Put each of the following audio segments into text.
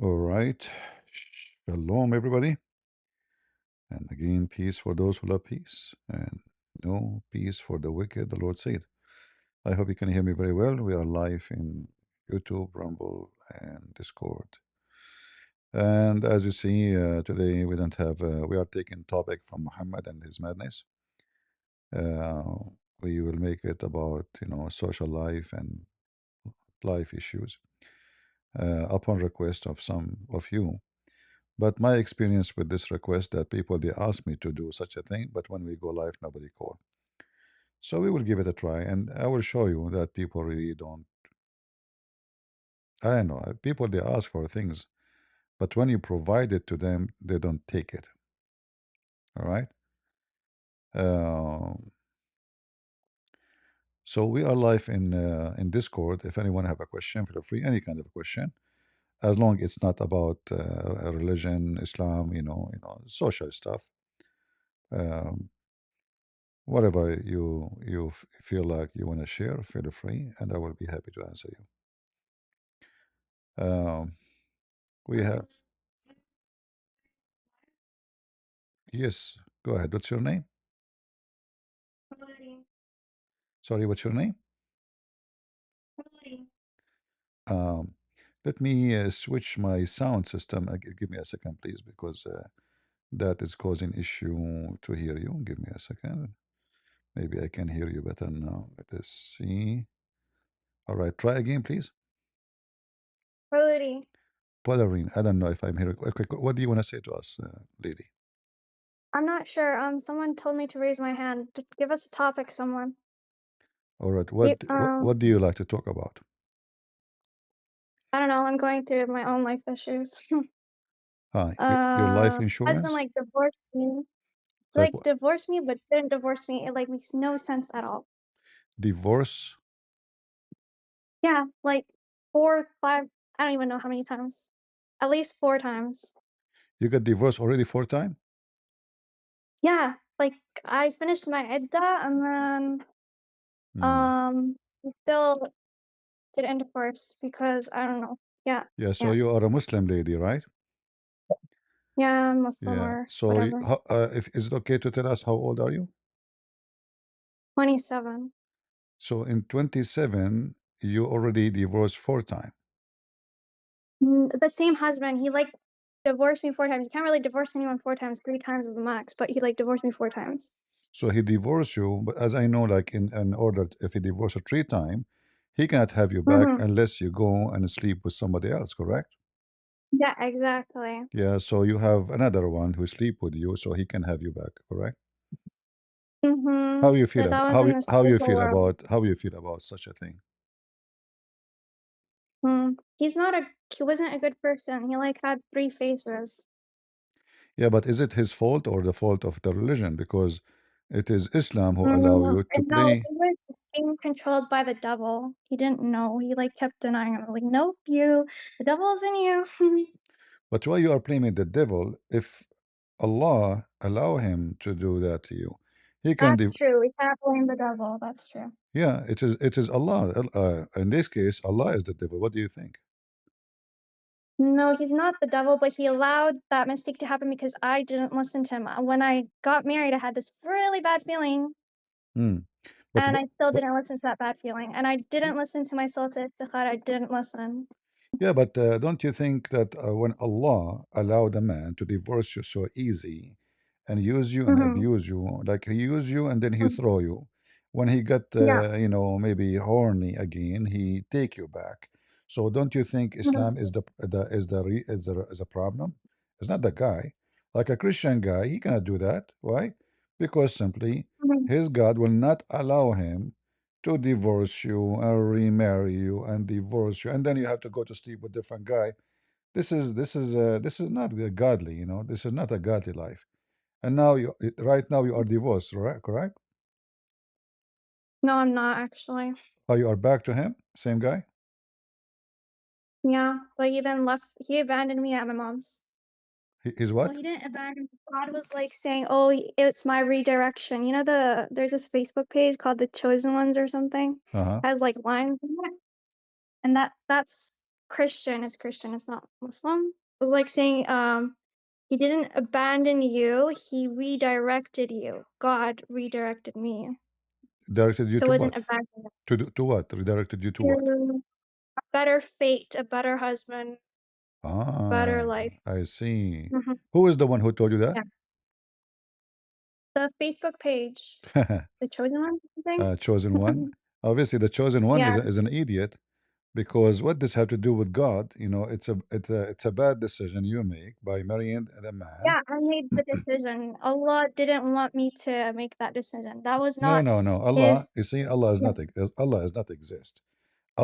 All right. Shalom, everybody. And again, peace for those who love peace, and no peace for the wicked, the Lord said. I hope you can hear me very well. We are live in YouTube, Rumble, and Discord. And as you see, today we don't have, we are taking topic from Muhammad and his madness. Uh, we will make it about, social life and life issues upon request of some of you. But my experience with this request that people they ask me to do such a thing, but when we go live, nobody call. So we will give it a try, and I will show you that people really don't. I know people they ask for things, but when you provide it to them, they don't take it. All right. Uh, so we are live in Discord. If anyone have a question, feel free. Any kind of question, as long it's not about religion, Islam, social stuff. Um, Whatever you feel like you want to share, feel free, and I will be happy to answer you. Um, we have yes. Go ahead. What's your name? Sorry, what's your name? Um, Let me switch my sound system. Give me a second, please, because that is causing issue to hear you. Give me a second. Maybe I can hear you better now. Let us see. All right, try again, please. Rudy. Pauline, I don't know if I'm here. Okay, what do you want to say to us, lady? I'm not sure. Someone told me to raise my hand. Give us a topic, someone. All right, You, what do you like to talk about? I don't know. I'm going through my own life issues. Your life Husband insurance? like divorced me. He, Like like what? divorced me, but didn't divorce me. It like makes no sense at all. Divorce? Yeah, like 4, 5. I don't even know how many times. At least 4 times. You got divorced already 4 times? Yeah, like I finished my idda and then Hmm. he still didn't divorce because I don't know. Yeah, Yeah, so yeah, you are a Muslim lady, right? yeah, Muslim Yeah. or So whatever. if is it okay to tell us how old are you? 27. So in 27, you already divorced 4 times. The same husband, he like divorced me 4 times. You can't really divorce anyone 4 times, 3 times is the max, but he like divorced me 4 times. So he divorced you, but as I know, like in order, if he divorced you 3 times, he cannot have you back Mm-hmm. unless you go and sleep with somebody else, correct? Yeah, exactly. Yeah, so you have another one who sleep with you, so he can have you back, correct? Mm-hmm. How you feel But about that was in the spiritual world. how you feel about such a thing? He's not a he wasn't a good person. He like had 3 faces. Yeah, but is it his fault or the fault of the religion? Because it is Islam who allow you to And no, play. he was being controlled by the devil. He didn't know. He like kept denying it. Like, nope, the devil's in you. But why you are blaming the devil if Allah allow him to do that to you? He can That's do. true. We can't blame the devil. That's true. Yeah, it is Allah. In this case, Allah is the devil. What do you think? No, he's not the devil, but he allowed that mistake to happen because I didn't listen to him. When I got married, I had this really bad feeling, Hmm. But and what? I still But didn't listen to that bad feeling. And I didn't listen to my soul to Istikhara. I didn't listen. yeah, but don't you think that when Allah allowed a man to divorce you so easy and use you and Mm-hmm. abuse you, like he use you and then he throw you, when he got Yeah. maybe horny again, he take you back. So don't you think Mhm. Islam is is a problem? It's not the guy. Like a Christian guy, he cannot do that. Why? Because simply Mhm. his God will not allow him to divorce you and remarry you and divorce you and then you have to go to sleep with different guy. This is not godly, this is not a godly life. And now right now you are divorced, right? Correct? No, I'm not actually. Oh, you are back to him, same guy. Yeah, but he then left. He abandoned me at my mom's. He's Well, what? he didn't abandon me. God was like saying, "Oh, it's my redirection." You know there's this Facebook page called the Chosen Ones or something. Uh-huh. Has like lines in it, and that's Christian is Christian, it's not Muslim. It was like saying, he didn't abandon you, he redirected you. God redirected me. Directed you So it to wasn't what? abandonment. To what? Redirected you to what? To a better fate, a better husband, better Ah, life. I see. Mhm. Who is the one who told you that? Yeah. The Facebook page. The Chosen One, I think? Chosen one. Obviously, the chosen one Yeah. is an idiot because what does have to do with God? You know, it's a bad decision you make by marrying the man. Yeah, I made the decision. Allah didn't want me to make that decision. That was No, not no, no. Allah, his. you see, Allah is Yeah. not Allah is not exist.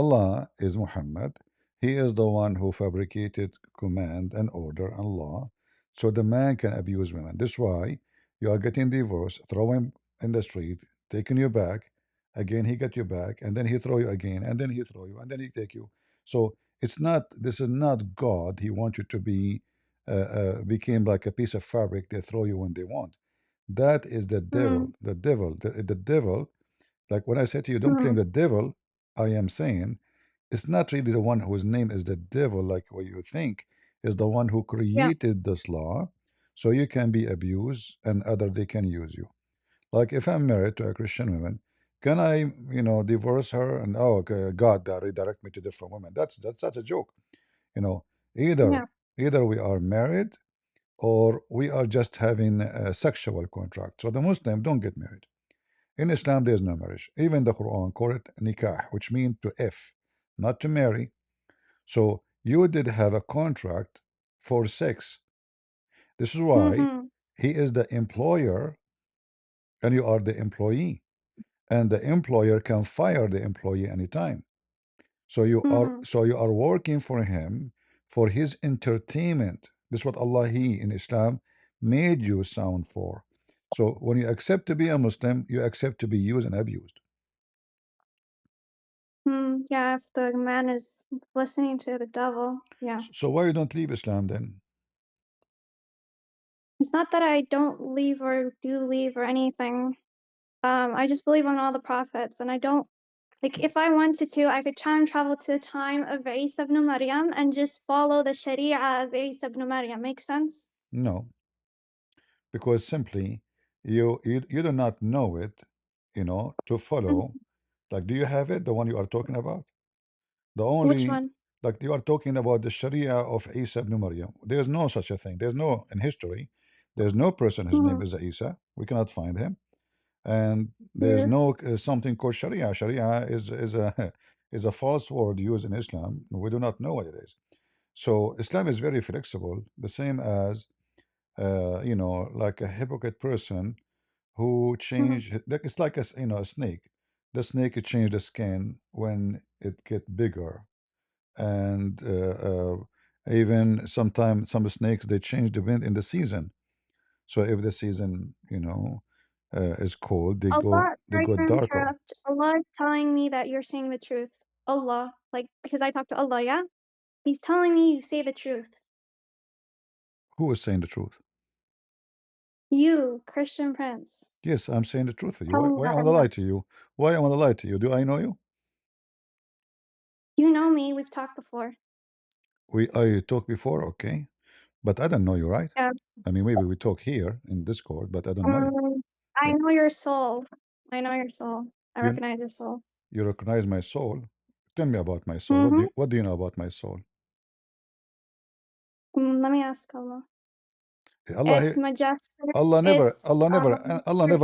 Allah is Muhammad. He is the one who fabricated command and order and law, so the man can abuse women. That's why you are getting divorced, throw him in the street, taking you back. Again, he get you back, and then he throw you again, and then he throw you, and then he take you. So it's not. This is not God. He wants you to be became like a piece of fabric. They throw you when they want. That is the devil. Mm, The devil. The devil. Like when I say to you, don't claim mm, the devil, I am saying it's not really the one whose name is the devil, like what you think, is the one who yeah. created this law, so you can be abused and other they can use you. Like if I'm married to a Christian woman, can I, divorce her and oh, okay, God redirect me to different women? That's such a joke. You know, either Yeah. either we are married or we are just having a sexual contract. So the Muslim don't get married. In Islam, there is no marriage. Even the Quran call it nikah, which means to if, not to marry. So you did have a contract for sex. This is why Mhm. he is the employer and you are the employee. And the employer can fire the employee anytime. Mhm. So you are working for him for his entertainment. This is what Allah He in Islam made you sound for. So when you accept to be a Muslim, you accept to be used and abused. Mm, yeah, if the man is listening to the devil, yeah. So why you don't leave Islam then? It's not that I don't leave or do leave or anything. I just believe in all the prophets, and I don't like if I wanted to, I could time travel to the time of Isa ibn Maryam and just follow the Sharia of Isa ibn Maryam. Make sense? No, because simply you do not know it, to follow. Mhm. Like, do you have it, the one you are talking about? The Which only, one? like, you are talking about the Sharia of Isa ibn Maryam. There's no such a thing. There's no in history. There's no person his name Mhm. is Isa. We cannot find him, and there's Yeah. no something called Sharia. Sharia is a is a false word used in Islam. We do not know what it is. So Islam is very flexible, the same as like a hypocrite person who Mhm. change like it's like a snake. The snake it change the skin when it get bigger, and even sometimes some snakes they change the wind in the season. So if the season is cold, Allah, they sorry go to darker. interrupt. Allah is telling me that you're saying the truth. Allah, like because I talked to Allah, yeah? He's telling me you say the truth. Who is saying the truth? You, Christian Prince, Yes, I'm saying the truth to you. telling me Why I that want right to now. lie to you? Why I want to lie to you? Do I know you? You know me, we've talked before. We I talked before, okay, but I don't know you, right? Yeah. I mean, maybe we talk here in Discord, but I don't know you. I You know your soul. I know your soul. I you, recognize your soul. you recognize my soul. Tell me about my soul. Mm-hmm. What do you know about my soul? Let me ask Allah. Allah, It's majestic. It's Allah never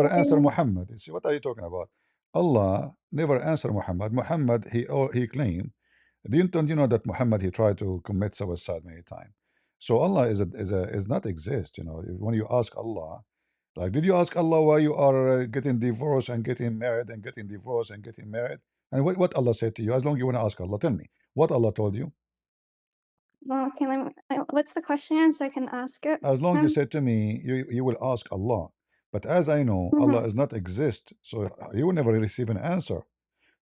answer forgiving. Muhammad. You see, what are you talking about? Allah never answer Muhammad. Muhammad, he claimed. Don't you know that Muhammad he tried to commit suicide many times? So Allah is not exist. When you ask Allah, like, did you ask Allah why you are getting divorced and getting married and getting divorced and getting married? And what Allah said to you? As long as you want to ask Allah, tell me what Allah told you. Well, okay, what's the question again so I can ask it As long you him? said to me, you will ask Allah. But as I know, Mm-hmm. Allah does not exist, so you will never receive an answer.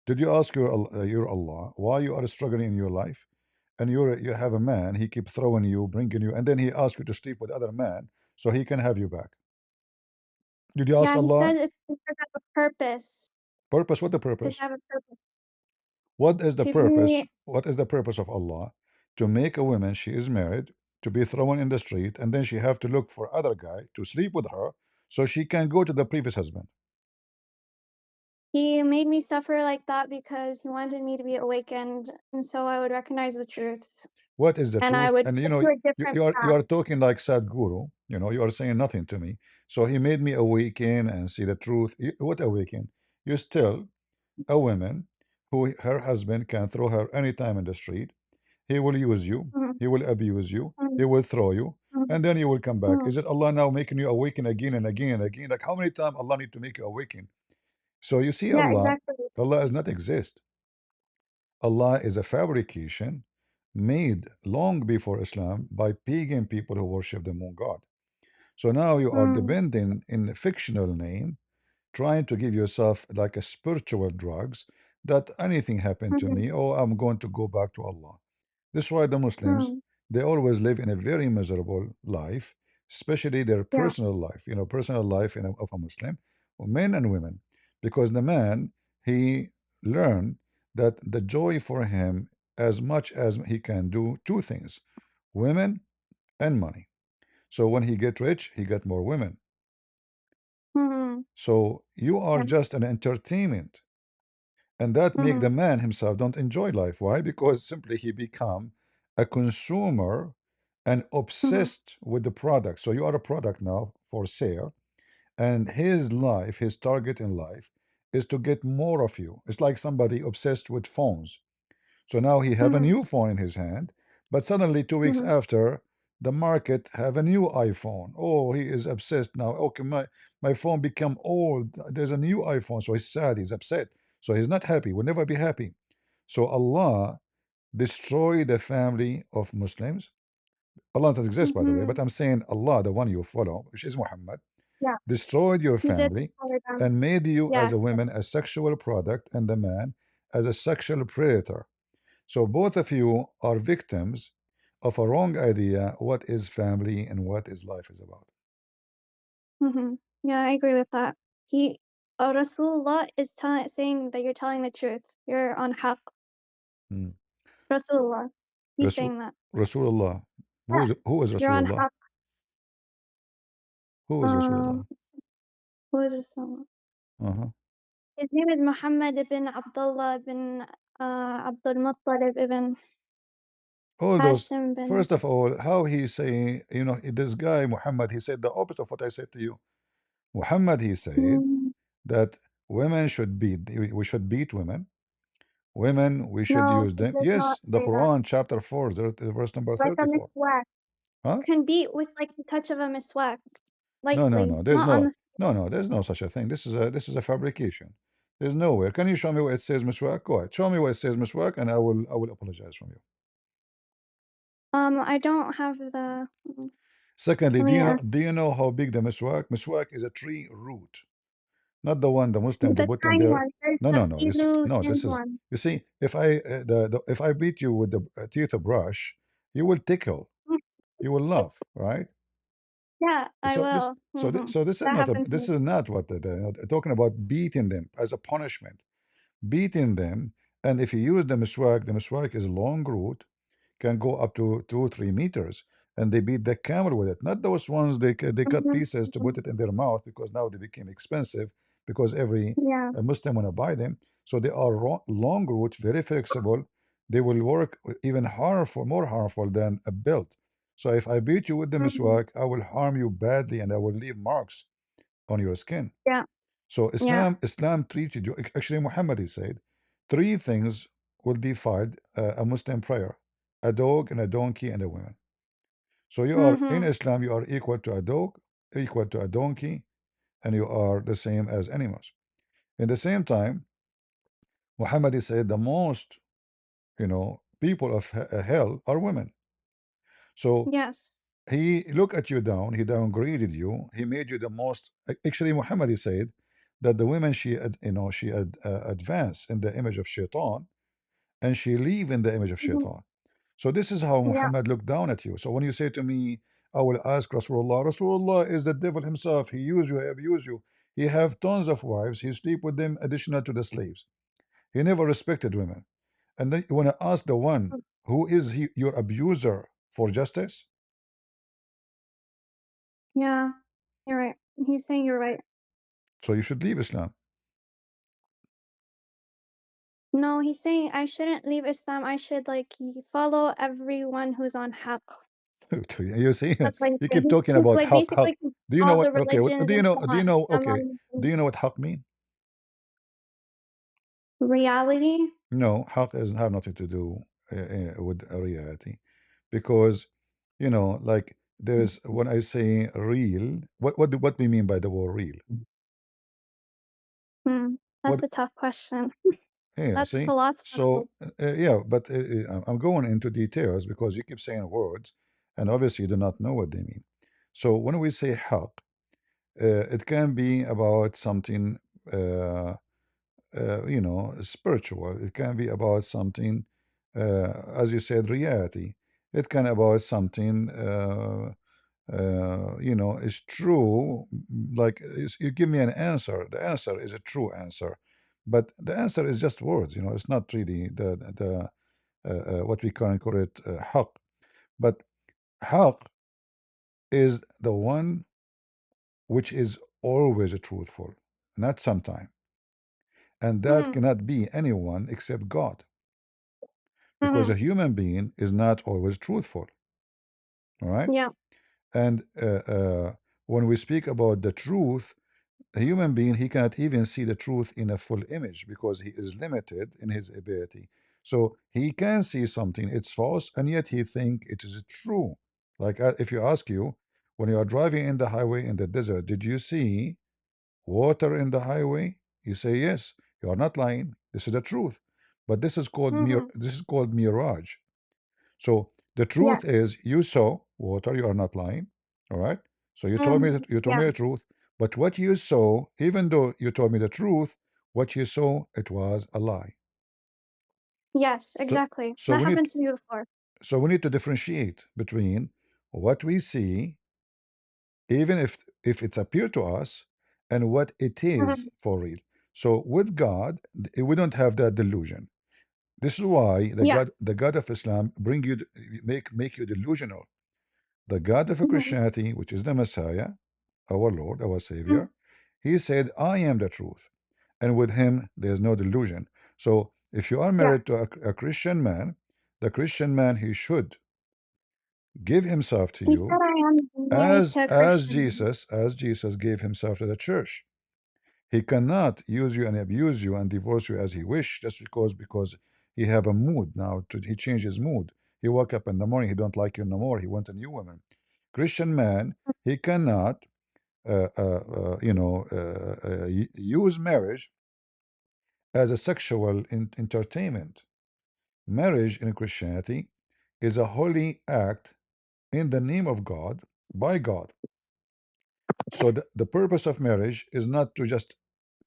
Did you ask your Allah why you are struggling in your life? And you have a man, he keep throwing you, bringing you, and then he asks you to sleep with other man so he can have you back. Did you ask Yeah, he Allah? said it's to have a purpose. Purpose? What the To purpose? have a purpose. What is the To purpose? be What is the purpose of Allah? to make a woman she is married to be thrown in the street, and then she have to look for other guy to sleep with her so she can go to the previous husband. He made me suffer like that because he wanted me to be awakened, and so I would recognize the truth, What is the and I truth? would And go to a different you path. are talking like Sadhguru. You are saying nothing to me. So he made me awaken and see the truth. What awaken? You're still a woman who her husband can throw her anytime in the street. He will use you. Mhm, He will abuse you. mhm, He will throw you, mhm, and then you will come back. mhm. Is it Allah now making you awaken again and again and again? Like how many times Allah need to make you awaken? So you see, Yeah, Allah, exactly. Allah does not exist. Allah is a fabrication made long before Islam by pagan people who worship the moon god. So now you are Mm, depending in a fictional name, trying to give yourself like a spiritual drugs that anything happened to mhm, me, oh, I'm going to go back to Allah. This is why the Muslims, mm. they always live in a very miserable life, especially their Yeah. personal life, personal life of a Muslim, men and women. Because the man, he learned that the joy for him, as much as he can do two things, women and money. So when he get rich, he get more women. Mhm. So you are Yeah. just an entertainment. And that make the Mhm, man himself don't enjoy life. Why? Because simply he become a consumer and mhm, obsessed with the product. So you are a product now for sale, and his life, his target in life, is to get more of you. It's like somebody obsessed with phones. So now he have a mhm, new phone in his hand, but suddenly 2 weeks mhm, after, the market have a new iPhone. Oh, he is obsessed now. Okay, my phone become old. There's a new iPhone, so he's sad. He's upset. So he's not happy. Will never be happy. So Allah destroy the family of Muslims. Allah doesn't exist, by the way, but mhm. I'm saying Allah, the one you follow, which is Muhammad, Yeah, destroyed your he did family destroy them. and made you as Yeah. a woman a sexual product and the man as a sexual predator. So both of you are victims of a wrong idea what is family and what is life is about. Mhm. Yeah, I agree with that. He Rasulullah is saying that you're telling the truth. You're on haqq. Hmm. Rasulullah. He's Rasul saying that. Rasulullah. Yeah, Who is you're on Rasulullah? haqq. Who is Um, Rasulullah? who is Rasulullah? Uh-huh. His name is Muhammad ibn Abdullah ibn Abdul Muttalib ibn All those. Hashim bin. First of all, how he say, this guy Muhammad, he said the opposite of what I said to you. Muhammad, he said Mm, that women should beat, we should beat women. Women, we should no, use he them. does not Yes, the say that. Quran, chapter 4, verse number Like a 34. miswak. Huh? You can beat with like the touch of a miswak. No, no, Lightly. no. There's Not on no, the no, no. There's no such a thing. This is a fabrication. There's nowhere. Can you show me where it says miswak? Go ahead. Show me where it says miswak, and I will apologize from you. I don't have the Secondly, let do me you know ask. do you know how big the miswak? Miswak is a tree root, not the one the Muslim they The put in tiny there. one. There's No, the no, no. blue No. thin This is one. you see. If I beat you with the teeth brush, you will tickle. You will laugh, right? Yeah, I So this will. so this, Mhm. so this is That not a happened to this me. is not what talking about beating them as a punishment. Beating them, and if you use the miswak is a long root, can go up to 2 or 3 meters, and they beat the camel with it. Not those ones they cut Mhm, pieces to mhm. put it in their mouth because now they became expensive because every Yeah. Muslim want to buy them. So they are long root, very flexible. They will work even harmful, more harmful than a belt. So if I beat you with the Mhm. miswak, I will harm you badly and I will leave marks on your skin. Yeah. So Yeah. Islam treated you. Actually, Muhammad he said, three things will defile a Muslim prayer: a dog and a donkey and a woman. So you are in Mhm. Islam, you are equal to a dog, equal to a donkey, and you are the same as animals. In the same time, Muhammad he said the most people of hell are women. So Yes. he look at you down, he downgraded you, he made you the most. Actually, Muhammad he said that the women she advanced in the image of shaitan, and she leave in the image of Mhm. shaitan. So this is how Yeah. Muhammad looked down at you. So when you say to me, I will ask Rasulullah, Rasulullah is the devil himself. He use you, he abuse you. He have tons of wives. He sleep with them additional to the slaves. He never respected women. And then when I ask the one who is he, your abuser for justice? Yeah, you're right. He's saying you're right. So you should leave Islam. No, he's saying I shouldn't leave Islam. I should like follow everyone who's on haqq. You see, That's why he's you keep saying talking about like haq, haq. basically Do you know all what? the Okay, what, religions do you and know? so Do you on. know? Okay, Among do you know what haq mean? reality. No, haq is have nothing to do with reality, because like there is when I say real, what we mean by the word real? Hmm. That's What? a tough question. Yeah, That's see. philosophical. So yeah, but I'm going into details because you keep saying words, and obviously you do not know what they mean. So when we say haq, it can be about something, uh, spiritual. It can be about something, as you said, reality. It can about something, is true. Like you give me an answer. The answer is a true answer, but the answer is just words. It's not really the what we can call it haq. But haq is the one which is always truthful, not sometime. And that Hmm. cannot be anyone except God, because Hmm. a human being is not always truthful. All right. Yeah. And when we speak about the truth, a human being, he cannot even see the truth in a full image because he is limited in his ability. So he can see something, it's false, and yet he think it is true. Like if you ask you, when you are driving in the highway in the desert, did you see water in the highway? You say yes. You are not lying. This is the truth. But Hmm. this is called mirage. So the Yeah. truth is you saw water, you are not lying. All right. So Hmm. you told Yeah. me the truth. But what you saw, even though you told me the truth, what you saw, it was a lie. Yes, So exactly. so That we need happened to me before. we need to differentiate between what we see, even if it's appear to us, and what it is Hmm. for real. So with God, we don't have that delusion. This is why Yeah. the God of Islam bring you make you delusional. The God of Hmm. Christianity, which is the Messiah, our Lord, our Hmm. Savior, he said, I am the truth. And with him, there's no delusion. So if you are Yeah. married to a Christian man, the Christian man, he should give himself to He said you I am married to a Christian. as Jesus gave himself to the church. He cannot use you and abuse you and divorce you as he wish just because he have a mood now. He changed his mood. He woke up in the morning. He don't like you no more. He want a new woman. Christian man, he cannot use marriage as a sexual entertainment. Marriage in Christianity is a holy act in the name of God by God. So the purpose of marriage is not to just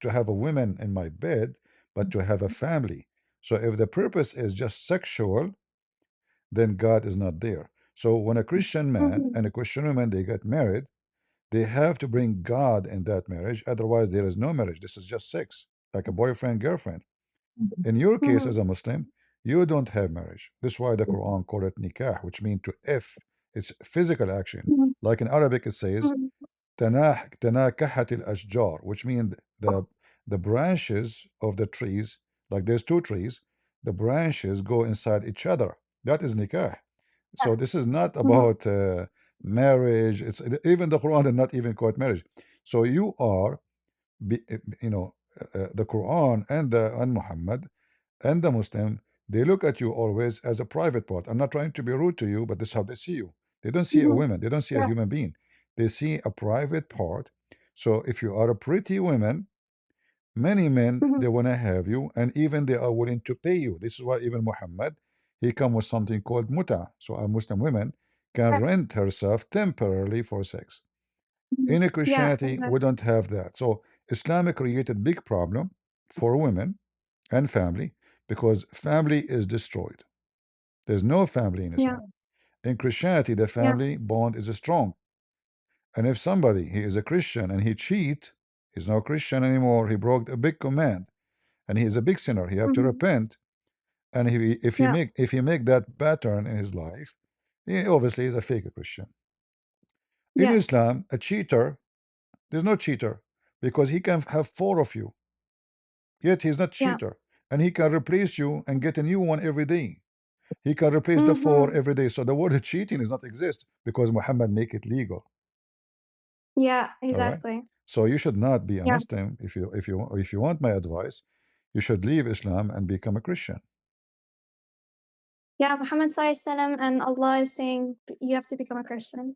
to have a woman in my bed, but to have a family. So if the purpose is just sexual, then God is not there. So when a Christian man Hmm. and a Christian woman they get married, they have to bring God in that marriage. Otherwise, there is no marriage. This is just sex, like a boyfriend girlfriend. In your case, Hmm. as a Muslim, you don't have marriage. This is why the Quran called it nikah, which means to if. It's physical action. Hmm. Like in Arabic, it says Hmm. تناكحت الأشجار, which means the branches of the trees, like there's two trees, the branches go inside each other. That is nikah. So this is not Hmm. about marriage. It's even the Quran did not even call it marriage. So you are, the Quran and Muhammad and the Muslim, they look at you always as a private part. I'm not trying to be rude to you, but this is how they see you. They don't see a Hmm. woman. They don't see a Yeah. human being. They see a private part. So if you are a pretty woman, many men Hmm. they want to have you, and even they are willing to pay you. This is why even Muhammad, he come with something called muta. So a Muslim woman can Yeah. rent herself temporarily for sex. Mhm. In a Yeah. Christianity, we Exactly. don't have that. So Islam created big problem for women and family because family is destroyed. There's no family in Yeah. Islam. In Christianity, the Yeah. family bond is strong. And if somebody he is a Christian and he cheat, he's not Christian anymore. He broke a big command, and he is a big sinner. He have to Hmm. repent. And Yeah. if he make that pattern in his life, he obviously is a fake Christian. In Yes. Islam, a cheater, there's no cheater because he can have four of you, yet he's not Yeah. cheater, and he can replace you and get a new one every day. He can replace the four Mm-hmm. every day. So the word cheating does not exist because Muhammad make it legal. Yeah, All right. exactly. So you should not be a Yeah. Muslim. If you want my advice, you should leave Islam and become a Christian. Yeah, Muhammad Sallallahu Alaihi Wasallam and Allah is saying you have to become a Christian.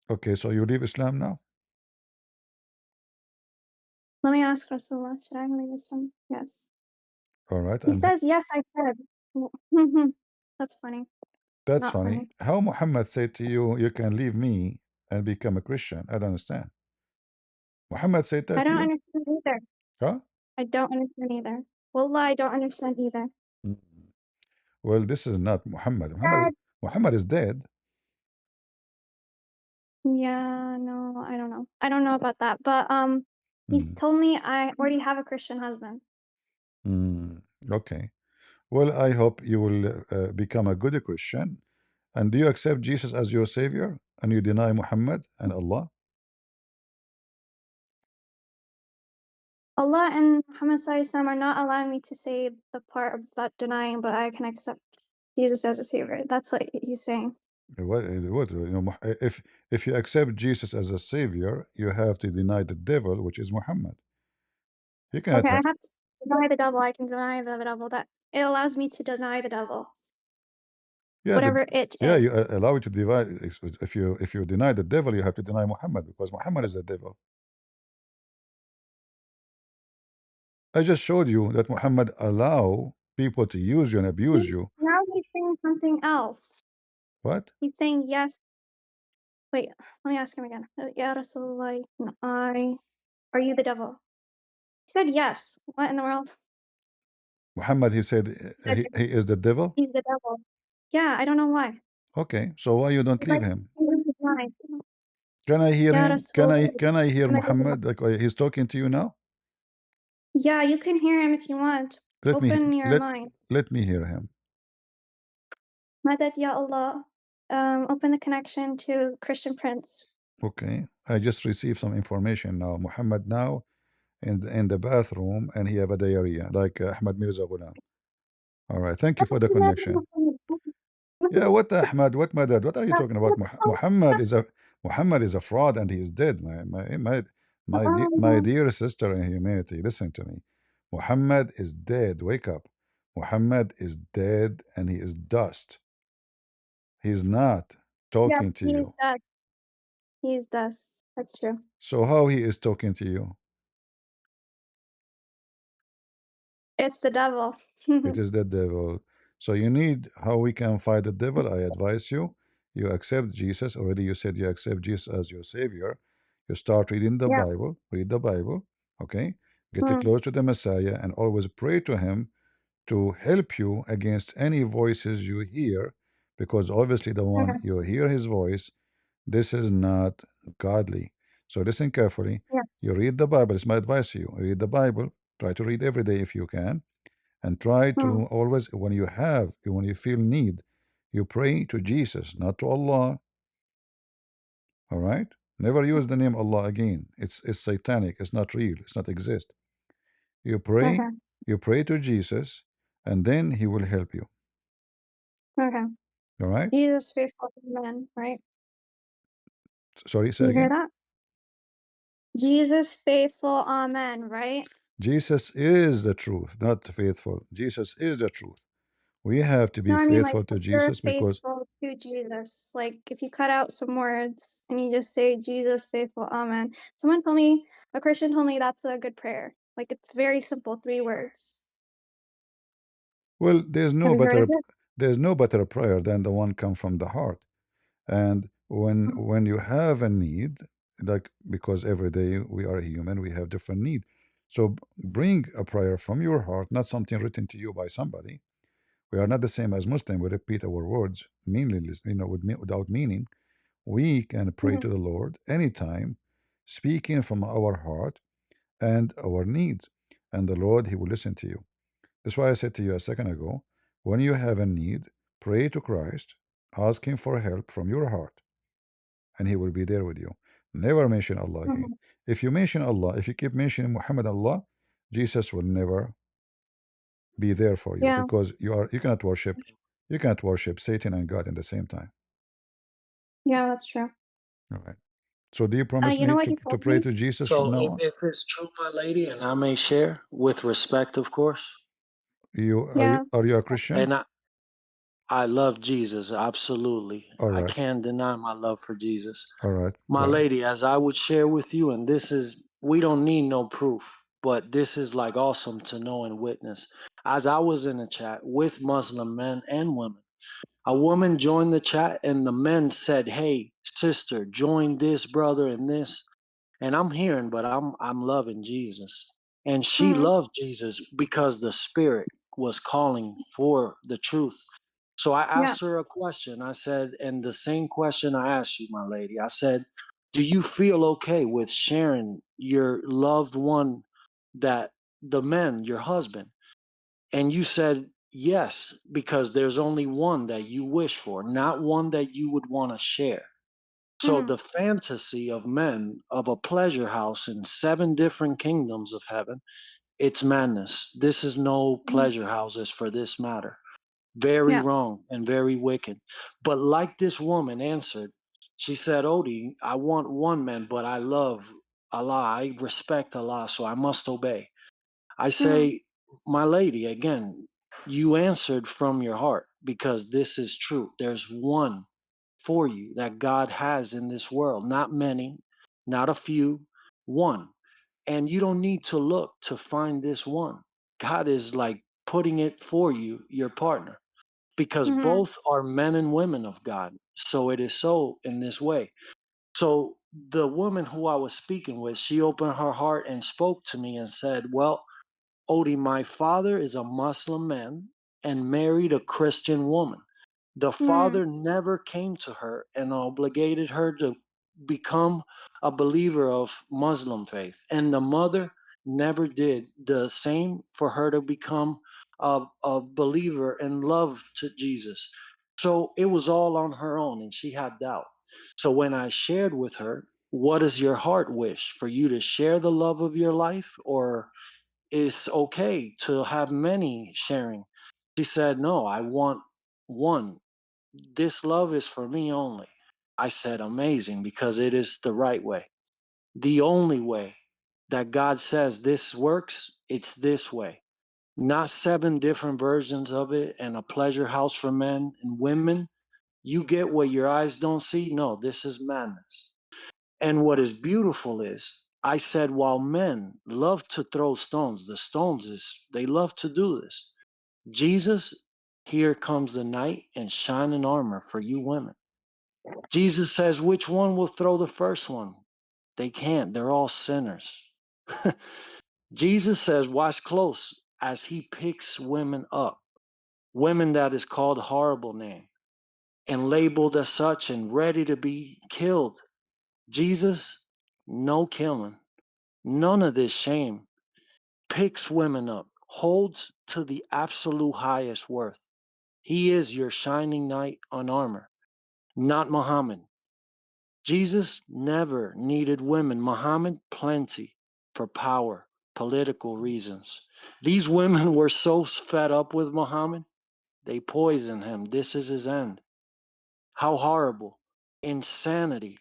Okay, so you leave Islam now. Let me ask Rasulullah, should I leave Islam? Yes. All right, He and says, yes, I should. That's funny. that's Not funny. funny. How Muhammad said to you, you can leave me and become a Christian? I don't understand. Muhammad said I that to don't you? understand either. Huh? I don't understand either. Wallah, I don't understand either. Mm. Well, this is not Muhammad. Dad. Muhammad is dead. Yeah, no, I don't know. I don't know about that. But he's Mm. told me I already have a Christian husband. Mm. Okay. Well, I hope you will become a good Christian. And do you accept Jesus as your savior and you deny Muhammad and Allah? Allah and Muhammad Sallallahu Alaihi Wasallam are not allowing me to say the part about denying, but I can accept Jesus as a savior. That's what he's saying. What if you accept Jesus as a savior, you have to deny the devil, which is Muhammad. You cannot Okay, I have. have to deny the devil. I can deny the devil. That it allows me to deny the devil, Yeah, whatever it yeah, is. you allow it to divide. If you deny the devil, you have to deny Muhammad because Muhammad is the devil. I just showed you that Muhammad allow people to use you and abuse you. Now he's saying something else. What? He's saying yes. Wait, let me ask him again. Ya Rasulullah, are you the devil? He said yes. What in the world? Muhammad, he said He said he is the devil. he's the devil. Yeah, I don't know why. Okay, so why you don't He's leave like, him? he's blind. Can I hear Ya him? Rasulullah, Can I hear am I the devil? Muhammad? Like he's talking to you now? Yeah, you can hear him if you want. Let me Open your mind. let me hear him. Madad Ya Allah. Open the connection to Christian Prince. Okay, I just received some information now. Muhammad now in the bathroom and he have a diarrhea like Ahmed Mirza Ghulam. All right, thank you for the connection. Yeah, what Ahmad? What Madad? What are you talking about? Muhammad is a fraud and he is dead. My dear sister in humanity, listen to me. Muhammad is dead. Wake up. Muhammad is dead and he is dust. He's not Yeah, talking to he's you. dust. He's dust. That's true. So how he is talking to you? It's the devil. It is the devil. So you need how we can fight the devil. I advise you. You accept Jesus. Already you said you accept Jesus as your savior. You start reading the Yeah. Bible. Read the Bible. Okay. Get Mm, close to the Messiah and always pray to him to help you against any voices you hear, because obviously the one okay. you hear his voice, this is not godly. So listen carefully. Yeah. You read the Bible. It's my advice to you. Read the Bible. Try to read every day if you can, and try Mm, to always, when you feel need, you pray to Jesus, not to Allah. All right, never use the name Allah again. It's satanic. It's not real. It's not exist. You pray, okay. you pray to Jesus, and then he will help you. Okay. All right. Jesus faithful man, right? Sorry, say You hear again. that? Jesus faithful, amen, right? Jesus is the truth, not faithful. Jesus is the truth. We have to No, be I mean like faithful to if you're Jesus because faithful to Jesus. Like if you cut out some words and you just say Jesus faithful, amen. Someone told me, a Christian told me that's a good prayer. Like it's very simple, 3 words. well, Have you heard of it? there's no better prayer than the one come from the heart. And when you have a need, like because every day we are human, we have different need. So bring a prayer from your heart, not something written to you by somebody. We are not the same as Muslim. We repeat our words meaningless, without meaning. We can pray Mhm. to the Lord anytime, speaking from our heart and our needs, and the Lord He will listen to you. That's why I said to you a second ago. When you have a need, pray to Christ, ask Him for help from your heart, and He will be there with you. Never mention Allah again. Mhm. If you mention Allah, if you keep mentioning Muhammad Allah, Jesus will never be there for you Yeah. because you cannot worship Satan and God at the same time. Yeah, that's true. All right. So do you promise You me know what to, he to told pray me? to Jesus from So now if, on? if it's true, my lady, and I may share with respect, of course, You are you Yeah. are you a Christian? and I love Jesus, absolutely. All I right. can't deny my love for Jesus. All right. Go My ahead. lady, as I would share with you, and this is, we don't need no proof, but this is like awesome to know and witness. As I was in a chat with Muslim men and women, a woman joined the chat and the men said, "Hey, sister, join this brother and this." And I'm hearing, but I'm loving Jesus. And she Mhm. loved Jesus because the spirit was calling for the truth. So I Yeah. asked her a question. I said, and the same question I asked you, my lady. I said, do you feel okay with sharing your loved one, that the man, your husband? And you said yes, because there's only one that you wish for, not one that you would want to share. So Mhm. the fantasy of men of a pleasure house in 7 different kingdoms of heaven, it's madness. This is no Mhm. pleasure houses for this matter. Very Yeah. wrong and very wicked. But like this woman answered, she said, Odie, I want one man, but I love Allah. I respect Allah, so I must obey. I Mhm. say, my lady, again, you answered from your heart because this is true. There's one for you that God has in this world, not many, not a few, one. And you don't need to look to find this one. God is like putting it for you, your partner, because Mhm. both are men and women of God. So it is so in this way. So the woman who I was speaking with, she opened her heart and spoke to me and said, well, Odie, my father is a Muslim man and married a Christian woman. The Mhm. father never came to her and obligated her to become a believer of Muslim faith. And the mother never did the same for her to become a believer and love to Jesus. So it was all on her own and she had doubt. So when I shared with her, what does your heart wish? For you to share the love of your life, or it's okay to have many sharing? She said, no, I want one. This love is for me only. I said, amazing, because it is the right way. The only way that God says this works, it's this way. Not 7 different versions of it and a pleasure house for men and women. You get what your eyes don't see? No, this is madness. And what is beautiful is, I said, while men love to throw stones, the stones is, they love to do this. Jesus, here comes the knight in shining armor for you women. Jesus says, which one will throw the first one? They can't. They're all sinners. Jesus says, watch close as he picks women up, women that is called a horrible name and labeled as such and ready to be killed. Jesus, no killing, none of this shame. Picks women up, holds to the absolute highest worth. He is your shining knight on armor, not Muhammad. Jesus never needed women. Muhammad, plenty for power, political reasons. These women were so fed up with Muhammad, they poisoned him. This is his end. How horrible. Insanity.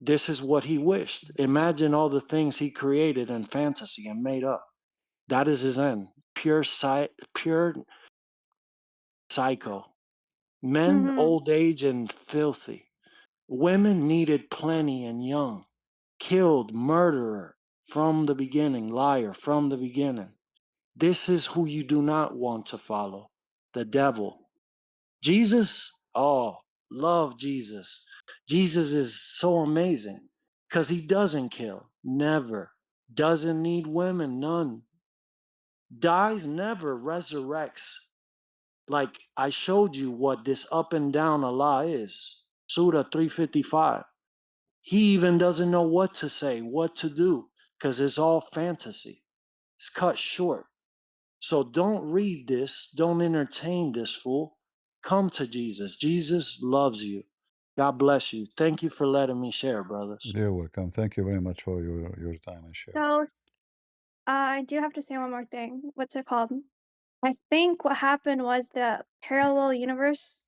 This is what he wished. Imagine all the things he created in fantasy and made up. That is his end. Pure psycho. Men, Mhm. old age, and filthy. Women needed plenty and young. Killed, murderer from the beginning, liar from the beginning. This is who you do not want to follow, the devil. Jesus, oh, love Jesus. Jesus is so amazing because he doesn't kill, never. Doesn't need women, none. Dies, never. Resurrects. Like I showed you what this up and down Allah is. Surah 355. He even doesn't know what to say, what to do, because it's all fantasy. It's cut short. So don't read this. Don't entertain this fool. Come to Jesus. Jesus loves you. God bless you. Thank you for letting me share, brothers. You're welcome. Thank you very much for your time and share. So, I do have to say one more thing. What's it called? I think what happened was the parallel universe.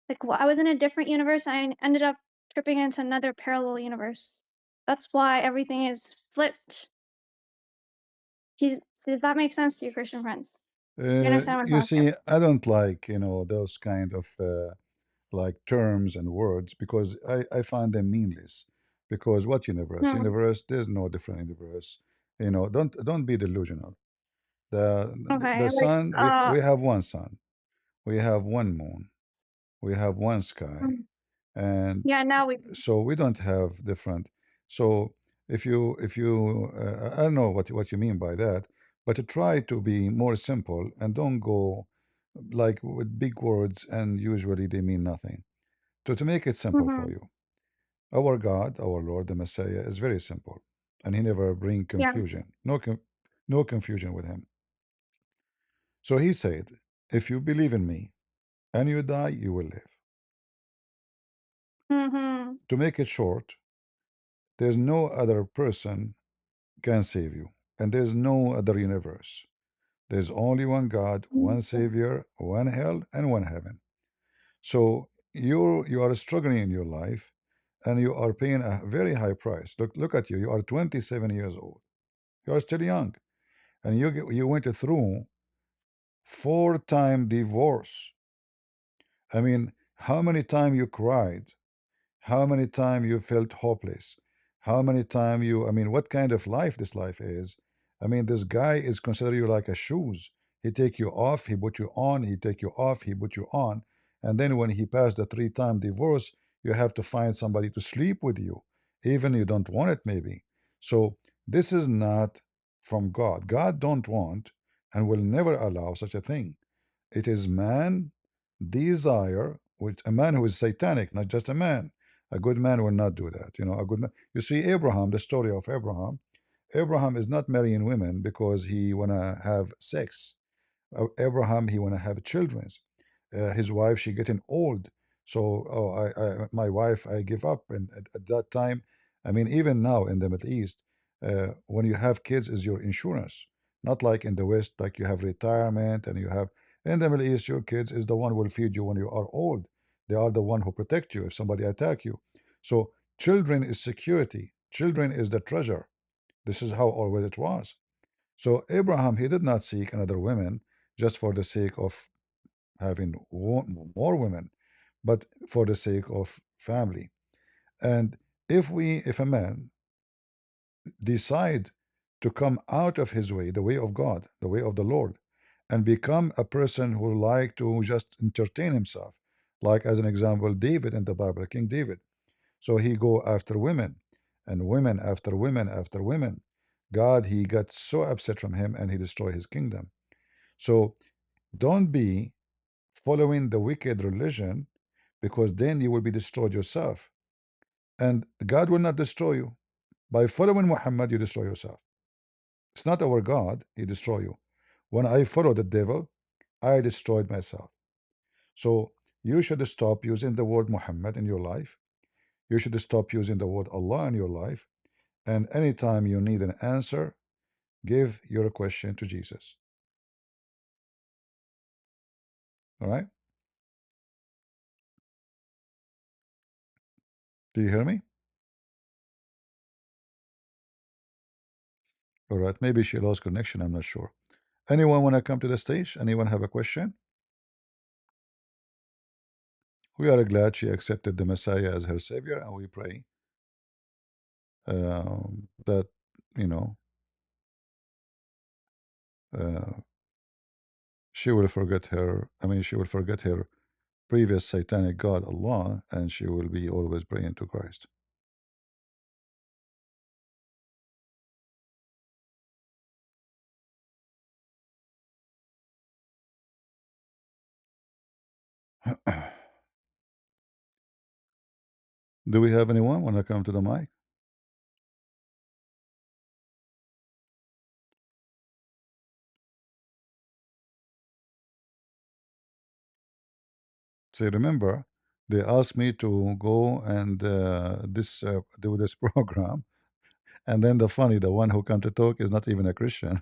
Like, I was in a different universe. I ended up tripping into another parallel universe. That's why everything is flipped. Does that make sense to you, Christian Prince? Do you understand what I'm You talking see, I don't like, those kind of like terms and words because I find them meaningless. Because what universe? about? Universe, there's no different universe. Don't be delusional. The Okay, like, sun, we have one sun, we have one moon, we have one sky, mm, and yeah, now we so we don't have different. So if you I don't know what you mean by that, but to try to be more simple and don't go like with big words and usually they mean nothing. To make it simple for mhm, you, our God, our Lord, the Messiah is very simple, and he never bring yeah, confusion. No confusion with him. So he said, if you believe in me and you die, you will live. mhm, To make it short, there's no other person can save you, and there's no other universe. There's only one God, one Savior, one hell, and one heaven. So you are struggling in your life, and you are paying a very high price. Look at you. You are 27 years old. You are still young, and you went through four-time divorce. I mean, how many times you cried? How many times you felt hopeless? How many times I mean, what kind of life this life is? I mean, this guy is consider you like a shoes. He take you off, he put you on, he take you off, he put you on. And then when he passed the three-time divorce, you have to find somebody to sleep with you, even you don't want it maybe. So this is not from God. God don't want and will never allow such a thing. It is man desire, which a man who is satanic, not just a man. A good man will not do that. A good man. You see, Abraham, the story of Abraham. Abraham is not marrying women because he wanna have sex. Abraham, he wanna have children. His wife, she getting old. So, oh, my wife, I give up. And at that time, I mean, even now in the Middle East, when you have kids, is your insurance. Not like in the West, like you have retirement and you have in the Middle East, your kids is the one who will feed you when you are old. They are the one who protect you if somebody attack you. So children is security. Children is the treasure. This is how always it was. So Abraham, he did not seek another woman just for the sake of having more women, but for the sake of family. And if a man decide to come out of his way, the way of God, the way of the Lord, and become a person who like to just entertain himself, like as an example, David in the Bible, King David. So he go after women and women after women after women. God, he got so upset from him and he destroyed his kingdom. So don't be following the wicked religion because then you will be destroyed yourself. And God will not destroy you. By following Muhammad, you destroy yourself. It's not our God, he destroy you. When I follow the devil, I destroyed myself. So you should stop using the word Muhammad in your life. You should stop using the word Allah in your life. And anytime you need an answer, give your question to Jesus. All right? Do you hear me? All right. Maybe she lost connection. I'm not sure. Anyone want to come to the stage? Anyone have a question? We are glad she accepted the Messiah as her savior, and we pray that you know uh, she will forget her. I mean, she will forget her previous satanic god Allah, and she will be always praying to Christ. Do we have anyone want to come to the mic? say, remember, they asked me to go and this do this program, and then the one who come to talk is not even a Christian.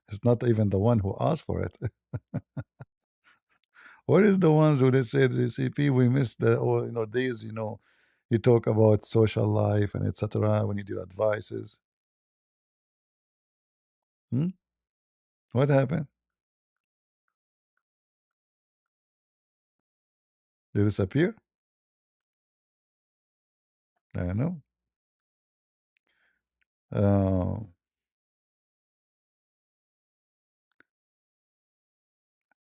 It's not even the one who asked for it. What is the ones who they say the CP we missed the or days you talk about social life and etc. when you do advices. Hmm? What happened? They disappear? I don't know. Uh,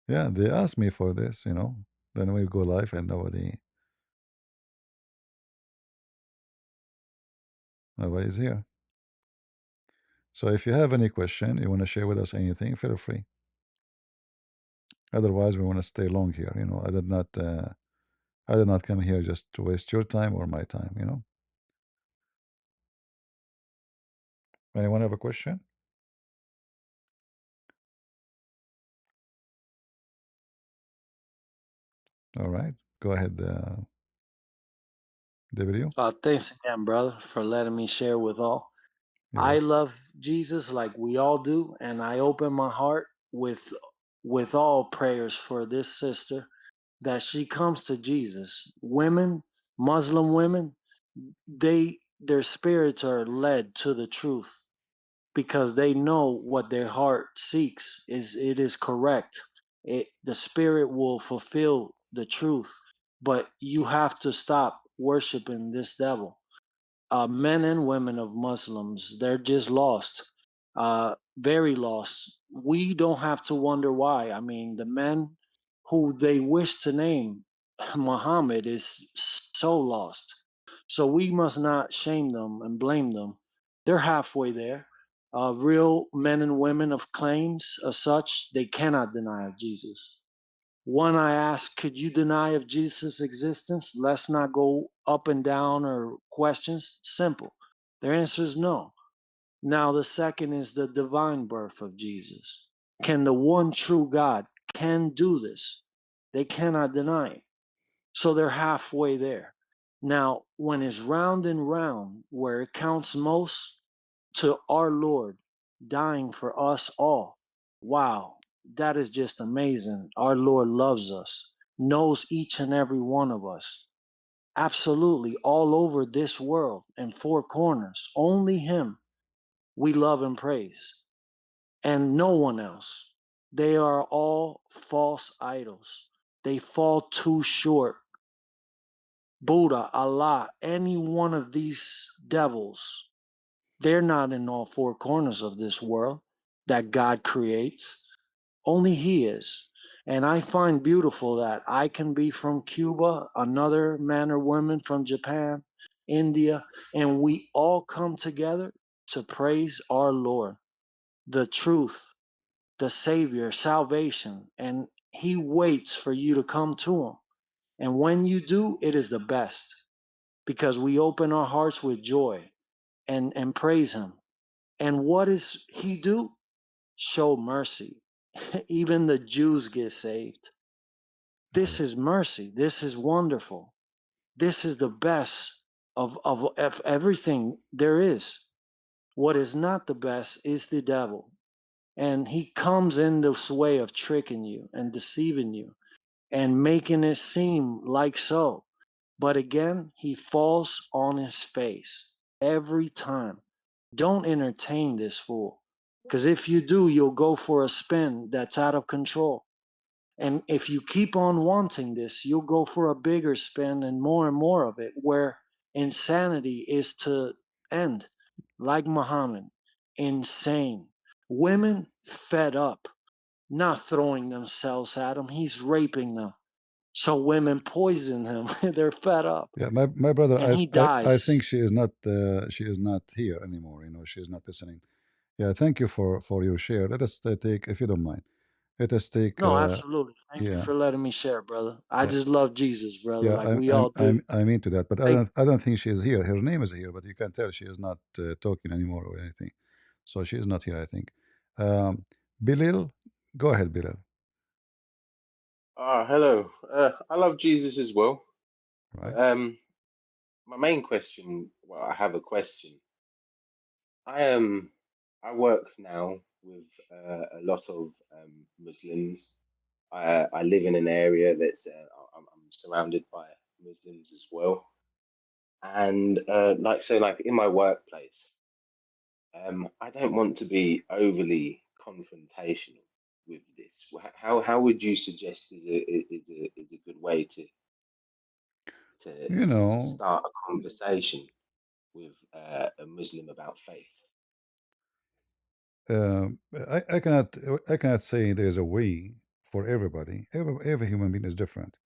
yeah, they asked me for this. Then we go live and nobody's here. So if you have any question, you want to share with us anything, feel free. Otherwise, we want to stay long here. I did not come here just to waste your time or my time. Anyone have a question? All right, go ahead, W. Thanks again, brother, for letting me share with all. You're I welcome. love Jesus like we all do, and I open my heart with all prayers for this sister that she comes to Jesus. Women, Muslim women, their spirits are led to the truth because they know what their heart seeks is correct. The spirit will fulfill the truth, but you have to stop worshiping this devil. Men and women of Muslims, they're just lost, very lost. We don't have to wonder why. I mean, the men who they wish to name, Muhammad, is so lost. So we must not shame them and blame them. They're halfway there. Real men and women of claims as such, they cannot deny of Jesus. One I ask, could you deny of Jesus' existence? Let's not go up and down or questions. Simple. Their answer is no. Now the second is the divine birth of Jesus. Can the one true God can do this? They cannot deny it. So they're halfway there. Now, when it's round and round, where it counts most, to our Lord dying for us all. Wow, that is just amazing. Our Lord loves us, knows each and every one of us. Absolutely, all over this world and four corners. Only Him we love and praise, and no one else. They are all false idols. They fall too short. Buddha, Allah, any one of these devils, they're not in all four corners of this world that God creates. Only He is. And I find beautiful that I can be from Cuba, another man or woman from Japan, India, and we all come together to praise our Lord, the truth, the Savior, salvation. And He waits for you to come to Him. And when you do, it is the best because we open our hearts with joy and praise Him. And what does He do? Show mercy. Even the Jews get saved. This Right. is mercy. This is wonderful. This is the best of everything there is. What is not the best is the devil. And he comes in this way of tricking you and deceiving you and making it seem like so. But again, he falls on his face every time. Don't entertain this fool. Because if you do, you'll go for a spin that's out of control. And if you keep on wanting this, you'll go for a bigger spin and more of it, where insanity is to end. Like Muhammad, insane. Women fed up, not throwing themselves at him, he's raping them. So women poison him. They're fed up. Yeah, my brother, And he I dies. think she is not here anymore. She is not listening. Yeah, thank you for your share. Let us take, if you don't mind, let us take. No, absolutely. Thank you Yeah, for letting me share, brother. I yeah, just love Jesus, brother, yeah. like we all do. I mean to that, but Thank I don't think she is here. Her name is here, but you can tell she is not talking anymore or anything. So she is not here. I think. Bilal, go ahead, Bilal. Hello. I love Jesus as well. Right? But my main question, well, I have a question. I I work now with a lot of Muslims. I live in an area that's I'm surrounded by Muslims as well, and like in my workplace, I don't want to be overly confrontational with this. How would you suggest is a good way You to know, start a conversation with a Muslim about faith? uh, I cannot say there's a way for everybody. Every human being is different.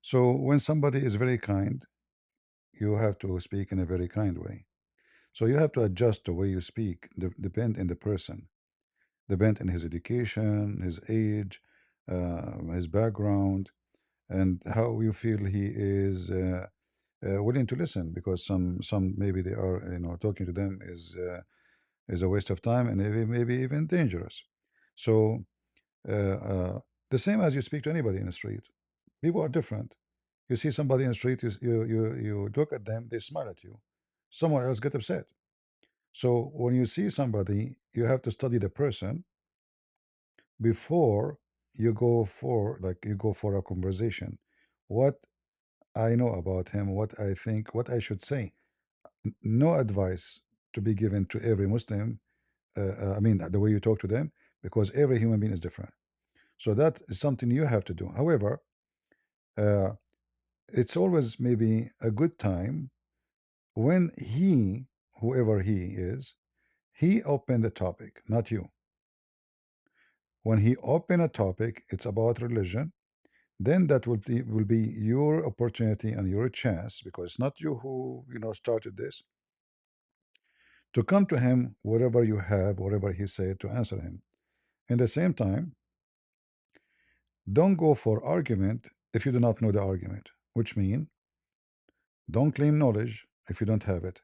So when somebody is very kind, you have to speak in a very kind way. So you have to adjust the way you speak, depend in the person, depend in his education, his age, his background, and how you feel he is willing to listen. Because some maybe they are, talking to them is a waste of time, and maybe even dangerous. So the same as you speak to anybody in the street, people are different. You see somebody in the street, you look at them, they smile at you. Someone else get upset. So when you see somebody, you have to study the person before you go for a conversation. What I know about him, what I think, what I should say. No advice to be given to every Muslim. I mean, the way you talk to them, because every human being is different. So that is something you have to do. However, uh, it's always maybe a good time when whoever he is, he opened the topic, not you. When he open a topic, it's about religion, then that will be your opportunity and your chance, because it's not you who started this, to come to him whatever you have, whatever he said, to answer him. In the same time, don't go for argument if you do not know the argument, which mean don't claim knowledge if you don't have it.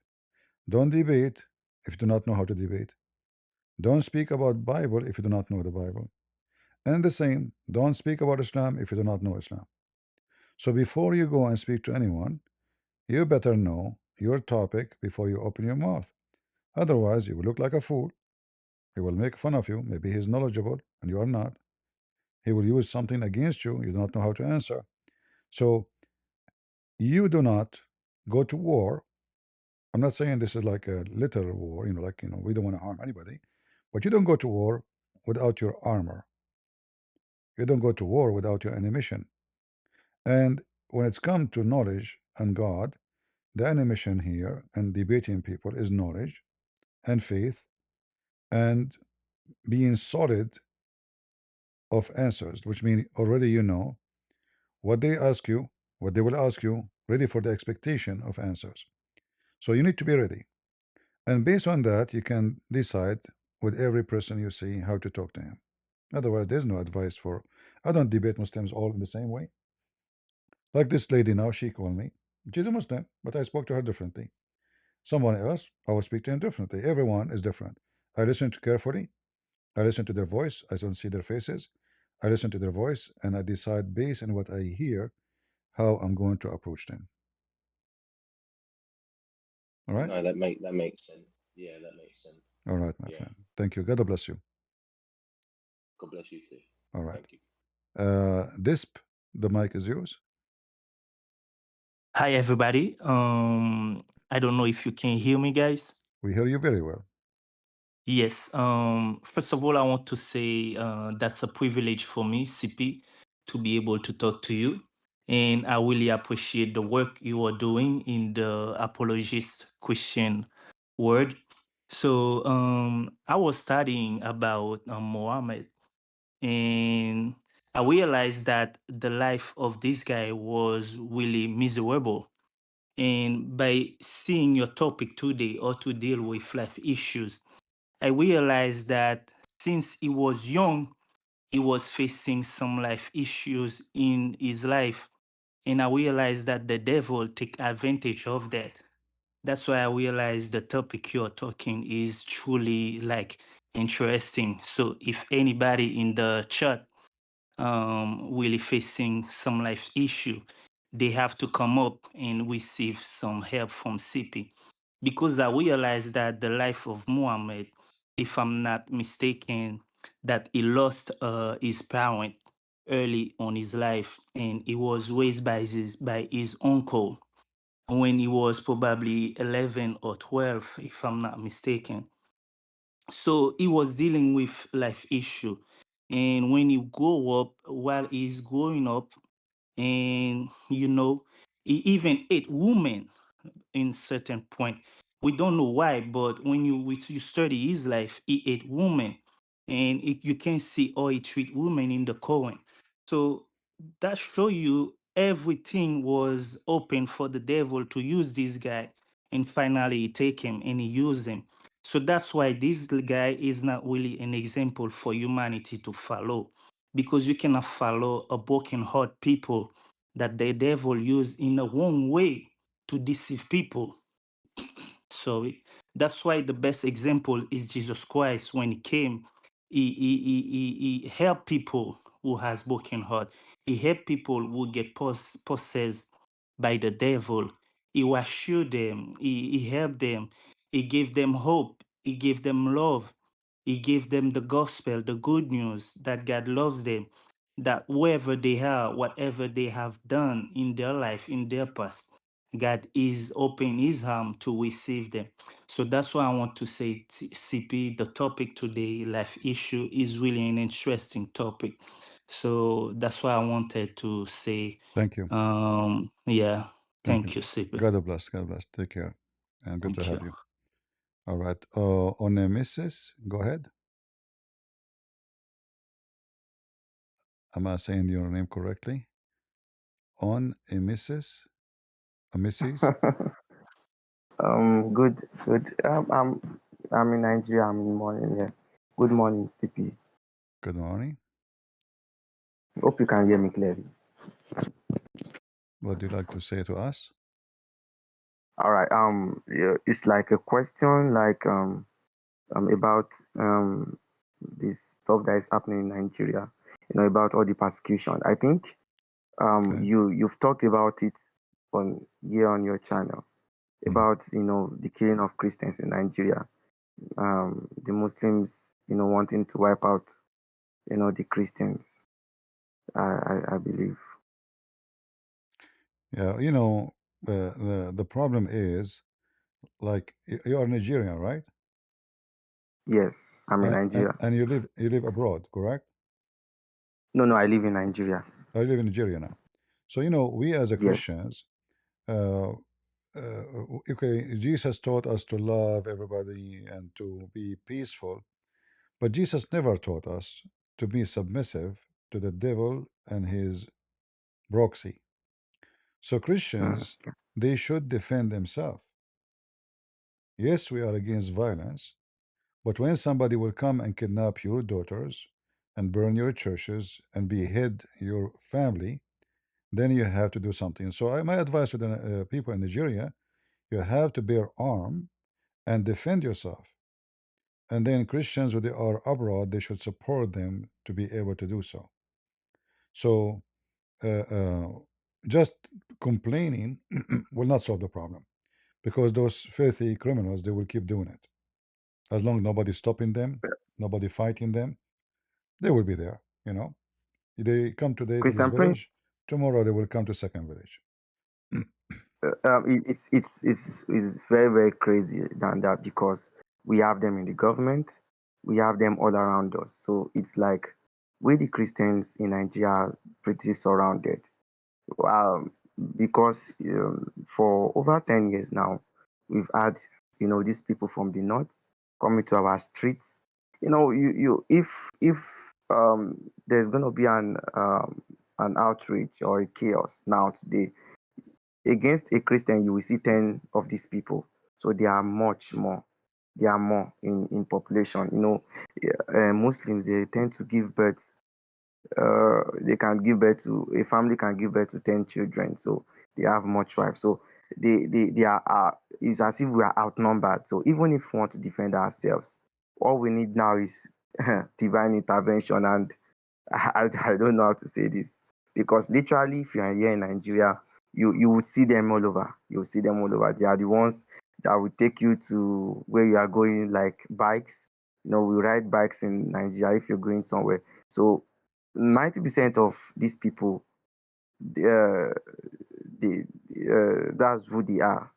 Don't debate if you do not know how to debate. Don't speak about Bible if you do not know the Bible. And the same, don't speak about Islam if you do not know Islam. So before you go and speak to anyone, you better know your topic before you open your mouth. Otherwise, you will look like a fool. He will make fun of you. Maybe he's knowledgeable and you are not. He will use something against you. You do not know how to answer. So you do not go to war. I'm not saying this is like a literal war, we don't want to harm anybody, but you don't go to war without your armor. You don't go to war without your ammunition. And when it's come to knowledge and God, the ammunition here and debating people is knowledge and faith and being solid of answers, which means already you know what they ask you, what they will ask you, ready for the expectation of answers. So you need to be ready. And based on that, you can decide with every person you see how to talk to him. Otherwise, there's no advice for. I don't debate Muslims all in the same way. Like this lady now, she called me. She's a Muslim, but I spoke to her differently. Someone else, I will speak to him differently. Everyone is different. I listen to carefully. I listen to their voice. I don't see their faces. I listen to their voice and I decide based on what I hear how I'm going to approach them. All right? No, that makes sense. Yeah, that makes sense. All right, my Yeah. friend. Thank you. God bless you. God bless you too. All right. Thank you. Disp, the mic is yours. Hi everybody. I don't know if you can hear me, guys. We hear you very well. Yes. First of all, I want to say that's a privilege for me, CP, to be able to talk to you, and I really appreciate the work you are doing in the apologist Christian world. So I was studying about Mohammed, and I realized that the life of this guy was really miserable. And by seeing your topic today, or to deal with life issues, I realized that since he was young, he was facing some life issues in his life. And I realized that the devil take advantage of that. That's why I realized the topic you're talking is truly like interesting. So if anybody in the chat really facing some life issue, they have to come up and receive some help from CP. Because I realized that the life of Muhammad, if I'm not mistaken, that he lost his parent early on his life, and he was raised by his uncle when he was probably 11 or 12, if I'm not mistaken. So he was dealing with life issue, and when he grew up, while he's growing up, and he even ate women in certain point. We don't know why, but when you study his life, he ate women, and you can see how he treat women in the Quran. So that show you everything was open for the devil to use this guy, and finally he take him and he use him. So that's why this guy is not really an example for humanity to follow, because you cannot follow a broken heart people that the devil used in a wrong way to deceive people. So that's why the best example is Jesus Christ. When he came, he helped people who has broken heart. He helped people who get possessed by the devil. He assured them. He helped them. He gave them hope. He gave them love. He gave them the gospel, the good news that God loves them, that wherever they are, whatever they have done in their life, in their past, God is opening his arm to receive them. So that's why I want to say, CP, the topic today, life issue, is really an interesting topic. So that's why I wanted to say, Thank you. yeah, Thank you. thank you, CP. God bless. God bless. Take care. And good to Thank have you. you. All right. On a Mrs. Go ahead. Am I saying your name correctly? On a Mrs. A Mrs. Good, good. I'm in Nigeria. I'm in the morning. Yeah. Good morning, CP. Good morning. Hope you can hear me clearly. What do you like to say to us? All right. Yeah, it's like a question, like about this stuff that is happening in Nigeria. About all the persecution. I think Okay. you've talked about it on your channel Mhm. about the killing of Christians in Nigeria. The Muslims wanting to wipe out the Christians. I believe. Yeah. The problem is like you are Nigerian, right? Yes, I'm in Nigeria. And you live abroad, correct? No, no, I live in Nigeria. I live in Nigeria now. So we as a Yes. Christians, uh, okay, Jesus taught us to love everybody and to be peaceful, but Jesus never taught us to be submissive to the devil and his proxy. So Mm, Christians, they should defend themselves. Yes, we are against violence, but when somebody will come and kidnap your daughters and burn your churches and behead your family, then you have to do something. So my advice to the people in Nigeria, you have to bear arm and defend yourself. And then Christians, when they are abroad, they should support them to be able to do so. So just complaining will not solve the problem, because those filthy criminals, they will keep doing it. As long as nobody's stopping them, nobody fighting them, they will be there. They come today to this Christian Prince, village, tomorrow they will come to second village. it's very very crazy than that because we have them in the government, we have them all around us. So it's like we the Christians in Nigeria are pretty surrounded. Um, because for over 10 years now, we've had these people from the north coming to our streets. If there's gonna be an outreach or a chaos now today against a Christian, you will see 10 of these people. So they are much more. They are more in population. Muslims, they tend to give birth. They can give birth to a family can give birth to 10 children. So they have much wives. So they are. It's as if we are outnumbered. So even if we want to defend ourselves, all we need now is divine intervention I don't know how to say this, because literally, if you are here in Nigeria, you would see them all over. You see them all over. They are the ones that will take you to where you are going, like bikes. We ride bikes in Nigeria if you're going somewhere. So 90% of these people, uh, that's who they are.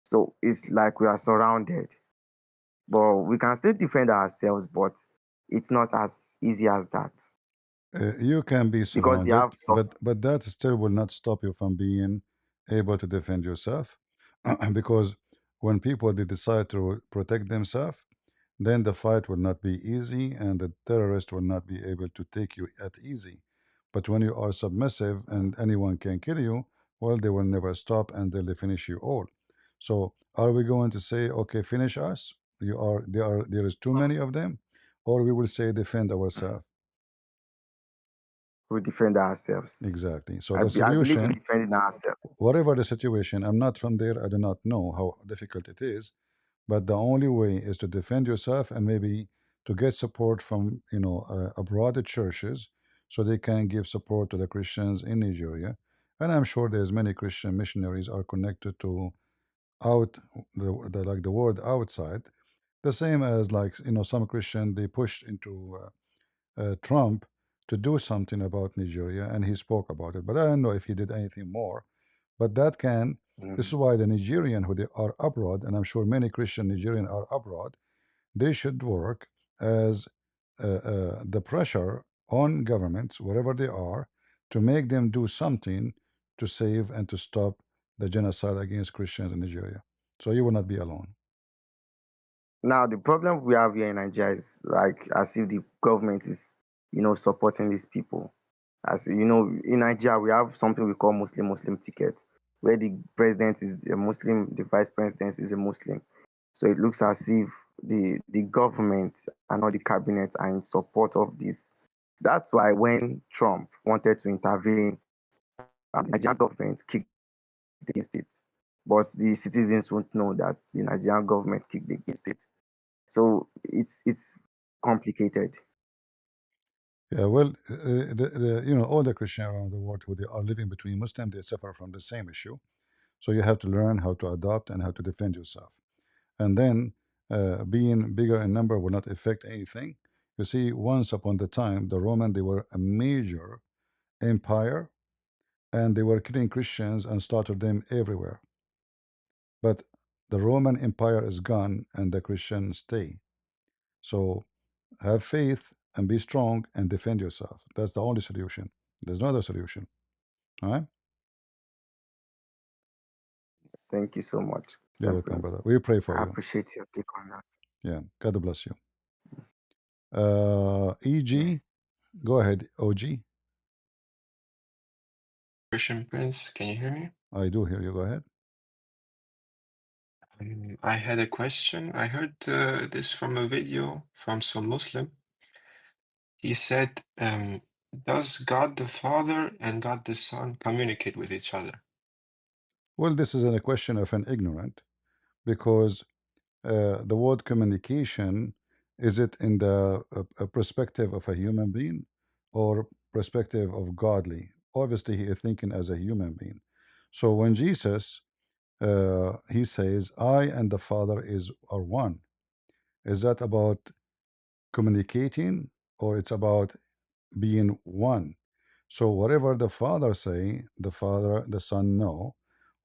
So it's like we are surrounded, but we can still defend ourselves, but it's not as easy as that, You can be because they surrounded, have soft. but that still will not stop you from being able to defend yourself, because when people they decide to protect themselves, then the fight will not be easy, and the terrorist will not be able to take you at easy. But when you are submissive and anyone can kill you, well, they will never stop until they finish you all. So, are we going to say, okay, finish us? There is too many of them, or we will say defend ourselves? We defend ourselves. Exactly. So I, the I believe in solution, defending ourselves. whatever the situation, I'm not from there. I do not know how difficult it is, but the only way is to defend yourself and maybe to get support from abroad churches, so they can give support to the Christians in Nigeria. And I'm sure there's many Christian missionaries are connected to out like the world outside. The same as like some Christian they pushed into Trump to do something about Nigeria, and he spoke about it. But I don't know if he did anything more. But that can. This is Mm. why the Nigerian who they are abroad, and I'm sure many Christian Nigerian are abroad, they should work as the pressure on governments wherever they are to make them do something to save and to stop the genocide against Christians in Nigeria. So you will not be alone. Now the problem we have here in Nigeria is like as if the government is, supporting these people. As you know, in Nigeria we have something we call Muslim ticket, where the president is a Muslim, the vice president is a Muslim. So it looks as if the government and all the cabinet are in support of this. That's why when Trump wanted to intervene, the Nigerian government kicked against it. But the citizens won't know that the Nigerian government kicked against it. So it's complicated. Yeah, well, all the Christians around the world who they are living between Muslims, they suffer from the same issue. So you have to learn how to adopt and how to defend yourself. And then being bigger in number will not affect anything. You see, once upon the time, the Roman, they were a major empire, and they were killing Christians and slaughtered them everywhere. But the Roman Empire is gone and the Christians stay. So have faith and be strong and defend yourself. That's the only solution. There's no other solution. All right? Thank you so much, You're Mr. welcome, Prince. brother. We pray for I you. appreciate your take on that. Yeah. God bless you. Yeah. EG, go ahead, OG. Christian Prince, can you hear me? I do hear you. Go ahead. I had a question. I heard this from a video from some Muslim. He said, does God the Father and God the Son communicate with each other? Well, this is a question of an ignorant, because the word communication, is it in the perspective of a human being or perspective of godly? Obviously, he is thinking as a human being. So when Jesus he says, "I and the Father are one," is that about communicating, or it's about being one? So whatever the Father say, the Son know.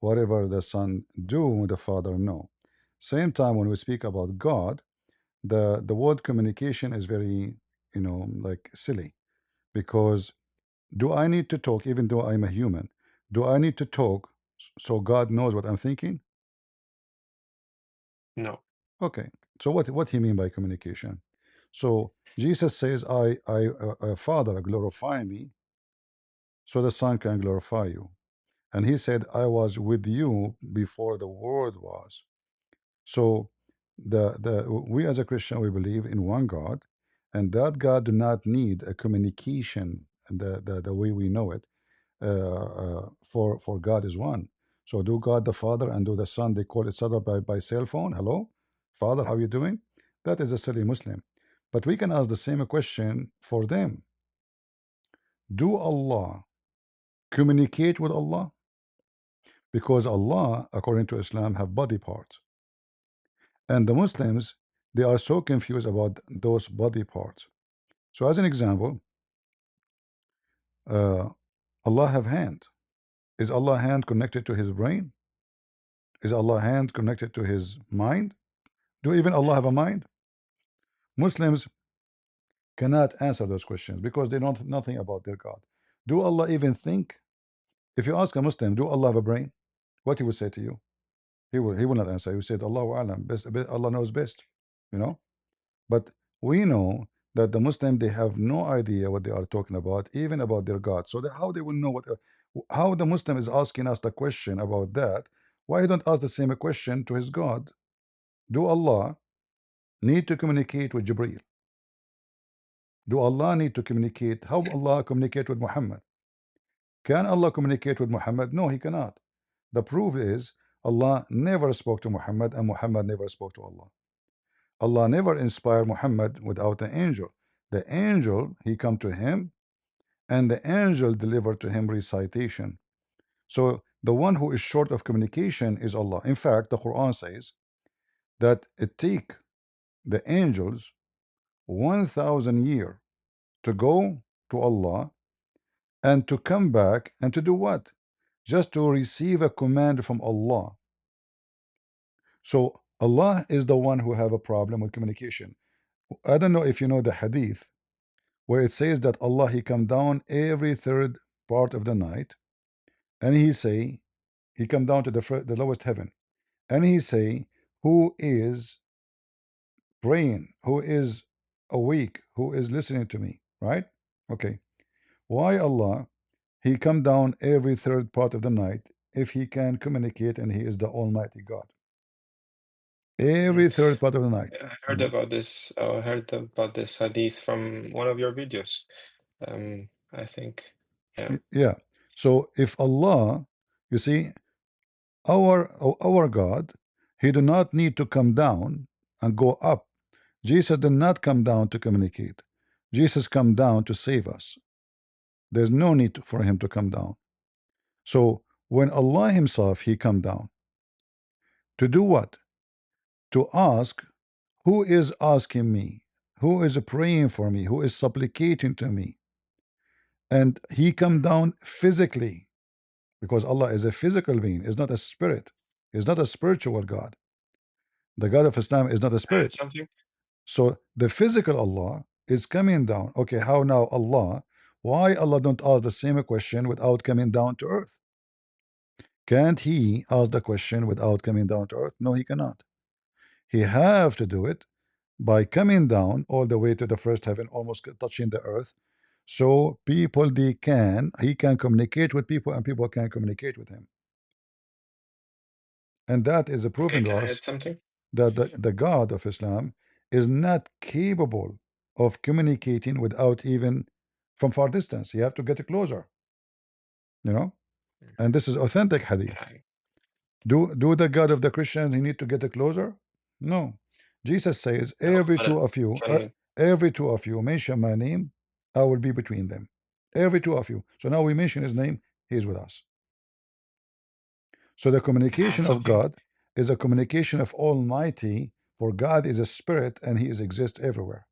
Whatever the Son do, the Father know. Same time when we speak about God, the word communication is very, like silly, because do I need to talk even though I'm a human? Do I need to talk so God knows what I'm thinking? No. Okay. So what he mean by communication? So Jesus says, Father, glorify me so the Son can glorify you. And he said, I was with you before the world was. So the we as a Christian, we believe in one God, and that God do not need a communication the way we know it. For God is one. So do God the Father and do the Son, they call each other by cell phone. Hello, Father, how you doing? That is a silly Muslim. But we can ask the same question for them. Do Allah communicate with Allah? Because Allah, according to Islam, have body parts. And the Muslims, they are so confused about those body parts. So as an example, Allah have hand. Is Allah hand connected to his brain? Is Allah hand connected to his mind? Do even Allah have a mind? Muslims cannot answer those questions because they know nothing about their God. Do Allah even think? If you ask a Muslim, do Allah have a brain? What he will say to you? He will not answer. He will say, Allahu Alam, best, Allah knows best. You know? But we know that the Muslim, they have no idea what they are talking about, even about their God. So how they will know what how the Muslim is asking us the question about that? Why he don't ask the same question to his God? Do Allah need to communicate with Jibreel? Do Allah need to communicate? How Allah communicate with Muhammad? Can Allah communicate with Muhammad? No, he cannot. The proof is Allah never spoke to Muhammad and Muhammad never spoke to Allah. Allah never inspired Muhammad without an angel. The angel, he come to him and the angel delivered to him recitation. So the one who is short of communication is Allah. In fact, the Quran says that it take the angels 1,000 years to go to Allah and to come back and to do what? Just to receive a command from Allah. So Allah is the one who have a problem with communication. I don't know if you know the hadith where it says that Allah, he come down every third part of the night and he come down to the lowest heaven and he say, who is praying, who is awake, who is listening to me, right? Okay, why Allah he come down every third part of the night if he can communicate and he is the Almighty God? Mm. Every third part of the night. I heard about this. I heard about this hadith from one of your videos. I think, yeah. Yeah. So if Allah, you see, our God, he do not need to come down and go up. Jesus did not come down to communicate. Jesus come down to save us. There's no need for him to come down. So when Allah himself, he come down to do what? To ask, who is asking me? Who is praying for me? Who is supplicating to me? And he come down physically, because Allah is a physical being, is not a spirit, is not a spiritual God. The God of Islam is not a Add spirit. something? So the physical Allah is coming down. Okay, how now Allah? Why Allah don't ask the same question without coming down to earth? Can't he ask the question without coming down to earth? No, he cannot. He have to do it by coming down all the way to the first heaven, almost touching the earth. So people he can communicate with people and people can communicate with him. And that is a Okay, proven to can I us add something? that the God of Islam is not capable of communicating without even from far distance. You have to get closer, you know. And this is authentic hadith. Yeah. Do the God of the Christians he need to get closer? No. Jesus says, No, but can every two of you mention my name, I will be between them. Every two of you. So now we mention his name, he is with us. So the I add communication of something? God is a communication of Almighty, for God is a spirit and he is exist everywhere.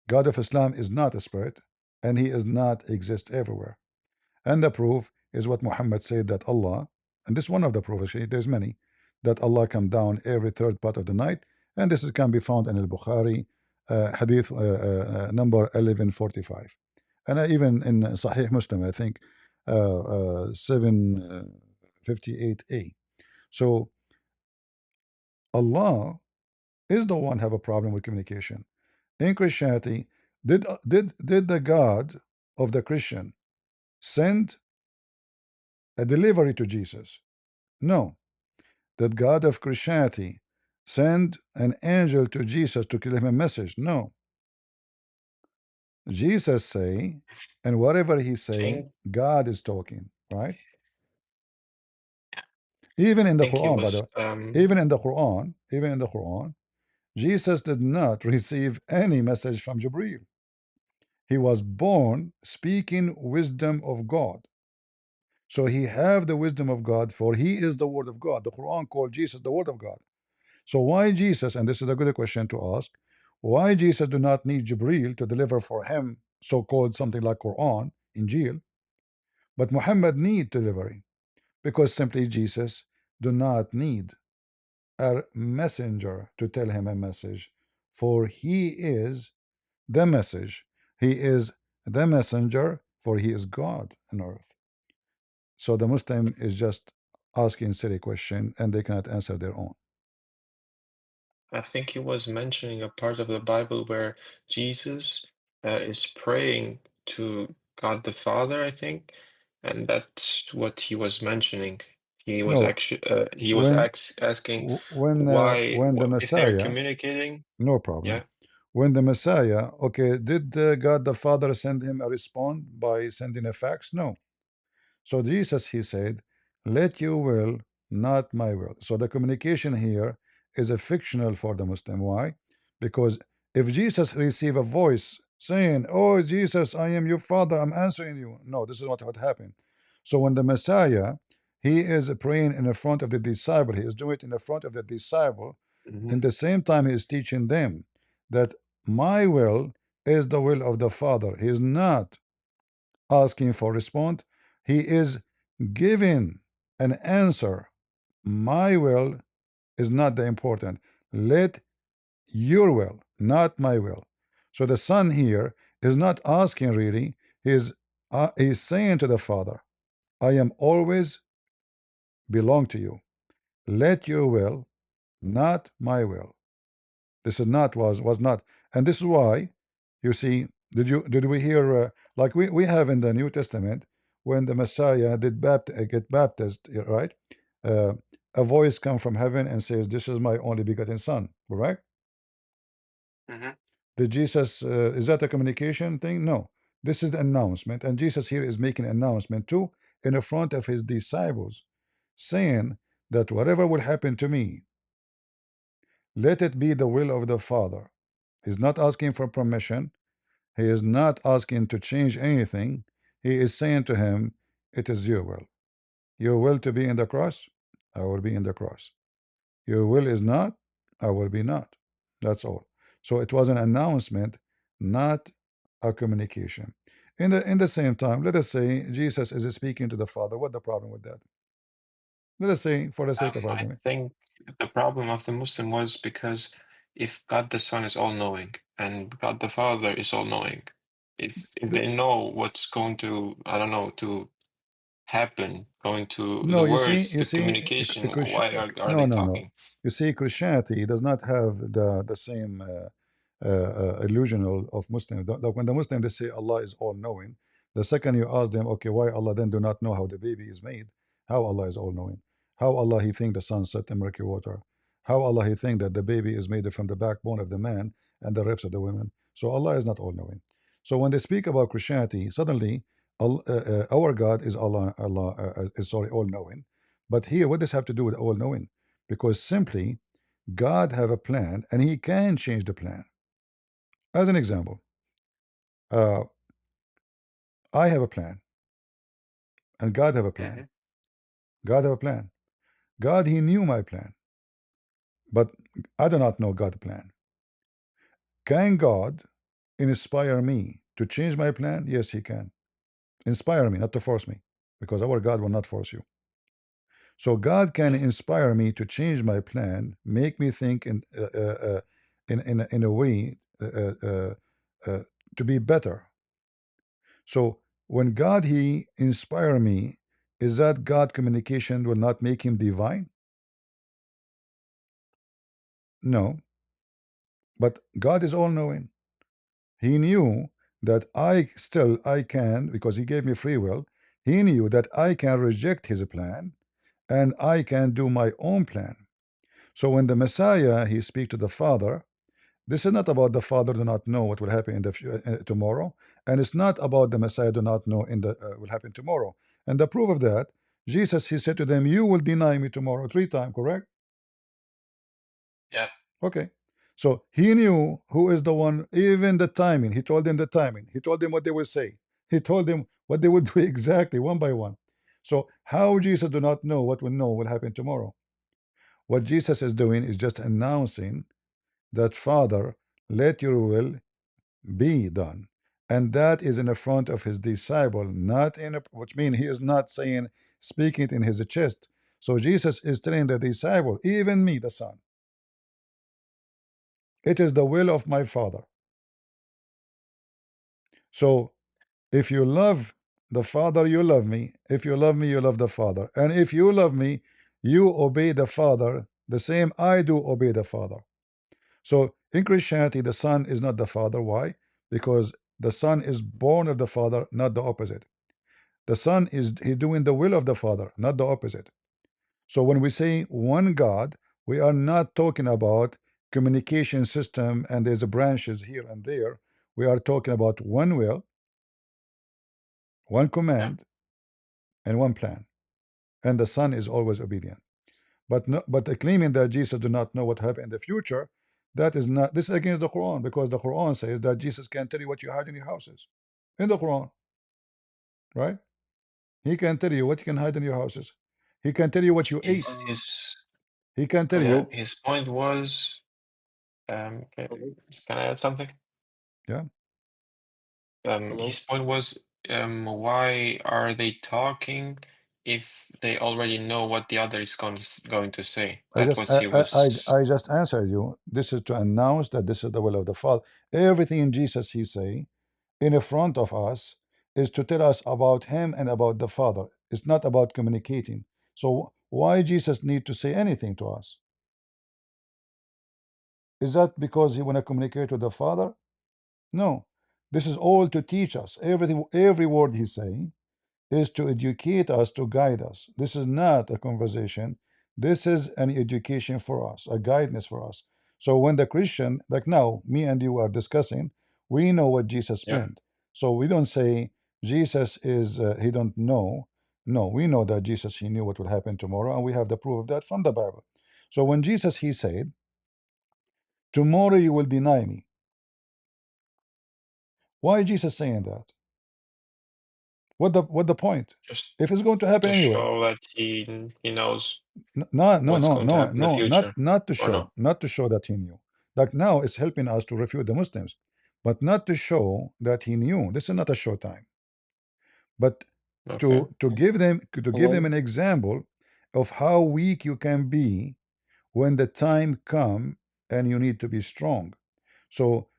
God of Islam is not a spirit and he is not exist everywhere. And the proof is what Muhammad said, that Allah, and this is one of the proofs, there's many, that Allah come down every third part of the night, and this can be found in al-Bukhari, hadith number 1145, and even in Sahih Muslim, I think 758a. So Allah is the one have a problem with communication. In Christianity, did the God of the Christian send a delivery to Jesus? No. Did God of Christianity send an angel to Jesus to give him a message? No. Jesus say, and whatever he say, Think God is talking, right? Even in the think he Quran, by was the way, even in the Quran, Jesus did not receive any message from Jibreel. He was born speaking wisdom of God. So he have the wisdom of God, for he is the word of God. The Quran called Jesus the word of God. So why Jesus, and this is a good question to ask, why Jesus do not need Jibril to deliver for him so-called something like Quran, Injil, but Muhammad need delivery? Because simply Jesus do not need a messenger to tell him a message, for he is the message. He is the messenger, for he is God on earth. So the Muslim is just asking silly question and they cannot answer their own. I think he was mentioning a part of the Bible where Jesus is praying to God the Father, I think, and that's what he was mentioning. He was No, actually when asking why when the if they're Messiah, communicating. no Yeah. problem. When the Messiah, okay, did God the Father send him a response by sending a fax? No. So Jesus, he said, let your will, not my will. So the communication here is a fictional for the Muslim. Why? Because if Jesus receive a voice saying, oh Jesus, I am your father, I'm answering you. No, this is not what happened. So when the Messiah, he is praying in the front of the disciple, he is doing it in the front of the disciple. Hmm. In the same time, he is teaching them that my will is the will of the Father. He is not asking for response. He is giving an answer. My will is not the important. Let your will, not my will. So the son here is not asking really. He's saying to the father, I am always belong to you. Let your will, not my will. This is not was not, and this is why you see. Did we hear like we have in the New Testament when the Messiah did get baptized, right? Uh, a voice come from heaven and says, "This is my only begotten Son." Correct? Hmm. Did Jesus is that a communication thing? No. This is the announcement, and Jesus here is making an announcement too in the front of his disciples, saying that whatever will happen to me, let it be the will of the Father. He's not asking for permission. He is not asking to change anything. He is saying to him, it is your will. Your will to be in the cross, I will be in the cross. Your will is not, I will be not. That's all. So it was an announcement, not a communication. In the same time, let us say Jesus is speaking to the Father. What the problem with that? Let us say, for the sake of I argument. think the problem of the Muslim was because if God the Son is all-knowing and God the Father is all-knowing, if The, they know what's going to, I don't know, to happen, going to no, the you see, words, the communication, why are no, they no, no. talking? You see, Christianity does not have the same illusion of Muslim. Like when the Muslim they say Allah is all knowing, the second you ask them, okay, why Allah then do not know how the baby is made? How Allah is all knowing? How Allah he think the sun set in murky water? How Allah he think that the baby is made from the backbone of the man and the ribs of the women? So Allah is not all knowing. So when they speak about Christianity, suddenly our God is Allah is sorry all knowing. But here, what does have to do with all knowing? Because simply God have a plan and He can change the plan. As an example, uh, I have a plan and God have a plan. Hmm. God have a plan. God, He knew my plan, but I do not know God's plan. Can God inspire me to change my plan? Yes, He can. Inspire me, not to force me, because our God will not force you. So God can Yes. inspire me to change my plan, make me think in a way to be better. So when God He inspire me, is that God communication will not make him divine? No, but God is all knowing. He knew that I can, because He gave me free will. He knew that I can reject His plan and I can do my own plan. So when the Messiah he speak to the Father, this is not about the Father do not know what will happen in the tomorrow, and it's not about the Messiah do not know in the will happen tomorrow. And the proof of that, Jesus he said to them, "You will deny me tomorrow 3 times." Correct? Yeah. Okay. So he knew who is the one, even the timing. He told them the timing. He told them what they will say. He told them what they would do exactly, one by one. So how Jesus do not know what will know will happen tomorrow? What Jesus is doing is just announcing that, Father, let your will be done. And that is in the front of his disciple, not in a, which means he is not saying, speaking it in his chest. So Jesus is telling the disciple, even me, the Son, it is the will of my Father. So if you love the Father, you love me. If you love me, you love the Father. And if you love me, you obey the Father the same I do obey the Father. So in Christianity, the Son is not the Father. Why? Because the Son is born of the Father, not the opposite. The Son is he doing the will of the Father, not the opposite. So when we say one God, we are not talking about communication system and there's branches here and there. We are talking about one will, one Yeah. command, and one plan. And the Son is always obedient. But no, but claiming that Jesus do not know what happened in the future, that is not, this is against the Quran, because the Quran says that Jesus can tell you what you hide in your houses. In the Quran, right? He can tell you what you can hide in your houses. He can tell you what you His ate. Um, his He can oh tell yeah, you, his point was can, hello, can I add something? yeah. hello. His point was why are they talking if they already know what the other is going to say? I That just was he was I just answered you. This is to announce that this is the will of the Father. Everything Jesus he say in front of us is to tell us about him and about the Father. It's not about communicating. So why Jesus need to say anything to us? Is that because he want to communicate with the Father? No. This is all to teach us. Everything, every word he's saying is to educate us, to guide us. This is not a conversation. This is an education for us, a guidance for us. So when the Christian, like now, me and you are discussing, we know what Jesus yeah. meant. So we don't say Jesus is, he don't know. No, we know that Jesus, he knew what would happen tomorrow, and we have the proof of that from the Bible. So when Jesus, he said, tomorrow you will deny me. Why is Jesus saying that? What the point? Just If it's going to happen to anyway. show that he knows No, no, what's no, going to no, happen in the no, future, not to or no? show, not to show that he knew. Like now, it's helping us to refute the Muslims, but not to show that he knew. This is not a show time, but Okay. to give them Hello. an example of how weak you can be when the time come and you need to be strong. So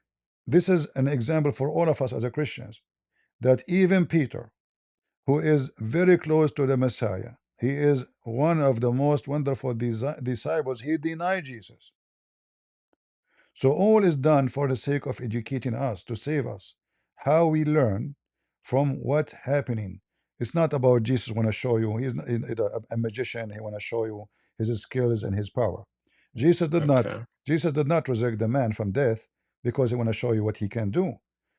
this is an example for all of us as a Christians, that even Peter, who is very close to the Messiah, he is one of the most wonderful disciples, he denied Jesus. So all is done for the sake of educating us, to save us. How we learn from what's happening. It's not about Jesus want to show you. He's not a magician. He want to show you his skills and his power. Jesus did not. Okay. Jesus did not resurrect the man from death because he want to show you what he can do.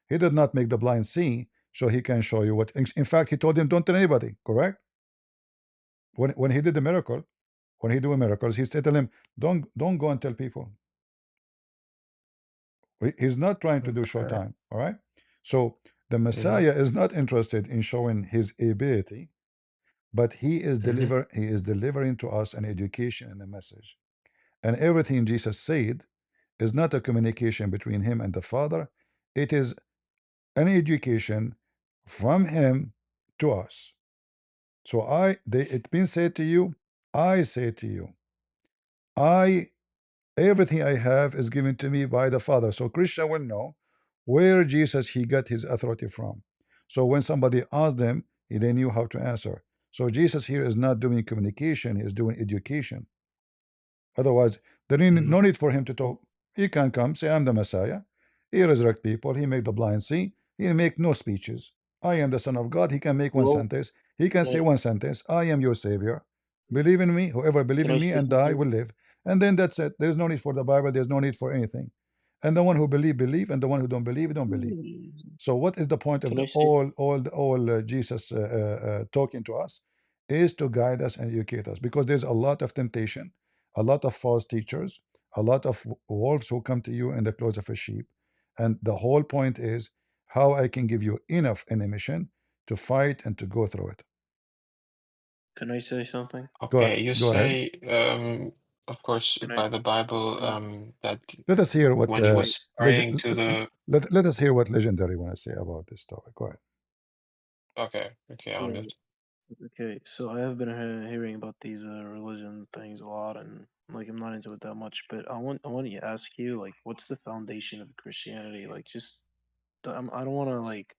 He did not make the blind see so he can show you what. In fact, he told him, "Don't tell anybody." Correct? When he did the miracle, when he doing miracles, he said to him, "Don't go and tell people." He's not trying to do Okay. showtime. All right. So the Mm-hmm. Messiah is not interested in showing his ability, but Mm-hmm. he is delivering to us an education and a message. And everything Jesus said is not a communication between him and the Father. It is an education from him to us. So it's been said to you, I say to you, I everything I have is given to me by the Father. So Christian will know where Jesus he got his authority from. So when somebody asked them, they knew how to answer. So Jesus here is not doing communication, he is doing education. Otherwise, there is Mm-hmm. no need for him to talk. He can come, say, I'm the Messiah. He resurrect people, he make the blind see, he make no speeches. I am the Son of God. He can make one Hello. sentence. He can say Hey, one sentence. I am your Savior. Believe in me. Whoever believe can I in me say and die something? will live. And then that's it. There's no need for the Bible. There's no need for anything. And the one who believe, and the one who don't believe, don't believe. So what is the point of Can the I say? Jesus talking to us is to guide us and educate us, because there's a lot of temptation, a lot of false teachers, a lot of wolves who come to you in the clothes of a sheep. And the whole point is how I can give you enough ammunition to fight and to go through it. Can I say something? Okay, you Go ahead. say, of course, Can I? by the Bible, Can that Let us hear what when he was praying to the. let us hear what Legendary want to say about this topic. Go ahead. Okay, I'll yeah, mute. okay, so I have been hearing about these religion things a lot, and like I'm not into it that much. But I want to ask you, like, what's the foundation of Christianity? Like, just I don't want to like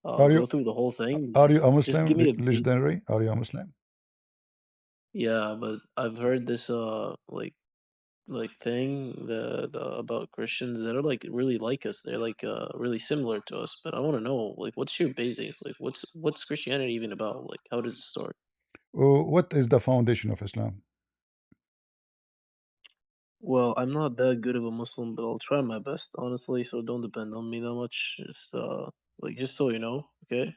Are go you through the whole thing. are you a Just give me Muslim, the basic. Legendary? Are you a Muslim? Yeah, but I've heard this like thing that about Christians that are like really like us. They're like really similar to us. But I want to know like what's your basics? Like what's Christianity even about? Like how does it start? What is the foundation of Islam? Well, I'm not that good of a Muslim, but I'll try my best, honestly. So don't depend on me that much. Just like just so you know, okay?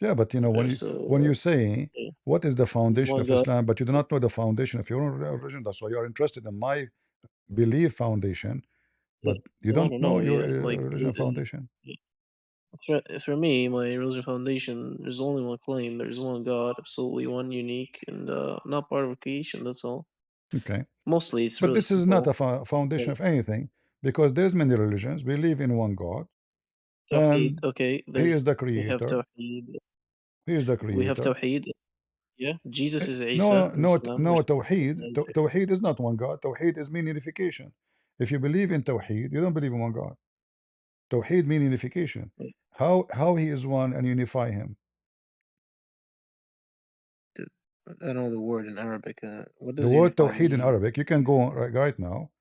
Yeah, but you know, Okay, when so you say yeah, what is the there's foundation one of God. Islam, but you do not know the foundation of your own religion, that's why you are interested in my belief foundation, Yeah, but you I want don't to know know. your Yeah, like religion foundation. yeah. For me, my religion foundation, there's only one claim. There's one God, absolutely one, unique, and not part of a creation. That's all. Okay, Mostly, it's but really this is not a simple. foundation Like, of anything because there's many religions. We live in one God, Tawheed, and okay, He there's is the we have creator. Tawheed. He is the We have creator. Tawheed. Yeah, Jesus is No, Isa in no, Islam. no. We're Tawheed. Tawheed is not one God. Tawheed is mean unification. If you believe in Tawheed, you don't believe in one God. Tawheed mean unification. How He is one and unify Him. Dude, I don't know the word in Arabic. What The does word unify Tawheed in mean? Arabic, you can go right now.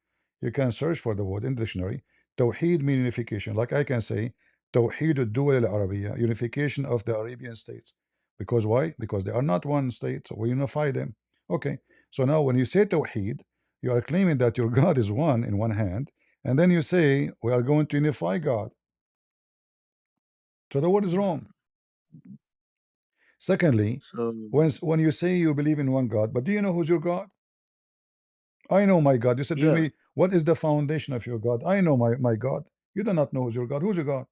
You can search for the word in the dictionary. Tawheed mean unification. Like I can say, Tawheed al-Duwal al-Arabiya, unification of the Arabian states. Because why? Because they are not one state, so we unify them. Okay. So now when you say Tawheed, you are claiming that your God is one in one hand, and then you say we are going to unify God. So the word is wrong. Mm, Secondly, So when you say you believe in one God, but do you know who's your God? I know my God. You said to yes, me, what is the foundation of your God? I know my God. You do not know who's your God. Who's your God?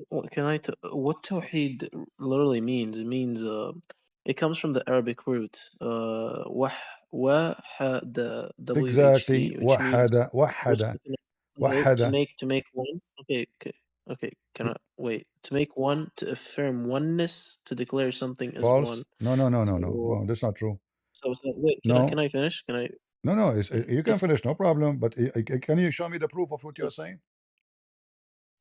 what can what Tawheed literally means? It means it comes from the Arabic root wahada Exactly. which means which Wahada. okay, Wahada. to make one. Okay. Can I wait? To make one, to affirm oneness, to declare something as False. one. No, no, no, no, no. So, No, that's not true. wait. Can No, I finish? Can I? no, no. You can It's finish, no problem. But can you show me the proof of what you're yes. saying?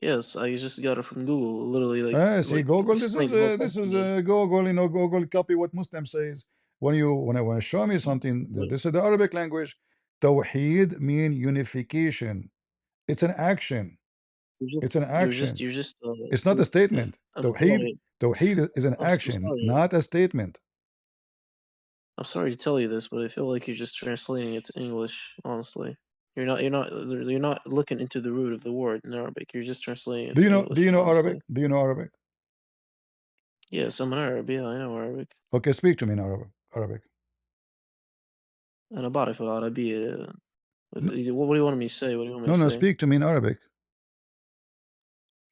Yes, I just got it from Google. Literally, See, like Google. explain the whole This is concept. Google. You know, Google copy what Muslim says. When I show me something, But this is the Arabic language. Tawheed mean unification. It's an action. It's an action. you're just It's not a statement. I'm Tawheed, sorry. Tawheed is an I'm so action, sorry. not a statement. I'm sorry to tell you this, but I feel like you're just translating it to English. Honestly, you're not looking into the root of the word in Arabic. You're just translating it to Do you English. know Arabic? Honestly, Do you know Arabic? yes, I'm an Arab. Yeah, I know Arabic. Okay, speak to me in Arabic. أنا بعرف العربية. No, What do you want me to say? What do you want me no, to no, say? speak to me in Arabic.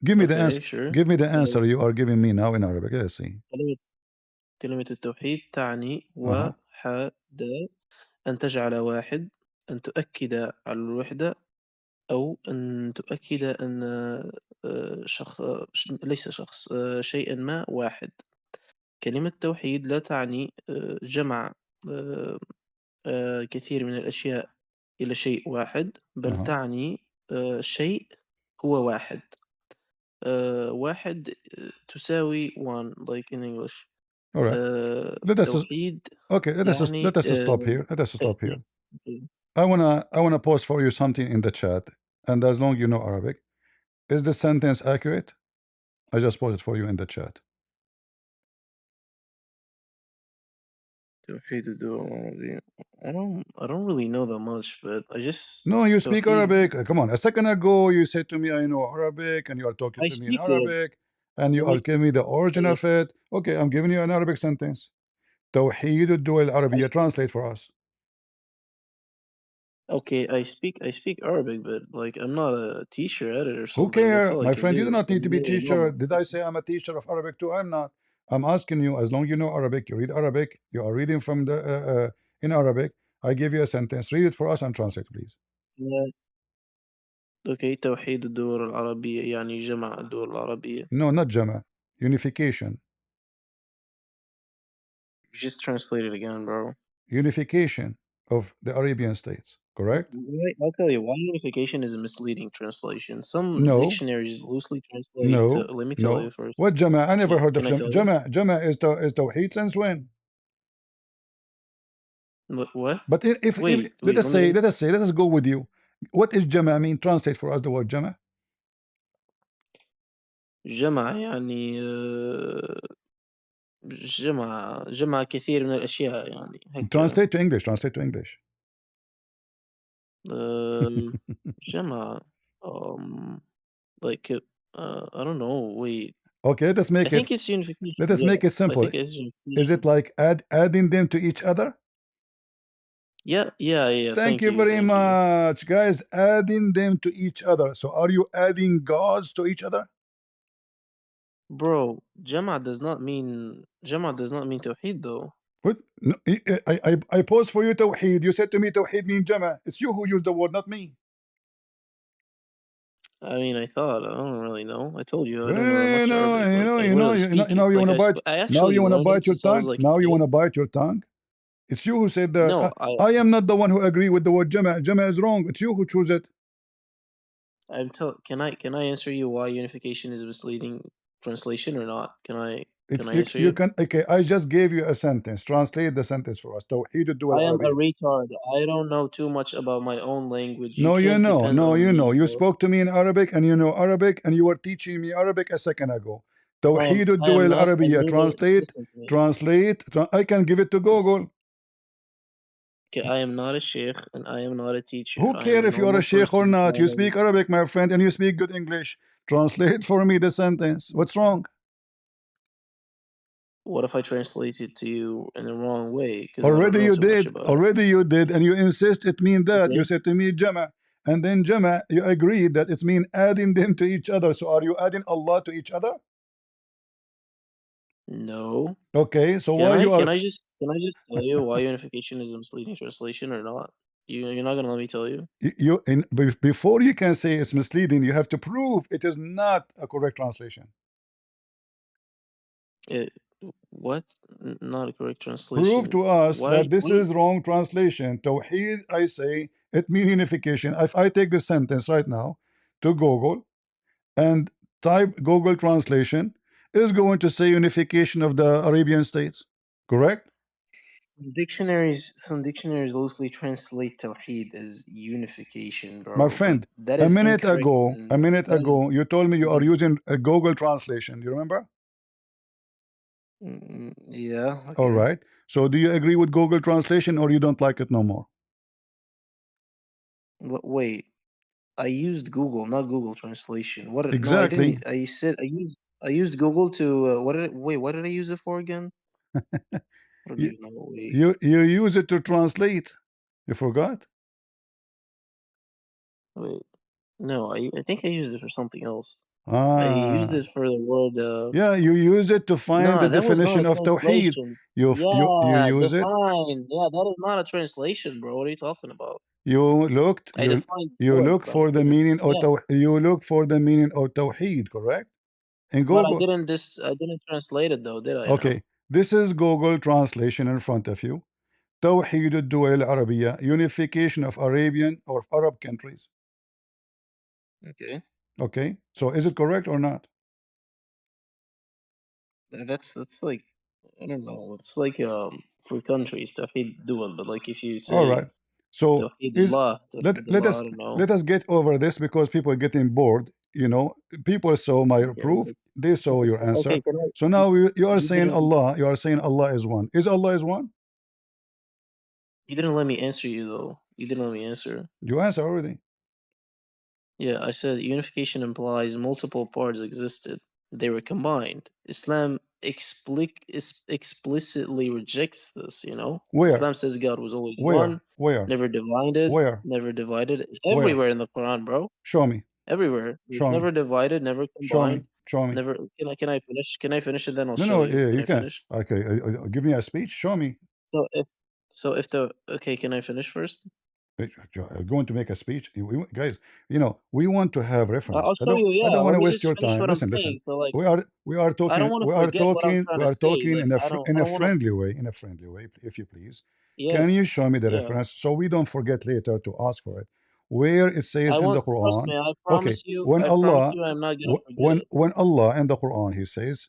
Give me the Okay, answer. sure. Give me the answer you are giving me now in Arabic. Yes, see. كلمة كلمة التوحيد تعني Uh-huh. وحدة، أن تجعل واحد، أن تؤكد على الوحدة، أو أن تؤكد أن شخص ليس شخص شيء ما واحد. كلمة توحيد لا تعني جمع آه، كثير من الأشياء إلى شيء واحد، بل Uh-huh. تعني شيء هو واحد. واحد تساوي one like in English. All right. Let us توحيد okay. يعني Let us stop here. Let us stop yeah. here. I wanna post for you something in the chat, and as long you know Arabic, is the sentence accurate? I just posted for you in the chat. توحيد الدول. I don't really know that much, but I just No, you speak توحيد. Arabic. Come on. A second ago, you said to me, I know Arabic, and you are talking I to me in speak it. Arabic, and you Let me are giving me the origin of it. Okay, I'm giving you an Arabic sentence. توحيد الدول I العربية. speak Translate for us. Okay, I speak Arabic, but like I'm not a teacher at it or Who something. That's care? all I My can friend, you do do. not I'm need to be literally teacher. normal. Did I say I'm a teacher of Arabic too? I'm not. I'm asking you, as long you know Arabic, you read Arabic, you are reading from the in Arabic. I give you a sentence. Read it for us and translate, please. Yeah. Okay, توحيد الدول العربية يعني جمع الدول العربية. No, not Jama. Unification. You just translate it again, bro. Unification of the Arabian states. Correct? I'll tell you why unification is a misleading translation. Some No, dictionaries loosely translate to. no, Let me tell no. you first. What Jama? I never heard of Can I Jama. tell you? Jama is Tawheed since when? What? But if Wait. Let me. let us go with you. What is Jama? I mean, translate for us the word Jama. جمع يعني جمع كثير من الأشياء يعني هيك. Translate to English. Translate to English. جمع like I don't know. Wait. Okay, let us I make it. think it's unification. Let us Yeah, make it I simple. think it's Is it unification. like adding them to each other? Yeah. Thank Thank you you. very Thank you. much, guys. Adding them to each other. So, are you adding gods to each other? Bro, Jama does not mean Tawheed though. What? No, I posed for you Tawheed. You said to me Tawheed means Jama. It's you who used the word, not me. I mean, I don't really know. I told you I don't know that Well, much no, Arabic, but I really speak it. you Like wanna bite. I Now actually you wanna learned it bite your since I was tongue. like Now you 8. wanna bite your tongue. It's you who said that. No, I am not the one who agree with the word Jama. Jama is wrong. It's you who choose it. can I answer you why unification is a misleading translation or not? It's Can I answer you you? can. Okay, I just gave you a sentence. Translate the sentence for us. توحيد الدول I am a العربية. retard. I don't know too much about my own language. You No, you can't know. depend No, on you know. me, You bro. spoke to me in Arabic and you know Arabic and you were teaching me Arabic a second ago. توحيد I am الدول not I العربية. neither Translate. listen to me. I can give it to Google. Okay, I am not a sheikh and I am not a teacher. Who I am care a if you are a normal sheikh or person not? You learning. speak Arabic, my friend, and you speak good English. Translate for me the sentence. What's wrong? What if I translate it to you in the wrong way? Because I don't Already know you too much did. about it. Already you did, and you insist it mean that. You Okay. said to me Jama, and then Jama, you agreed that it's mean adding them to each other. So are you adding Allah to each other? No. Okay, so why you are Can I just tell you why unification is a misleading translation or not? You're not gonna let me tell you? before you can say it's misleading, you have to prove it is not a correct translation. It, what? Not a correct Prove translation. to us Why? that this Wait. is wrong translation. Tawheed, I say, it means unification. If I take this sentence right now to Google and type Google translation, is going to say unification of the Arabian states. Correct? Some dictionaries loosely translate tawheed as unification, My bro, but friend, that is incorrect. a And minute that is ago, you told me you are that, using a Google translation. You remember? yeah, All okay. right. So do you agree with Google translation or you don't like it no more? Wait, I used Google, not Google Translation. No, I Exactly. didn't. I used Google to what did I use it for again? I don't You, even know. Wait, you use it to translate. You forgot? wait. No, I think I used it for something else. I used Ah. it for the word Yeah, you use it to find the no, that was not definition a of Tawheed. translation. You Yeah, use it. define. Yeah, that is not a translation, bro. What are you talking about? You looked I defined you words, look but I for the didn't. meaning of Yeah, you look for the meaning of Tawheed, correct? In but Google. I didn't translate it though, did I now? Okay, this is Google translation in front of you. توحيد الدول العربية, unification of Arabian or Arab countries. Okay. Okay, so is it correct or not? That's like I don't know. It's like for countries Tawheed dual, but like if you All say right. So is Tawheed Allah, I don't know. let us get over this because people are getting bored. You know, people saw my Okay, proof, they saw your answer. okay. Can I? So now you are You saying didn't Allah, you are saying Allah is one. Is Allah is one? you didn't let me answer you though. You didn't let me answer. You answer already. Yeah, I said unification implies multiple parts existed. They were combined. Islam explicitly rejects this, you know? Where? Islam says God was always Where? one, Where? never divided, Where? never divided. Where? Everywhere in the Quran, bro. Show me. Everywhere. It's Show me. never divided, never Show me. combined, Show me. never. Can I finish? Can I finish and then I'll No, show no, you? Can you I can. finish? Okay, give me a speech. Show me. So if the okay, can I finish first? You're going to make a speech, guys. You know, we want to have reference. I'll show you. I Yeah, don't want let to me waste just your finish time. what I'm Listen, listen. saying. So like, We are I don't talking. want to forget what I'm trying We to are say. talking Like, in I don't a want to. friendly way. In a friendly way, if you please. Yeah, Can you show me the yeah. reference so we don't forget later to ask for it? Where it says I in the won't. Trust Quran. me. I Okay, promise you. when I promise Allah, you, I'm not gonna forget it. when Allah in the Quran He says,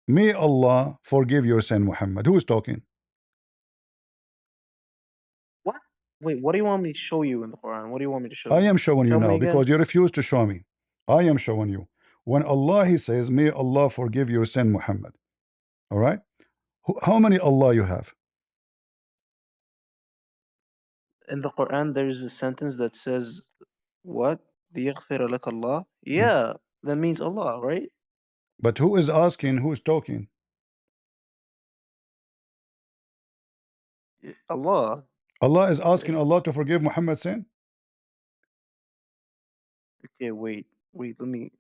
"May Allah forgive your sin, Muhammad." Who is talking? What? Wait, what do you want me to show you in the Quran? What do you want me to show I you? am showing you Tell me now again. because you refuse to show me. I am showing you. When Allah He says, "May Allah forgive your sin, Muhammad." All right. How many Allah you have? In the Quran, there's a sentence that says, "What? لِيَغْفِرَ لَكَ اللَّهُ." Yeah, that means Allah, right? But who is asking? Who is talking? Allah. Allah is asking Allah to forgive Muhammad's sin. Okay, wait. Let me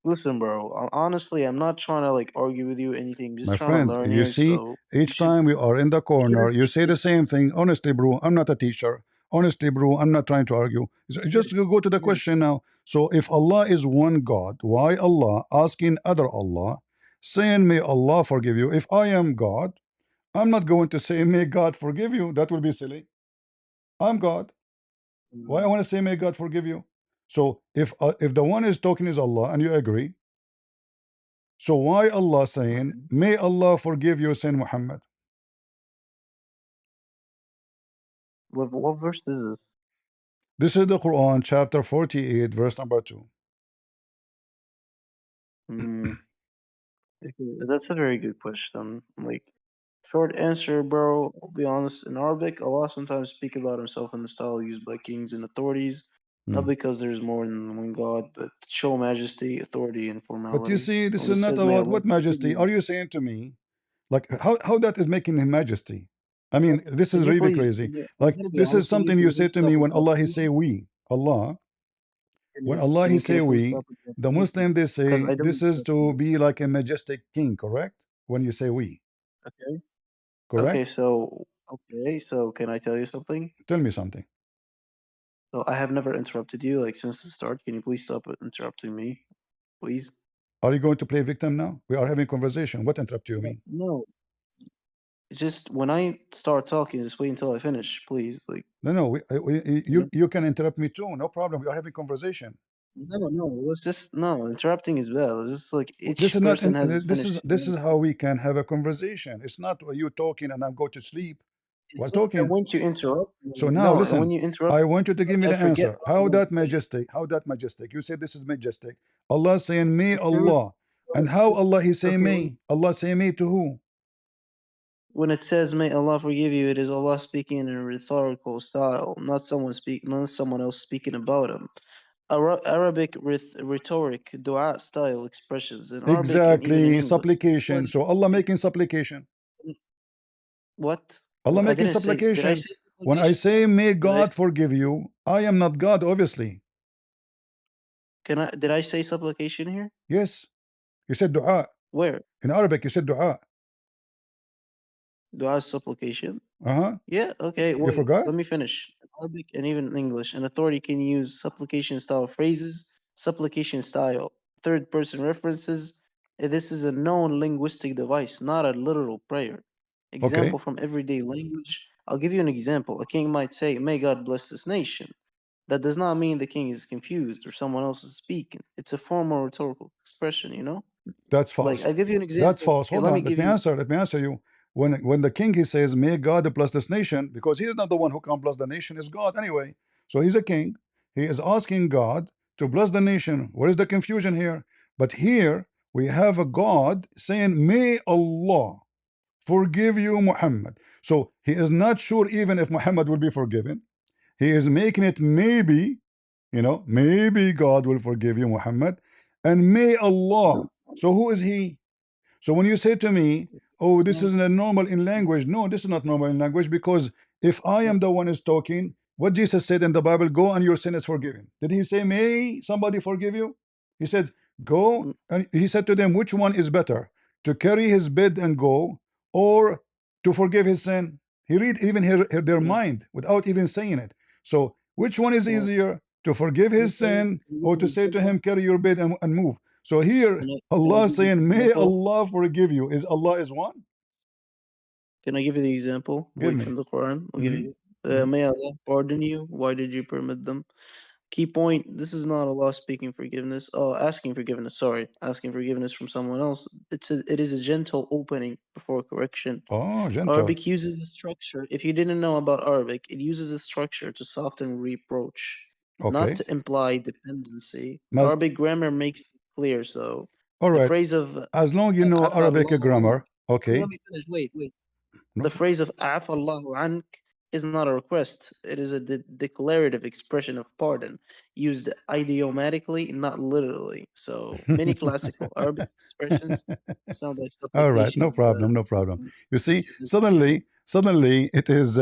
listen, bro. Honestly, I'm not trying to like argue with you or anything. I'm just My trying to friend, learn you here. see, So each time we are in the you should corner, you respect say the me. same thing. Honestly, bro, I'm not a teacher. Honestly, bro, I'm not trying to argue. Yes, Just go to the yes. question now. So, if Allah is one God, why Allah asking other Allah, saying, "May Allah forgive you"? If I am God, I'm not going to say, "May God forgive you." That will be silly. I'm God. Why I want to say, "May God forgive you"? So, if the one is talking is Allah, and you agree, so why Allah saying, Mhm. "May Allah forgive your sin, Muhammad"? What verse is this? This is the Quran, chapter 48, verse number 2. Hmm. Okay, that's a very good question. Like, short answer, bro. I'll be honest. In Arabic, Allah sometimes speak about Himself in the style used by kings and authorities, not Hmm. because there's more than one God, but to show majesty, authority, and But you formality. see, this When is it not says, "May about Allah what forgive majesty. you," Are you saying to me, like, how that is making him majesty? I mean, this can is you really please? crazy. I'm Like, gonna be this is honest with you. something Can you you say please to stop me when Allah He interrupting say me? we. Allah, when Allah Can He you say please we, stop the interrupting me? Muslim they Because say I don't this is trust to you. be like a majestic king, correct? When you say we, Okay. correct? Okay. So can I tell you something? Tell me something. So I have never interrupted you like since the start. Can you please stop interrupting me, please? Are you going to play victim now? We are having conversation. What interrupt you mean? No. It's just when I start talking, just wait until I finish, please. Like, No, no, you know, you can interrupt me too. No problem. We are having conversation. no. Let's just no. Interrupting is bad. It's just like This each is not. person has his finish. This is how we can have a conversation. It's not you talking and I go to sleep. It's We're just that talking. when you interrupt So me, now no, and when listen. you interrupt I me, want you to give me I the forget answer. what I How want that to say. majestic? How that majestic? You say this is majestic. Allah saying me The truth, Allah, and how Allah He say okay, me? Allah say me to who? when it says "May Allah forgive you," it is Allah speaking in a rhetorical style, not someone else speaking about him. Arabic rhetoric, dua style expressions in Arabic and even in Exactly. English. Supplication. So Allah making supplication. What? Allah I making didn't say. Did I supplication. say When I supplication here? say may Did I? God forgive you, I am not God, obviously. Can I? Did I say supplication here? Yes. You said dua. Where? In Arabic, you said dua. Dua is supplication. Uh-huh. Yeah. Okay. You Wait. forgot? Let me finish. In Arabic and even in English, an authority can use supplication style phrases. Supplication style, third person references. This is a known linguistic device, not a literal prayer. Okay. Example from everyday language. I'll give you an example. A king might say, "May God bless this nation." That does not mean the king is confused or someone else is speaking. It's a formal rhetorical expression, you know? That's Like, false. I give you an That's example. false. Okay, Hold let me on. Let give me you. answer. Let me answer you. When the king he says, "May God bless this nation," because he is not the one who can bless the nation, is God anyway. So he's a king. He is asking God to bless the nation. Where is the confusion here? But here we have a God saying, "May Allah forgive you, Muhammad." So he is not sure even if Muhammad will be forgiven. He is making it maybe, maybe God will forgive you, Muhammad, and may Allah. So who is he? So when you say to me, oh, this isn't a normal in language, no, this is not normal in language, because if I am the one is talking, what Jesus said in the Bible, go and your sin is forgiven. Did he say, may somebody forgive you? He said, go, and he said to them, which one is better, to carry his bed and go, or to forgive his sin? He read even their mind without even saying it. So which one is Well, easier, to forgive his sin, can you or give to an say to example? him, carry your bed and move? So here Can I Allah give you saying, an may example? Allah forgive you. Is Allah is one? Can I give you the example? Give Like me. from the Quran? I'll give Mhm. you. May Allah pardon you. Why did you permit them? Key point, this is not Allah speaking forgiveness. Oh, asking forgiveness, sorry. Asking forgiveness from someone else. It is a gentle opening before correction. Oh, gentle. Arabic uses a structure. If you didn't know about Arabic, it uses a structure to soften reproach, not Okay. to imply dependency. Mas Arabic grammar makes it clear. So all the right. phrase of As long you know "Afa Arabic Allahu ank," grammar, let okay. me finish. Wait. No The problem. phrase of "Afa Allahu ank" is not a request. It is a declarative expression of pardon, used idiomatically, not literally. So many classical Arabic expressions sound like All right, supplication no of problem, no problem. You see, forgiveness. suddenly, it is,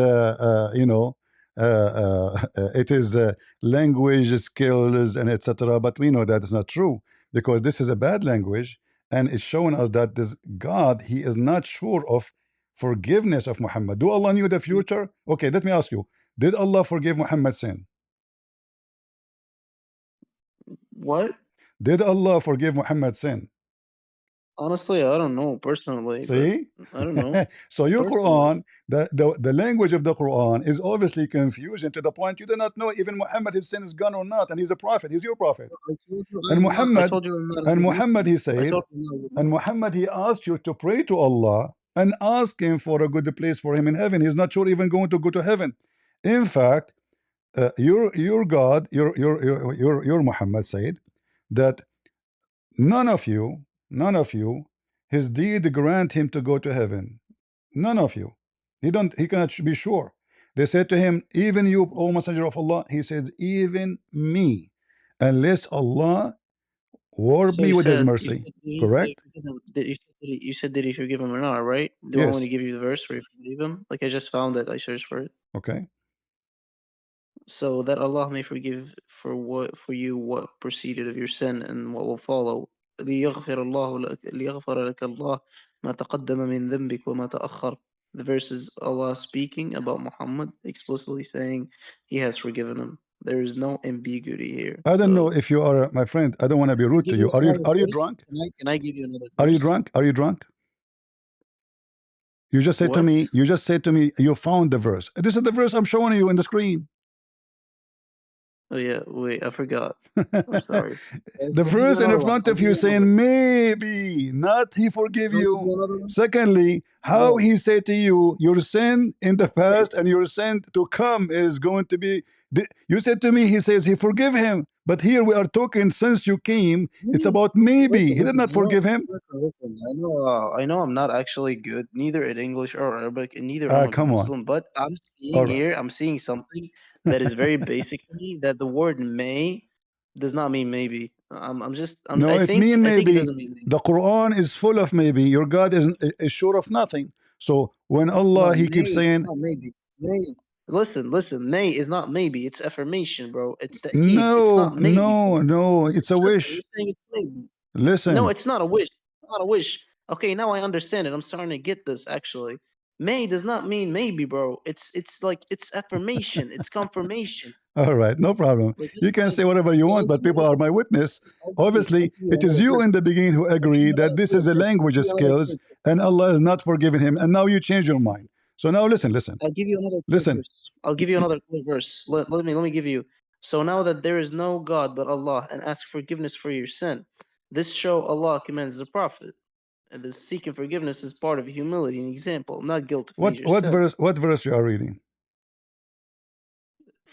it is language skills and etc. But we know that is not true, because this is a bad language, and it's showing us that this God, He is not sure of forgiveness of Muhammad. Do Allah knew the future? Okay, let me ask you: did Allah forgive Muhammad's sin? What? Did Allah forgive Muhammad's sin? Honestly, I don't know personally, but See? I don't know So your personally. Quran, the language of the Quran is obviously confusing to the point you do not know even Muhammad, his sin is gone or not, and he's a prophet, he's your prophet. I told you And I'm not. I Muhammad, told you I'm not a and good Muhammad, Muslim. he I said, told you I'm not a good and Muslim. Muhammad, he asked you to pray to Allah and ask him for a good place for him in heaven. He's not sure even going to go to heaven. In fact, your God, your Muhammad said that none of you, his deed grant him to go to heaven. None of you. He cannot be sure. They said to him, even you, O Messenger of Allah, he said, even me, unless Allah warp So me you with his said you mercy. said you said Correct? forgive him. You said did he forgive him or not, right? Do you want me Yes. to give you the verse where he forgave him? Like I just found it. I searched for it. Okay. So that Allah may forgive for you what preceded of your sin and what will follow. ليغفر لك الله ما تقدم من ذنبك وما تأخر. The verse is Allah speaking about Muhammad, explicitly saying He has forgiven him. There is no ambiguity here. I don't know So if you are my friend. I don't want to be can I rude to give you. you another Are you verse? drunk? Can I give you another Are you verse? drunk? Are you drunk? You just said to What? me, you found the verse. This is the verse I'm showing you in the screen. Oh yeah, wait, I forgot. I'm sorry. The I'll give you verse in another one. front I'll of give you you another. saying maybe not he forgive I'll give you. you another one. Secondly, how No. he said to you, your sin in the Wait. past and your sin to come is going to be. You said to me, he says he forgive him. But here we are talking since you came, it's Hmm. about maybe. Listen, He did listen. not forgive him. Listen. I know I'm not actually good, neither in English or Arabic, and neither I'm a Come on. Muslim. But All right. I'm seeing something that is very basic to me. That the word "may" does not mean maybe. No, it mean I think it maybe. doesn't mean maybe. The Quran is full of maybe. Your God is sure of nothing. So when Allah, No, he keeps may is saying, not maybe. May. Listen. May is not maybe. It's affirmation, bro. It's ta'kid. It's no, not maybe, bro. no, no, it's a You're wish. saying it's maybe. No, Listen, it's not a wish. It's not a wish. Okay, now I understand it. I'm starting to get this actually. May does not mean maybe, bro. It's like it's affirmation. It's confirmation. all right, no problem. Like You can say whatever you want, but people are my witness. I'll Obviously, give you it is another you verse. in the beginning who I'll give agree you that another this is clip a verse. I'll language give you another skills clip verse. and Allah has not forgiven him. And now you change your mind. So now listen, I'll give you another clip listen. verse. I'll give you another clip verse. Let me give you. So now that there is no God but Allah, and ask forgiveness for your sin. This show Allah commands the Prophet. And the seeking forgiveness is part of humility and example, not guilt of major sin. What verse you are reading?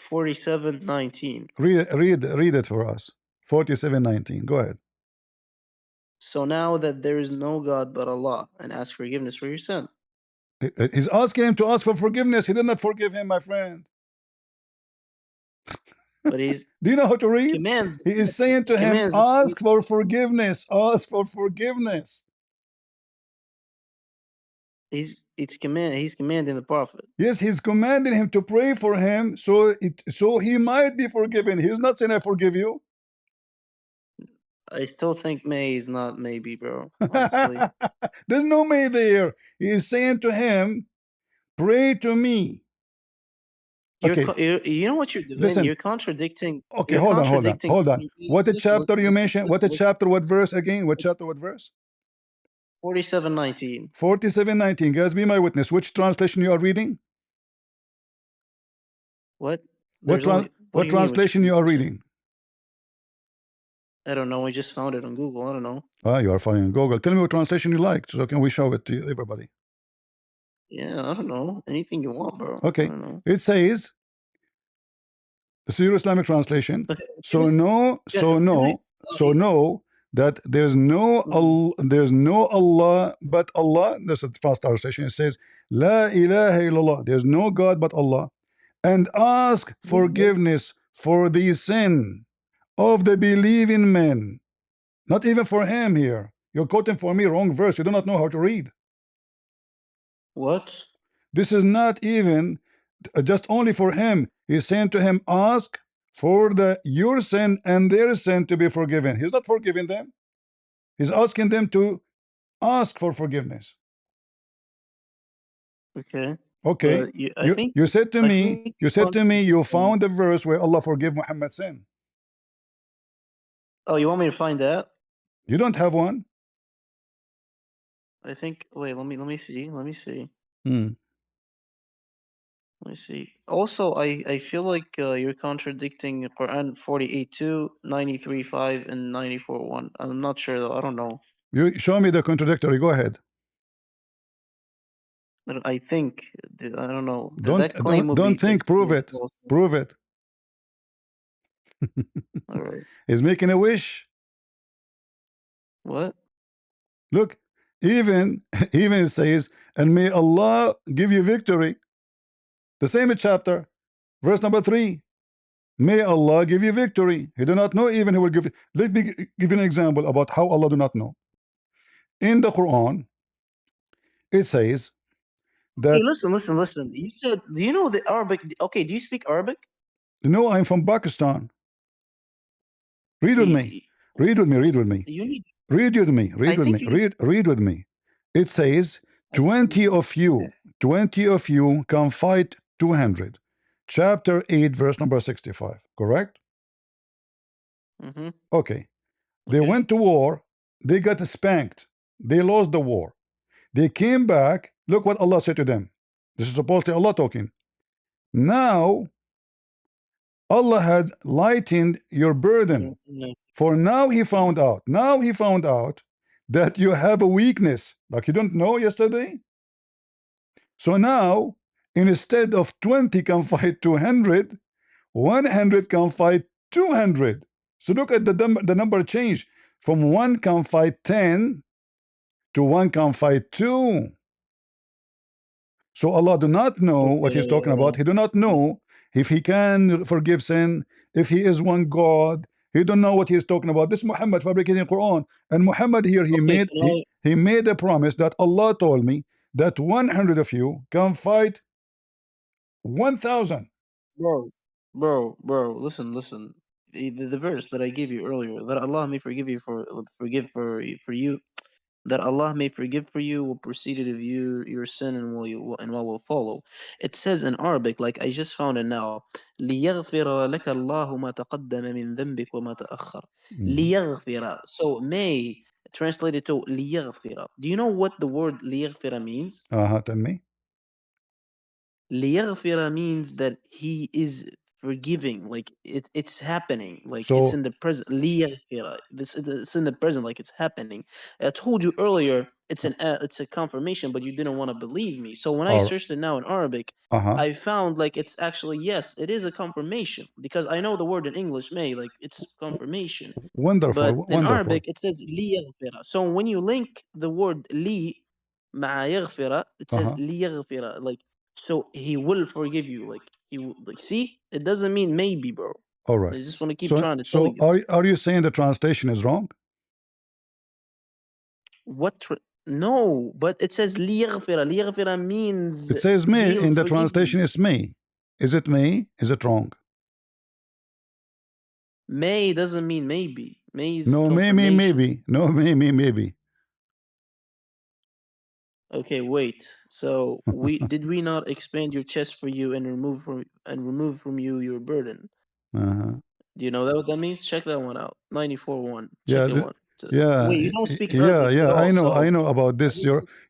47:19. Read it for us. 47:19. Go ahead. So now that there is no God but Allah, and ask forgiveness for your sin. He's asking him to ask for forgiveness. He did not forgive him, my friend. But he's Do you know how to read? commands He is saying to him, commands ask for forgiveness. Ask for forgiveness. He's commanding the prophet. Yes, he's commanding him to pray for him, so he might be forgiven. He's not saying I forgive you. I still think May is not maybe, bro. Honestly. There's no may there. He is saying to him, pray to me. Okay, You know what you're doing? listen. You're contradicting. Okay, You're hold on. contradicting. What a chapter you mentioned? What a listen. chapter? What verse again? What chapter? What verse? 47:19. 47:19. Guys, be my witness. Which translation you are reading? What? What translation you are reading? I don't know. I just found it on Google. I don't know. Ah, you are finding Google. Tell me what translation you like, so can we show it to everybody? Yeah, I don't know. Anything you want, bro. Okay. I don't know. It says the Syro Islamic translation. Okay. So know that there's no Allah but Allah. That's the fast translation. It says La ilaha illallah. There's no God but Allah, and ask forgiveness for the sin of the believing men. Not even for him here. You're quoting for me wrong verse. You do not know how to read. What? This is not even just only for him. He's saying to him, ask for your sin and their sin to be forgiven. He's not forgiving them. He's asking them to ask for forgiveness. Okay. Okay. You said to me, you found a verse where Allah forgive Muhammad's sin. Oh, you want me to find that? You don't have one? I think. Wait. Let me see. Let me see. Hmm. Let me see. Also, I feel like you're contradicting Quran 48:2, 93:5, and 94:1. I'm not sure though. I don't know. You show me the contradictory. Go ahead. I think I don't know. Don't think. Prove it. Prove it. All right. He's making a wish. What? Look, even it says, and may Allah give you victory. The same chapter, verse number 3. May Allah give you victory. He do not know even He will give. Let me give you an example about how Allah do not know. In the Quran, it says that. Hey, listen. You said, do you know the Arabic? Okay, do you speak Arabic? No, I'm from Pakistan. Read with me. Read with me. Read with me. You need. Read with me. Read with me. Read with me. It says 20 of you can fight 200. Chapter 8, verse number 65. Correct? Mm-hmm. Okay. They went to war. They got spanked. They lost the war. They came back. Look what Allah said to them. This is supposedly Allah talking. Now, Allah had lightened your burden. For now He found out. Now He found out that you have a weakness. Like you don't know yesterday. So now, instead of 20 can fight 200, 100 can fight 200. So look at the number change. From 1 can fight 10 to 1 can fight 2. So Allah do not know what He's talking about. He do not know if He can forgive sin, if He is one God. He don't know what He is talking about. This Muhammad fabricating Quran. And Muhammad here, he made a promise that Allah told me that 100 of you can fight 1,000. Bro, listen. The verse that I gave you earlier, that Allah may forgive you for you, that Allah may forgive for you what preceded of you your sin and what will follow. It says in Arabic, like I just found it now, لِيَغْفِرَ لَكَ اللَّهُ مَا تَقَدَّمَ مِنْ ذَنْبِكَ وَمَا تَأَخَّرَ. لِيَغْفِرَ. So may translated to لِيَغْفِرَ. Do you know what the word لِيَغْفِرَ means? Tell me. لِيَغْفِرَ means that He is forgiving, like it's happening, like So, it's in the present. لِيَغْفِرَ. It's in the present, like it's happening. I told you earlier, it's a confirmation, but you didn't want to believe me. So when I searched it now in Arabic, I found like it's actually, yes, it is a confirmation, because I know the word in English may, like it's confirmation. Wonderful. But in Wonderful. Arabic it says لِيَغْفِرَ. So when you link the word li مع يغفر, it says لِيَغْفِرَ, like, so He will forgive you. Like He will, like, see, it doesn't mean maybe, bro. All right. I just want to keep trying to tell you. Are you saying the translation is wrong? What? No, but it says ليغفر. ليغفر means It says may he'll in the forgive you. translation. It's may. Is it may? Is it wrong? May doesn't mean maybe. May is No, may, confirmation. maybe. No, maybe. Okay, wait. So did we not expand your chest for you and remove from you your burden? Uh-huh. Do you know what that means? Check that one out. 94:1. Yeah, Check it one. yeah, Wait, you don't speak yeah, Arabic at yeah. all, I know so about this.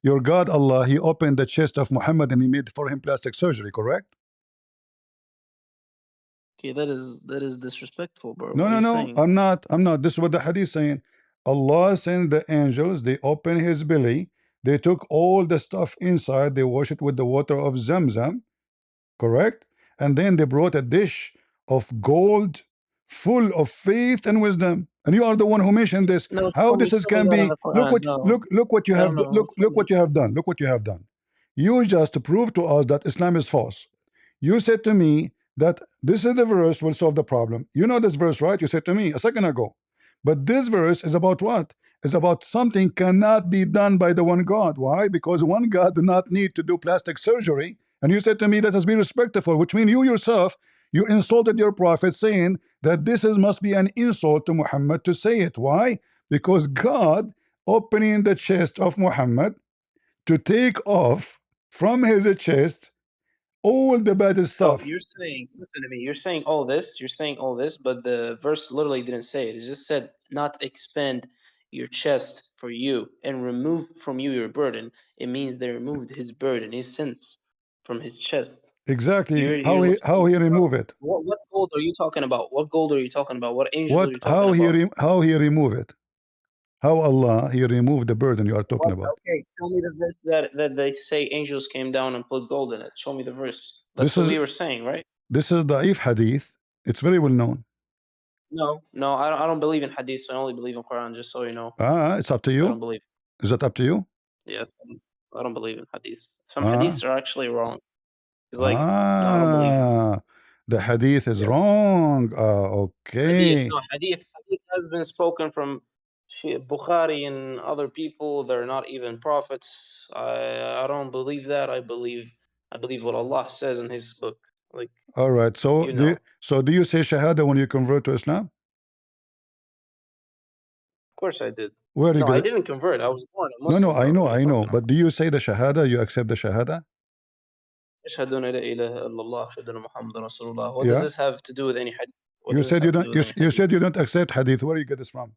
Your God Allah, He opened the chest of Muhammad and He made for him plastic surgery. Correct? okay, that is disrespectful, bro. No, What are no, you no. saying? I'm not. I'm not. This is what the hadith saying. Allah sent the angels. They opened his belly. They took all the stuff inside. They wash it with the water of Zamzam. Correct? And then they brought a dish of gold full of faith and wisdom. And you are the one who mentioned this. No, How this is show me can that in be. the Quran. No, Look what you I have don't know. look what you have done. Look what you have done. You just proved to us that Islam is false. You said to me that this is the verse will solve the problem. You know this verse, right? You said to me a second ago. But this verse is about what? It's about something cannot be done by the one God. Why? Because one God do not need to do plastic surgery. And you said to me, let us be respectful, which means you yourself, you insulted your prophet saying that this must be an insult to Muhammad to say it. Why? Because God opening the chest of Muhammad to take off from his chest all the bad So stuff. you're saying, listen to me. You're saying all this, but the verse literally didn't say it. It just said, "Not expand your chest for you and remove from you your burden." It means they removed his burden, his sins, from his chest. Exactly. You're How he remove it? what gold are you talking about? What gold are you talking about? What angels are you talking about? How he remove it? How Allah he removed the burden you are talking What? about? Okay, show me the verse that they say angels came down and put gold in it. Show me the verse. That's This what is we were saying, right? da'if hadith. It's very well known. No, I don't believe in hadith. So I only believe in Quran. Just so you know, It's up to I don't you. believe. Is that up to you? Yes, I don't believe in hadith. Some Ah, hadiths are actually wrong. It's like, no, I don't believe in. the hadith is Yeah, wrong. hadith. Okay. No, hadith has been spoken from Bukhari and other people. They're not even prophets. I don't believe that. I believe what Allah says in His book. Like, All right. you know. Do you say shahada when you convert to Islam? Of course I did. Where you No, get I it? didn't convert. I was born a No, Muslim, bro. What are you I know. talking about? But do you say the shahada? You accept the shahada? أشهد أن لا إله إلا الله أشهد أن محمد رسول الله. What does Yeah. this have to do with any hadith? What You does this said you have to don't. do with any You hadith? said you don't accept hadith. Where you get this from?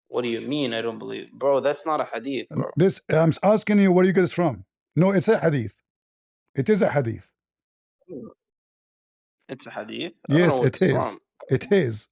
What do you mean I don't believe? Bro, that's not a hadith, bro. This I'm asking you where you get this from. No, it's a hadith. It is a hadith. It's a hadith. I don't know Yes, where it it's is. from. It is.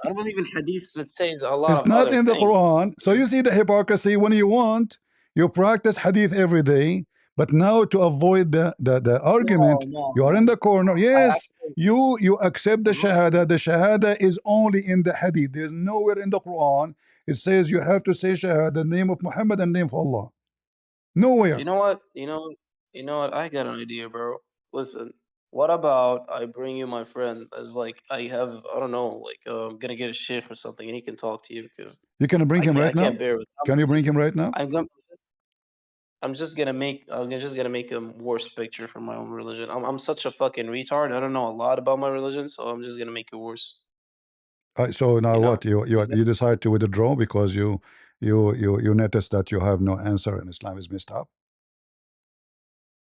I don't believe in hadiths that says a lot It's of not other in the things. Quran. So you see the hypocrisy when you want, you practice hadith every day, but now to avoid the argument, you are in the corner. I Yes, actually, you accept the Mhm. shahada. The shahada is only in the hadith. There's nowhere in the Quran it says you have to say shahada, the name of Muhammad and name of Allah. Nowhere. You know what? You know what? I got an idea, bro. Listen, what about I bring you my friend as like I have I don't know like I'm gonna get a sheikh or something and he can talk to you because You can bring him I right can't now. bear with. Can you bring him right now? I'm gonna I'm just gonna make a worse picture for my own religion. I'm such a fucking retard. I don't know a lot about my religion, so I'm just gonna make it worse. So now You know? what? You decide to withdraw because you notice that you have no answer and Islam is messed up.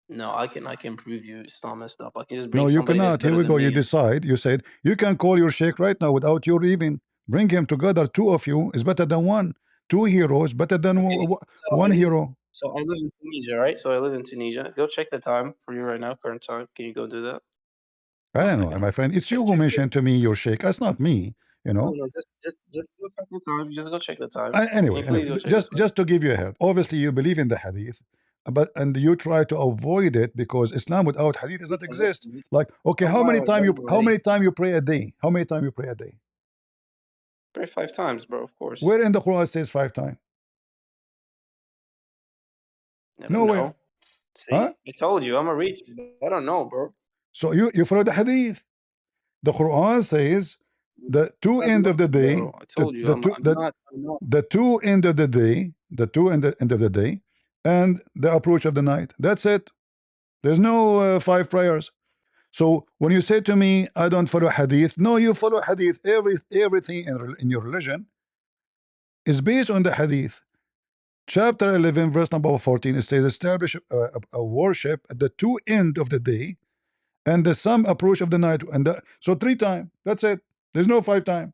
No, I can prove you it's not messed up. I can just No, bring you somebody that's cannot. Here better we go. than You me. decide. You said you can call your sheikh right now without your leaving. Bring him together. Two of you is better than one. Two heroes better than Okay. one hero. So I live in Tunisia, right? So I live in Tunisia. Go check the time for you right now, current time. Can you go do that? I 1 don't know, second. my friend. It's Check you who check mentioned to me your sheikh. That's not me. You No, know. no, just go check the time. Just go check the time. Can Anyway, you please go check the time? just to give you a help. Obviously, you believe in the hadith, but and you try to avoid it because Islam without hadith does not Listen, exist. listen. Like, okay, Don't worry. how many time you pray a day? How many time you pray a day? Pray 5 times, bro, of course. Where in the Quran it says 5 times? I don't Nowhere. know. See? Huh? I told you, I'm a retard. I don't know, bro. So you follow the hadith. The Quran says the two Bad end luck, of the day, bro. I told you, the two end of the day, the two end of the day, and the approach of the night. That's it. There's no five prayers. So when you say to me, I don't follow hadith, no, you follow hadith. Everything in your religion is based on the hadith. Chapter 11, verse number 14, it says, establish a worship at the two end of the day and the some approach of the night. And so three times. That's it. There's no five time.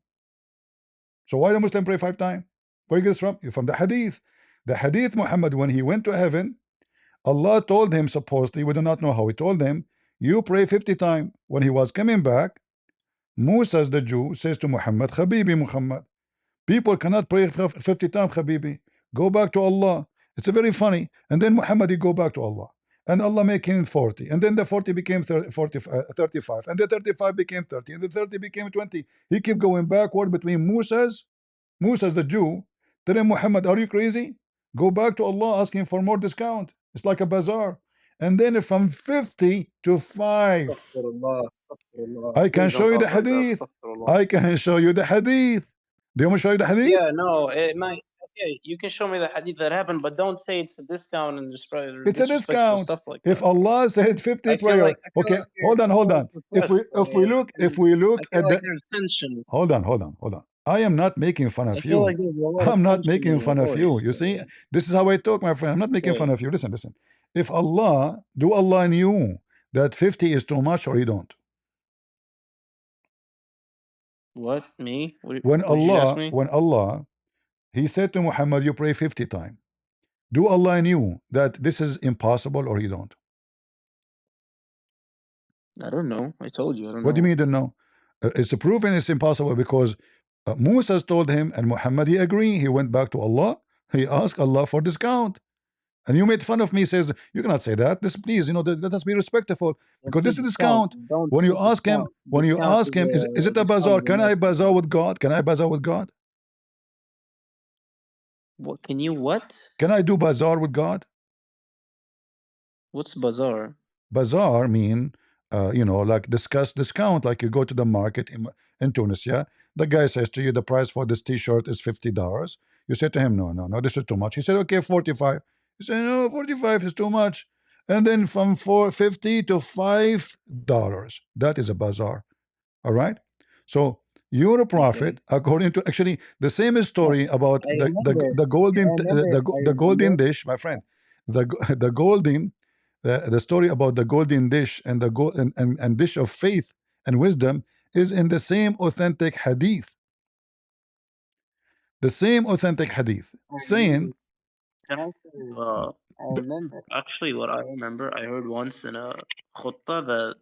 So why the Muslim pray five times? Where you get this from? From the hadith. The hadith, Muhammad, when he went to heaven, Allah told him, supposedly, we do not know how he told him, you pray 50 times. When he was coming back, Musa, the Jew, says to Muhammad, Habibi Muhammad, people cannot pray 50 times, Habibi. Go back to Allah. It's very funny. And then Muhammad, he go back to Allah. And Allah make him 40. And then the 40 became 35. And the 35 became 30. And the 30 became 20. He kept going backward between Musa's the Jew, telling Muhammad, are you crazy? Go back to Allah asking for more discount. It's like a bazaar. And then from 50 to 5. I can show you the hadith. I can show you the hadith. Do you want me to show you the hadith? Yeah, no, it might. Okay, you can show me the hadith that happened, but don't say it's a discount and just it's a discount. stuff like if that. Allah said 50 prayer, okay, hold on. If we look at the there's tension. hold on. I am not making fun of you. I'm not making fun of you. You see, this is how I talk, my friend. I'm not making fun of you. Listen. If Allah knew that 50 is too much, or you don't? What, me? When Allah, he said to Muhammad, you pray 50 times. Do Allah knew that this is impossible, or you don't? I don't know. I told you. I don't know. What do you mean you don't know? It's proven it's impossible because Musa told him, and Muhammad, he agreed. He went back to Allah. He asked Allah for discount. And you made fun of me, says, you cannot say that. This, please, let us be respectful. Because this is discount. When you ask him, is it a bazaar? Can I bazaar with God? Can I bazaar with God? What can you what? Can I do bazaar with God? What's bazaar? Bazaar mean, like discount. Like you go to the market in Tunisia. The guy says to you, the price for this T-shirt is $50. You say to him, no, this is too much. He said, okay, 45. You say, no, 45 is too much. And then from $4.50 to $5, that is a bazaar. All right. So you're a prophet, according to actually the same story about the golden dish, my friend. The story about the golden dish and the and dish of faith and wisdom is in the same authentic hadith. The same authentic hadith saying. Can I say, I remember, actually, what I remember, I heard once in a khutbah that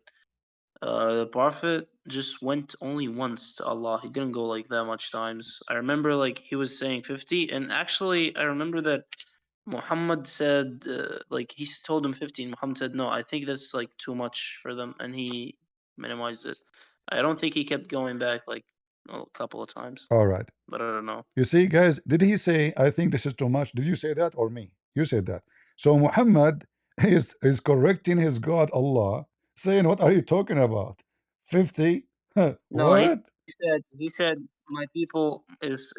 the Prophet just went only once to Allah. He didn't go like that much times. I remember like he was saying 50, and actually I remember that Muhammad said like he told him 50, and Muhammad said no, I think that's like too much for them, and he minimized it. I don't think he kept going back like a couple of times. All right. But I don't know. You see, guys, did he say, I think this is too much? Did you say that or me? You said that. So Muhammad is correcting his God, Allah, saying, what are you talking about? 50? What? No, he said my people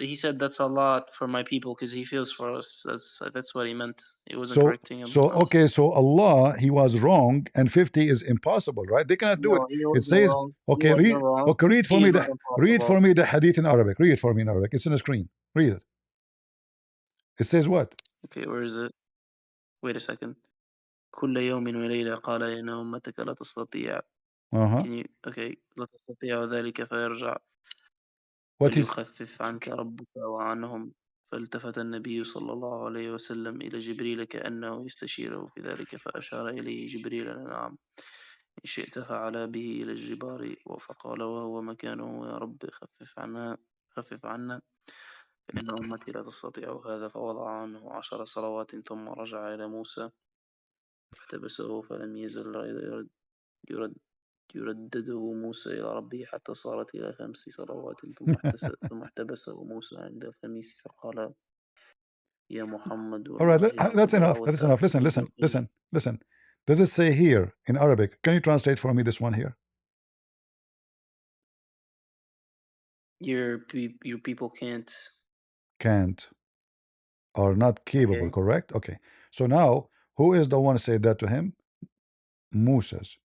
he said that's a lot for my people because he feels for us. That's what he meant. He wasn't correcting him. Okay, so Allah, he was wrong, and 50 is impossible, right? They cannot do it. It says, okay, read for me the hadith in Arabic. Read it for me in Arabic. It's on the screen. Read it. It says what? Okay, where is it? Wait a second. كل يوم وليلة قال إن أمتك لا تستطيع. Can you, okay, لا تستطيع ذلك فيرجع فليخفف عنك ربك وعنهم. فالتفت النبي صلى الله عليه وسلم إلى جبريل كأنه يستشيره في ذلك فأشار إليه جبريل نعم إن شئت فعل به إلى الجبار فقال وهو مكانه يا رب خفف عنا فإن أمتي لا تستطيع هذا فوضع عنه 10 صلوات ثم رجع إلى موسى فاحتبسه فلم يزل يردده موسى إلى ربه حتى صارت إلى 5 صلوات ثم احتبسه موسى عند الخميس فقال يا محمد. All right, that's enough. Listen. Does it say here in Arabic? Can you translate for me this one here? Your people can't. Can't. Are not capable, Okay. correct? Okay. So now, who is the one said that to him? Moses.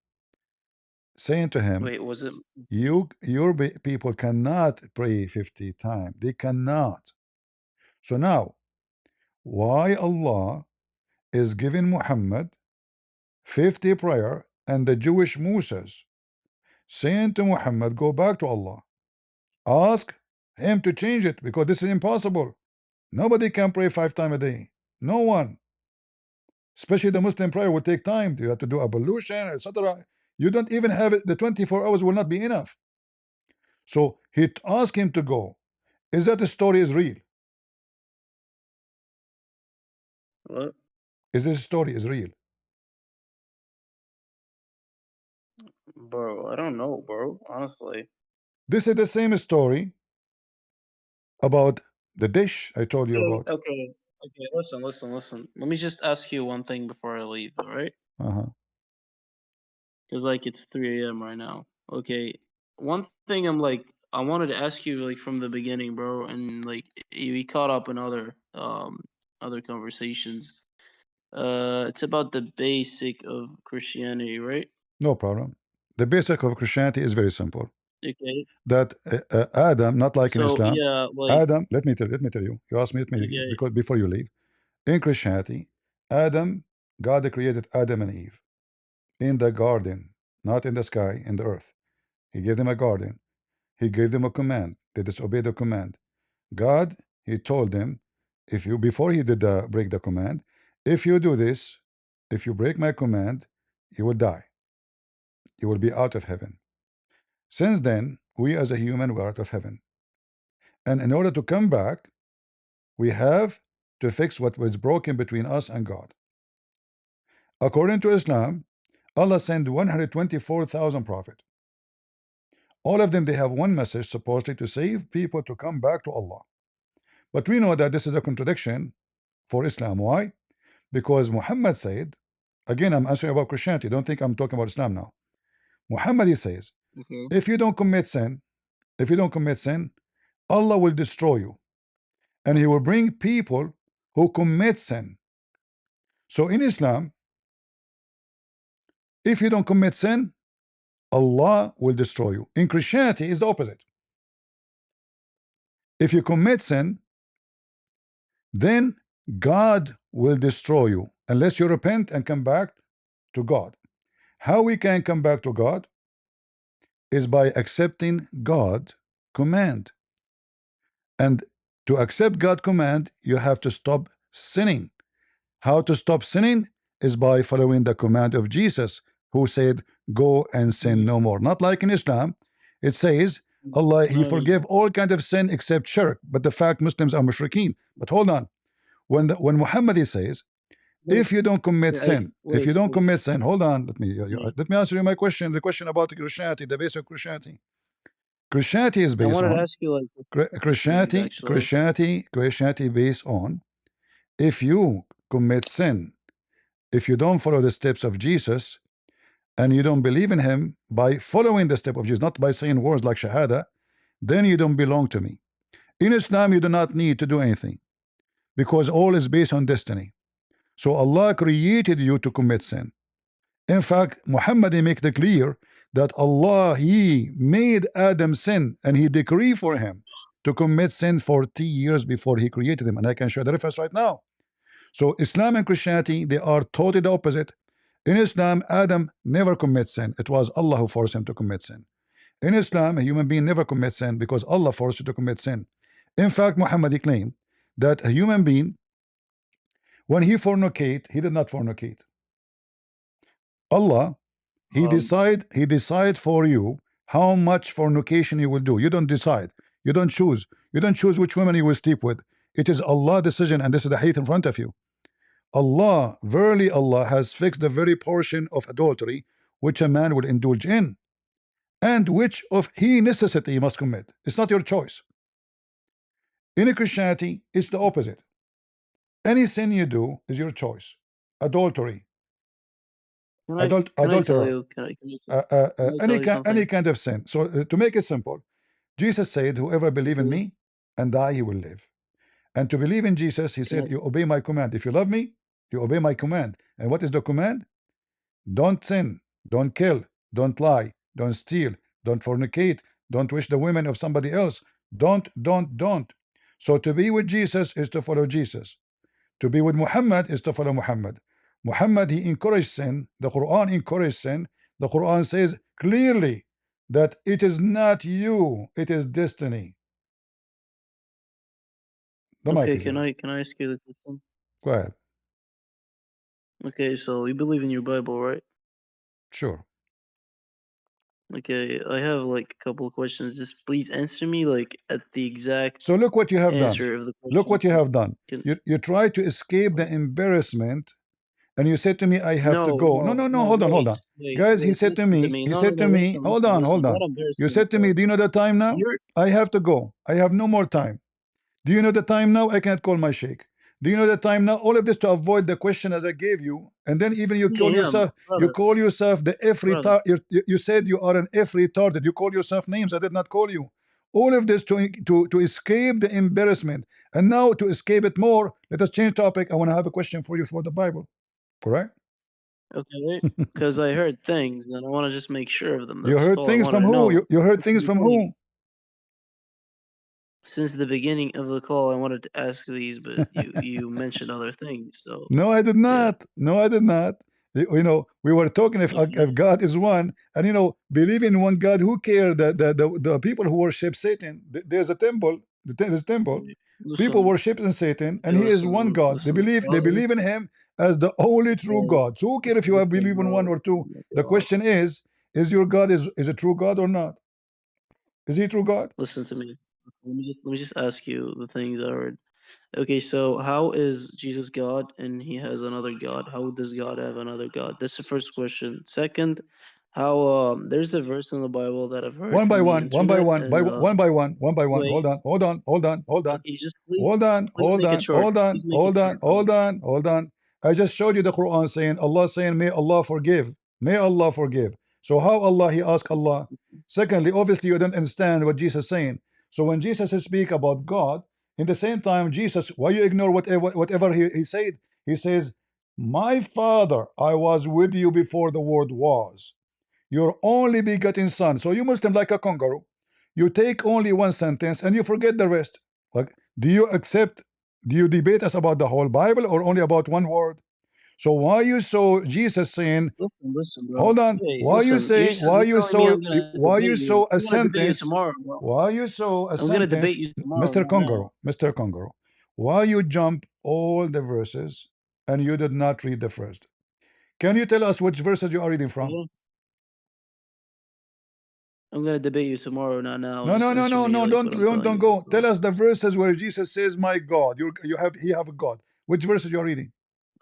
Saying to him, Wait, was it? your people cannot pray 50 times. They cannot. So now, why Allah is giving Muhammad 50 prayer and the Jewish Moses saying to Muhammad, go back to Allah. Ask him to change it because this is impossible. Nobody can pray 5 times a day. No one. Especially the Muslim prayer will take time. You have to do ablution, etc. You don't even have it. The 24 hours will not be enough. So he asked him to go. Is that the story is real? What? Is this story is real? Bro, I don't know, bro. Honestly. This is the same story about the dish I told you Okay, about. okay, okay. Listen. Let me just ask you one thing before I leave, all right? Because like it's 3 a.m. right now. Okay. One thing I wanted to ask you like from the beginning, bro, and like we caught up in other conversations. It's about the basic of Christianity, right? No problem. The basic of Christianity is very simple. Okay. That Adam, not like in So Islam, yeah, like Adam, let me tell you. You asked me, let me okay. because before you leave, in Christianity, Adam, God created Adam and Eve in the garden, not in the sky, in the earth. He gave them a garden. He gave them a command. They disobeyed the command. God, he told them, if you before he did break the command, if you do this, if you break my command, you will die. You will be out of heaven. Since then, we as a human were out of heaven. And in order to come back, we have to fix what was broken between us and God. According to Islam, Allah sent 124,000 prophets. All of them, they have one message, supposedly to save people to come back to Allah. But we know that this is a contradiction for Islam. Why? Because Muhammad said, again, I'm answering about Christianity. Don't think I'm talking about Islam now. Muhammad, he says, Okay. if you don't commit sin, Allah will destroy you. And he will bring people who commit sin. So in Islam, if you don't commit sin, Allah will destroy you. In Christianity, it's the opposite. If you commit sin, then God will destroy you unless you repent and come back to God. How we can come back to God is by accepting God command. And to accept God command, you have to stop sinning. How to stop sinning is by following the command of Jesus, who said, go and sin no more. Not like in Islam, it says Allah, he forgave all kind of sin except shirk, but the fact Muslims are mushrikeen. But hold on, when Muhammad he says, if you don't commit sin, if you don't commit sin, hold on, let me answer you my question, the question about Christianity, the basic Christianity. Christianity is I based wanted to on ask you like Christianity based on, if you commit sin, if you don't follow the steps of Jesus and you don't believe in him by following the step of Jesus, not by saying words like Shahada, then you don't belong to me. In Islam, you do not need to do anything because all is based on destiny. So Allah created you to commit sin. In fact, Muhammad make it clear that Allah, he made Adam sin and he decreed for him to commit sin 40 years before he created him. And I can show the reference right now. So Islam and Christianity, they are totally the opposite. In Islam, Adam never commits sin. It was Allah who forced him to commit sin. In Islam, a human being never commits sin because Allah forced you to commit sin. In fact, Muhammad claimed that a human being, when he fornicate, he did not fornicate. Allah, he decide for you how much fornication you will do. You don't decide. You don't choose. You don't choose which woman you will sleep with. It is Allah's decision, and this is the hadith in front of you. Allah, verily Allah has fixed the very portion of adultery which a man will indulge in, and which of he necessity must commit. It's not your choice. In Christianity, it's the opposite. Any sin you do is your choice. Adultery, can I tell adulterer, you can I tell you something? any kind of sin. So to make it simple, Jesus said, whoever believe in me and die, he will live. And to believe in Jesus, he said, you obey my command. If you love me, you obey my command. And what is the command? Don't sin, don't kill, don't lie, don't steal, don't fornicate, don't wish the women of somebody else. Don't. So to be with Jesus is to follow Jesus. To be with Muhammad is to follow Muhammad. Muhammad, he encouraged sin. The Quran encouraged sin. The Quran says clearly that it is not you, it is destiny. The mic Okay, is yours. can I ask you the question? Go ahead. Okay, so you believe in your Bible, right? Sure. Okay, I have like a couple of questions. Just please answer me like at the exact So look what you have done. answer of the Look question. what you have done. Can, You try to escape the embarrassment, and you said to me, I have to no, go. No, hold on. Guys, he said to listen to me, me. he No, said to me, hold on. Not You embarrassment, said to me, bro. do you know the time now? You're I have to go. I have no more time. Do you know the time now? I cannot call my sheikh. Do you know the time now? All of this to avoid the question as I gave you, and then even you call yeah, yourself, the F brother. retard. You said you are an F retarded. You call yourself names. I did not call you. All of this to escape the embarrassment, and now to escape it more. Let us change topic. I want to have a question for you for the Bible. Correct? Okay, because I heard things and I want to just make sure of them. You That's heard all I things wanted from to who? know. You heard Since the things from beginning, who? since the beginning of the call, I wanted to ask these, but you mentioned other things. So No, I did yeah, not. No, I did not. We were talking if God is one, and believe in one God. Who care that the people who worship Satan? There's a temple. There's a temple. People listen, worship in Satan, and okay, He is one God. They listen, believe in Him as the only true bro, God. So who care if you have listen, believe in one bro. or two? Oh my The God. question is your God is a true God or not? Is He true God? Listen to me. Let me just ask you the things I heard. Okay, so how is Jesus God and he has another God? How does God have another God? That's the first question. Second, how there's a verse in the Bible that I've heard One by from the one, one by internet one, and one by one, one by one. wait, Hold on. okay, just please Hold on, please hold make it on, short. hold on, Please make it hold on, short, bro. hold on, hold on. I just showed you the Quran saying, Allah saying, may Allah forgive. May Allah forgive. So how Allah, he asked Allah. Secondly, obviously you don't understand what Jesus is saying. So when Jesus speak about God, in the same time, Jesus, why you ignore whatever he said? He says, my Father, I was with you before the world was. Your only begotten son. So you Muslim like a kangaroo. You take only one sentence and you forget the rest. Like, do you accept, do you debate us about the whole Bible or only about one word? So why you saw Jesus saying, Listen, bro. hold on, Hey, listen. why you Telling me saw I'm gonna why debate you you. saw a I'm gonna debate you sentence, tomorrow, bro. why you saw a I'm gonna debate sentence, you tomorrow, Mr. not Kangaroo, now. Mr. Kangaroo, why you jump all the verses and you did not read the first? Can you tell us which verses you are reading from? Yeah. I'm gonna debate you tomorrow, not now. No, Just no, no, answer no, me no, like what I'm telling don't you. go. Tell us the verses where Jesus says, "My God." He have a God. Which verses you're reading?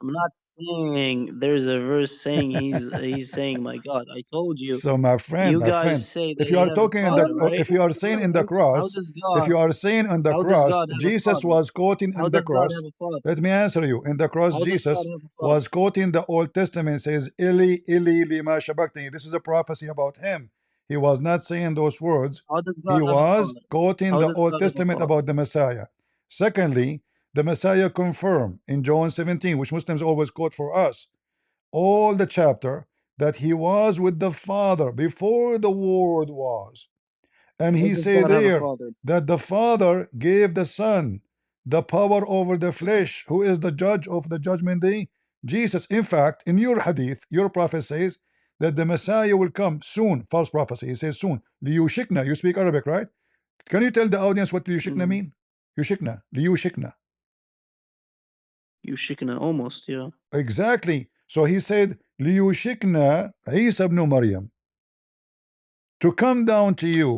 I'm not saying there's a verse saying he's saying my God. I told you. So, You my guys friend, say that if you he are has a talking in the, father, right? if you are saying in the How cross, does if God you are saying on the how does cross, God have a Jesus father? was quoting How in the does God cross. have a father? Let me answer you. In the cross, How does God Jesus have a father? was quoting the Old Testament. Says, "Eli, Eli, lima sabachthani." This is a prophecy about him. He was not saying those words. How does He God have a was father? quoting How the does Old God have a Testament father? about the Messiah. Secondly, the Messiah confirmed in John 17, which Muslims always quote for us, all the chapter, that he was with the Father before the world was. And How he does said God have a there father? that the Father gave the Son the power over the flesh, who is the judge of the judgment day. Jesus, in fact, in your hadith, your prophet says that the Messiah will come soon. False prophecy. He says soon. Liyushikna. You speak Arabic, right? Can you tell the audience what liyushikna Mm, mean? Yushikna. Liyushikna. you shikna almost, yeah. Exactly. So he said, liyushikna Isa ibn Maryam, to come down to you.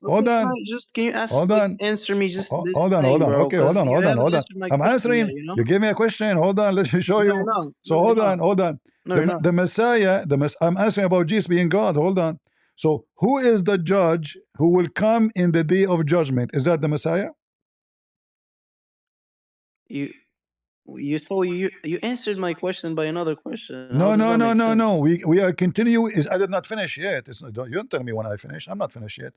Hold Can on. I just can you ask Hold like on. answer me just this Hold thing, on. bro? Okay, Because you haven't hold on. answered my I'm question yet, answering. you know? You give me a question. Hold on. Let me show No, you're you. not. So No, you're not. hold on. No, you're not. The Messiah, I'm answering about Jesus being God. Hold on. So who is the judge who will come in the day of judgment? Is that the Messiah? You you answered my question by another question. How No, does no, that no, make no, no. sense? We are continue. Is I did not finish yet. You don't tell me when I finish. I'm not finished yet.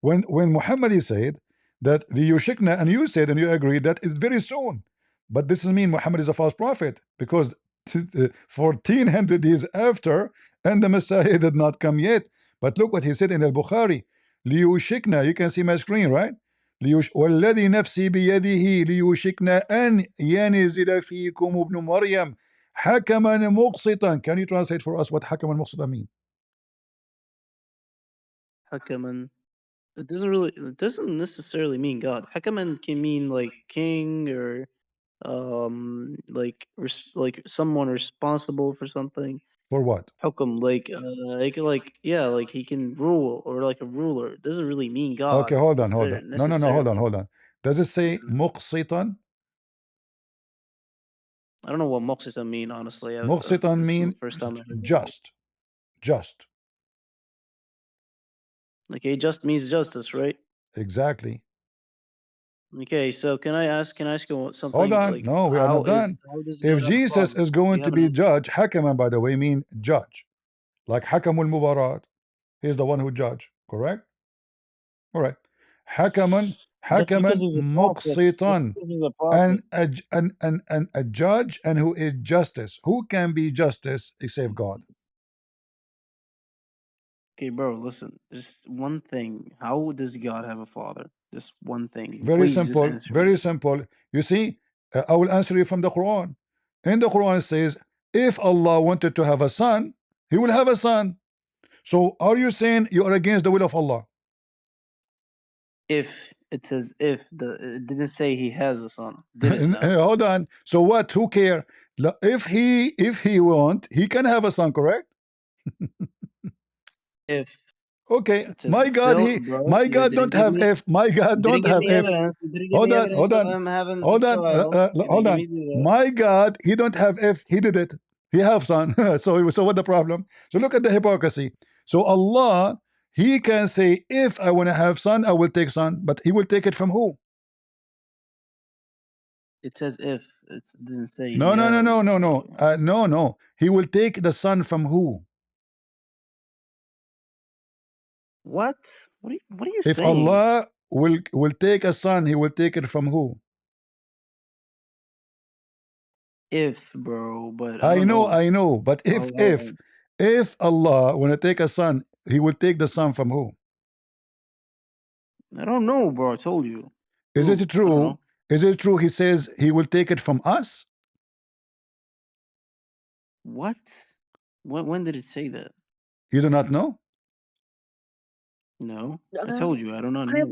when Muhammad he said that the Yushikna, and you said and you agree that it's very soon, but this doesn't mean Muhammad is a false prophet, because 1400 years after, and the Messiah did not come yet. But look what he said in al-Bukhari. ليوشكنا, you can see my screen, right? والذي نفسي بيده ليوشكنا أن ينزل فيكم ابن مريم حكما مقسطا. Can you translate for us what حكما مقسطا mean? Hakaman. It doesn't necessarily mean God. Hakaman can mean like king or like someone responsible for something. For what? Hukam, like yeah, like he can rule, or like a ruler. It doesn't really mean God Okay, hold on, hold on. No, no, no, hold on, necessarily. hold on. Does it say مقسطا? I don't know what Moksita mean, honestly. مقسطا This is the mean first time I heard that. just. Okay, just means justice, right? Exactly. Okay, so can I ask you something? Hold on. Like, No, we are not done. how does If God have a Jesus father? is Do going you to have an be answer? judge, حكما by the way mean judge. Like حكم المباراة. He's the one who judge. Correct? All right. حكما That's because حكما he's a prophet. That's مقسطا. because he's a prophet. And a judge, and who is justice. Who can be justice except God? Okay, bro, listen. Just one thing. How does God have a father? Just one thing. Very Please just simple, answer me. very simple. You see, I will answer you from the Quran. In the Quran it says, if Allah wanted to have a son, he will have a son. So are you saying you are against the will of Allah? If it says if, it didn't say he has a son, did it? No. Hold on. So what? Who care? If he want, he can have a son, correct? If Okay. it says still, bro, My you God don't didn't give have me if. My God you didn't don't give have me if. evidence. You didn't give Hold me on, evidence hold of on, him having a hold on, child. You hold didn't give on. me that. My God, he don't have if. He did it. He have son. So what the problem? So look at the hypocrisy. So Allah, he can say, if I want to have son, I will take son, but he will take it from who? It says if. It didn't say No, he no, no, has. no, no, no, So no, no. He will take the son from who? what? What are you If saying? Allah will take a son, he will take it from who? If, bro, but I don't know. I know, but if How, if Allah want to take a son, he will take the son from who? I don't know, bro. I told you. Is it Who? I don't true? know. Is it true he says he will take it from us? What? When did it say that? You do not know? No. I Uh, told you. I do not I'm know.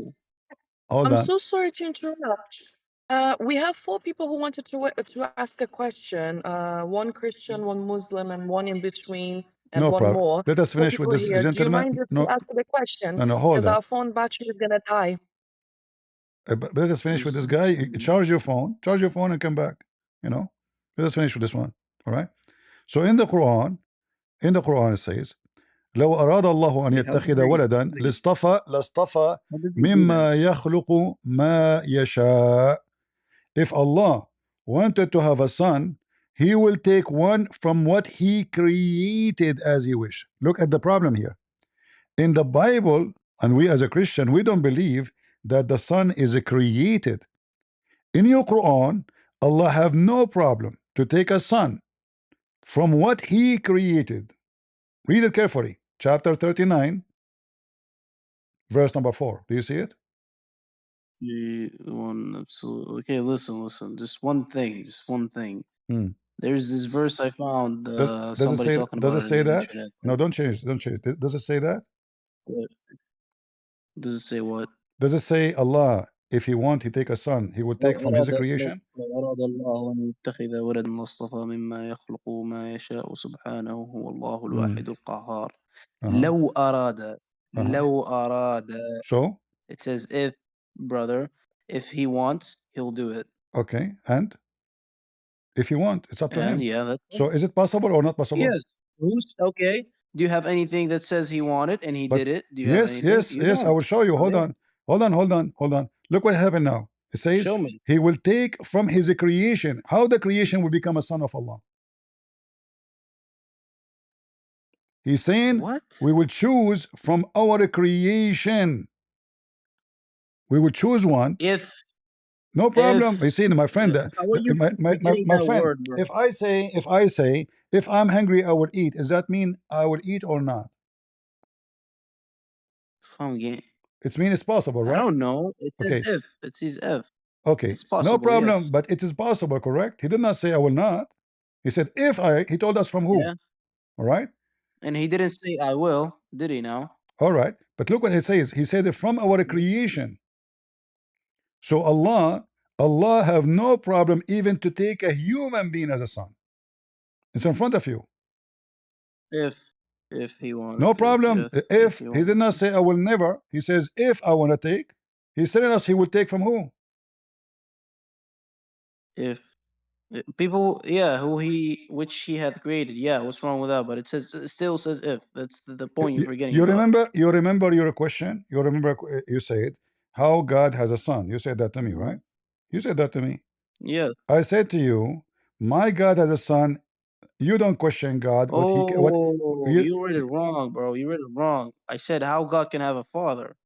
Hold I'm on. so sorry to interrupt. We have four people who wanted to ask a question. One Christian, one Muslim, and one in between, and No one problem. more. Let us Four finish with people this here. Do you gentleman. mind if we No, ask the question? no, no, hold Because on. our phone battery is gonna die. But let us finish with Just this guy. listen. Charge your phone and come back. You know, let us finish with this one. All right. So in the Quran it says, لو أراد الله أن Wait, how did يتخذ they? ولدا لاصطفى How did they do that? مما يخلق ما يشاء. If Allah wanted to have a son, he will take one from what he created as he wish. Look at the problem here. In the Bible, and we as a Christian, we don't believe that the son is created. In your Quran, Allah have no problem to take a son from what he created. Read it carefully. Chapter 39, verse number 4. Do you see it? The one absolutely. Okay, listen. Just one thing. Just one thing. Hmm. There's this verse I found. Does it Somebody say talking about it on the that? internet. No, don't change. Don't change. Does it say that? What- Does it say what? Does it say Allah, if he want, he take a son, he would لو take from his أراد creation? لو أراد الله أن يتخذ ولدا لاصطفى مما يخلق ما يشاء سبحانه هو الله Hmm. الواحد القهار. Uh-huh. لو أراد Uh-huh. لو أراد. So, It says if, brother, if he wants, he'll do it. okay, and if you want, it's up to And him. yeah, that's it. So, is it possible or not possible? Yes. Who's okay? Do you have anything that says he wanted and he But did it? Do you have yes, anything? yes, You yes, I don't. will show you. Hold Okay. on, hold on, hold on, hold on. Look what happened now. It says Show me. he will take from his creation. How the creation will become a son of Allah? He's saying What? we will choose from our creation. We would choose one. If No problem. You see, my friend, how are you getting my that friend, word, bro? if I say, if I'm hungry, I will eat. Does that mean I will eat or not? It means it's possible, I right? don't know. It says Okay. if. It says if. Okay. It's possible, No problem. yes. But it is possible, correct? He did not say I will not. He said if I. He told us from who? Yeah. All right. And he didn't say I will, did he now? All right. But look what he says. He said from our creation. So Allah have no problem even to take a human being as a son. It's in front of you. If he wanted No to, problem. yes, If he he wanted did not to. say I will never, he says if I want to take, he's telling us he will take from who? If people, yeah, which he had created, yeah, what's wrong with that? But it still says if. That's the point you're forgetting You about. remember your question? You remember you said how God has a son. You said that to me, right? You said that to me. Yeah. I said to you, my God has a son. You don't question God. What Oh, you, you read it wrong, bro. You read it wrong. I said how God can have a father.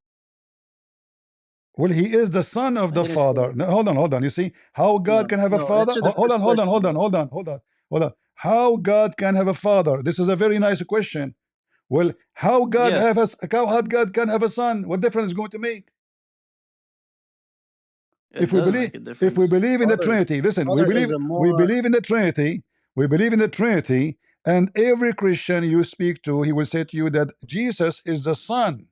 well, he is the son of I the didn't say father. No, hold on. You see how God can have a no. father? Answer the first question. Hold on. How God can have a father? This is a very nice question. Well, how God Yes, have a how God can have a son? What difference is going to make? it does make a If we difference. believe in the Trinity, listen, Father is a we more. believe in the Trinity, and every Christian you speak to, he will say to you that Jesus is the Son.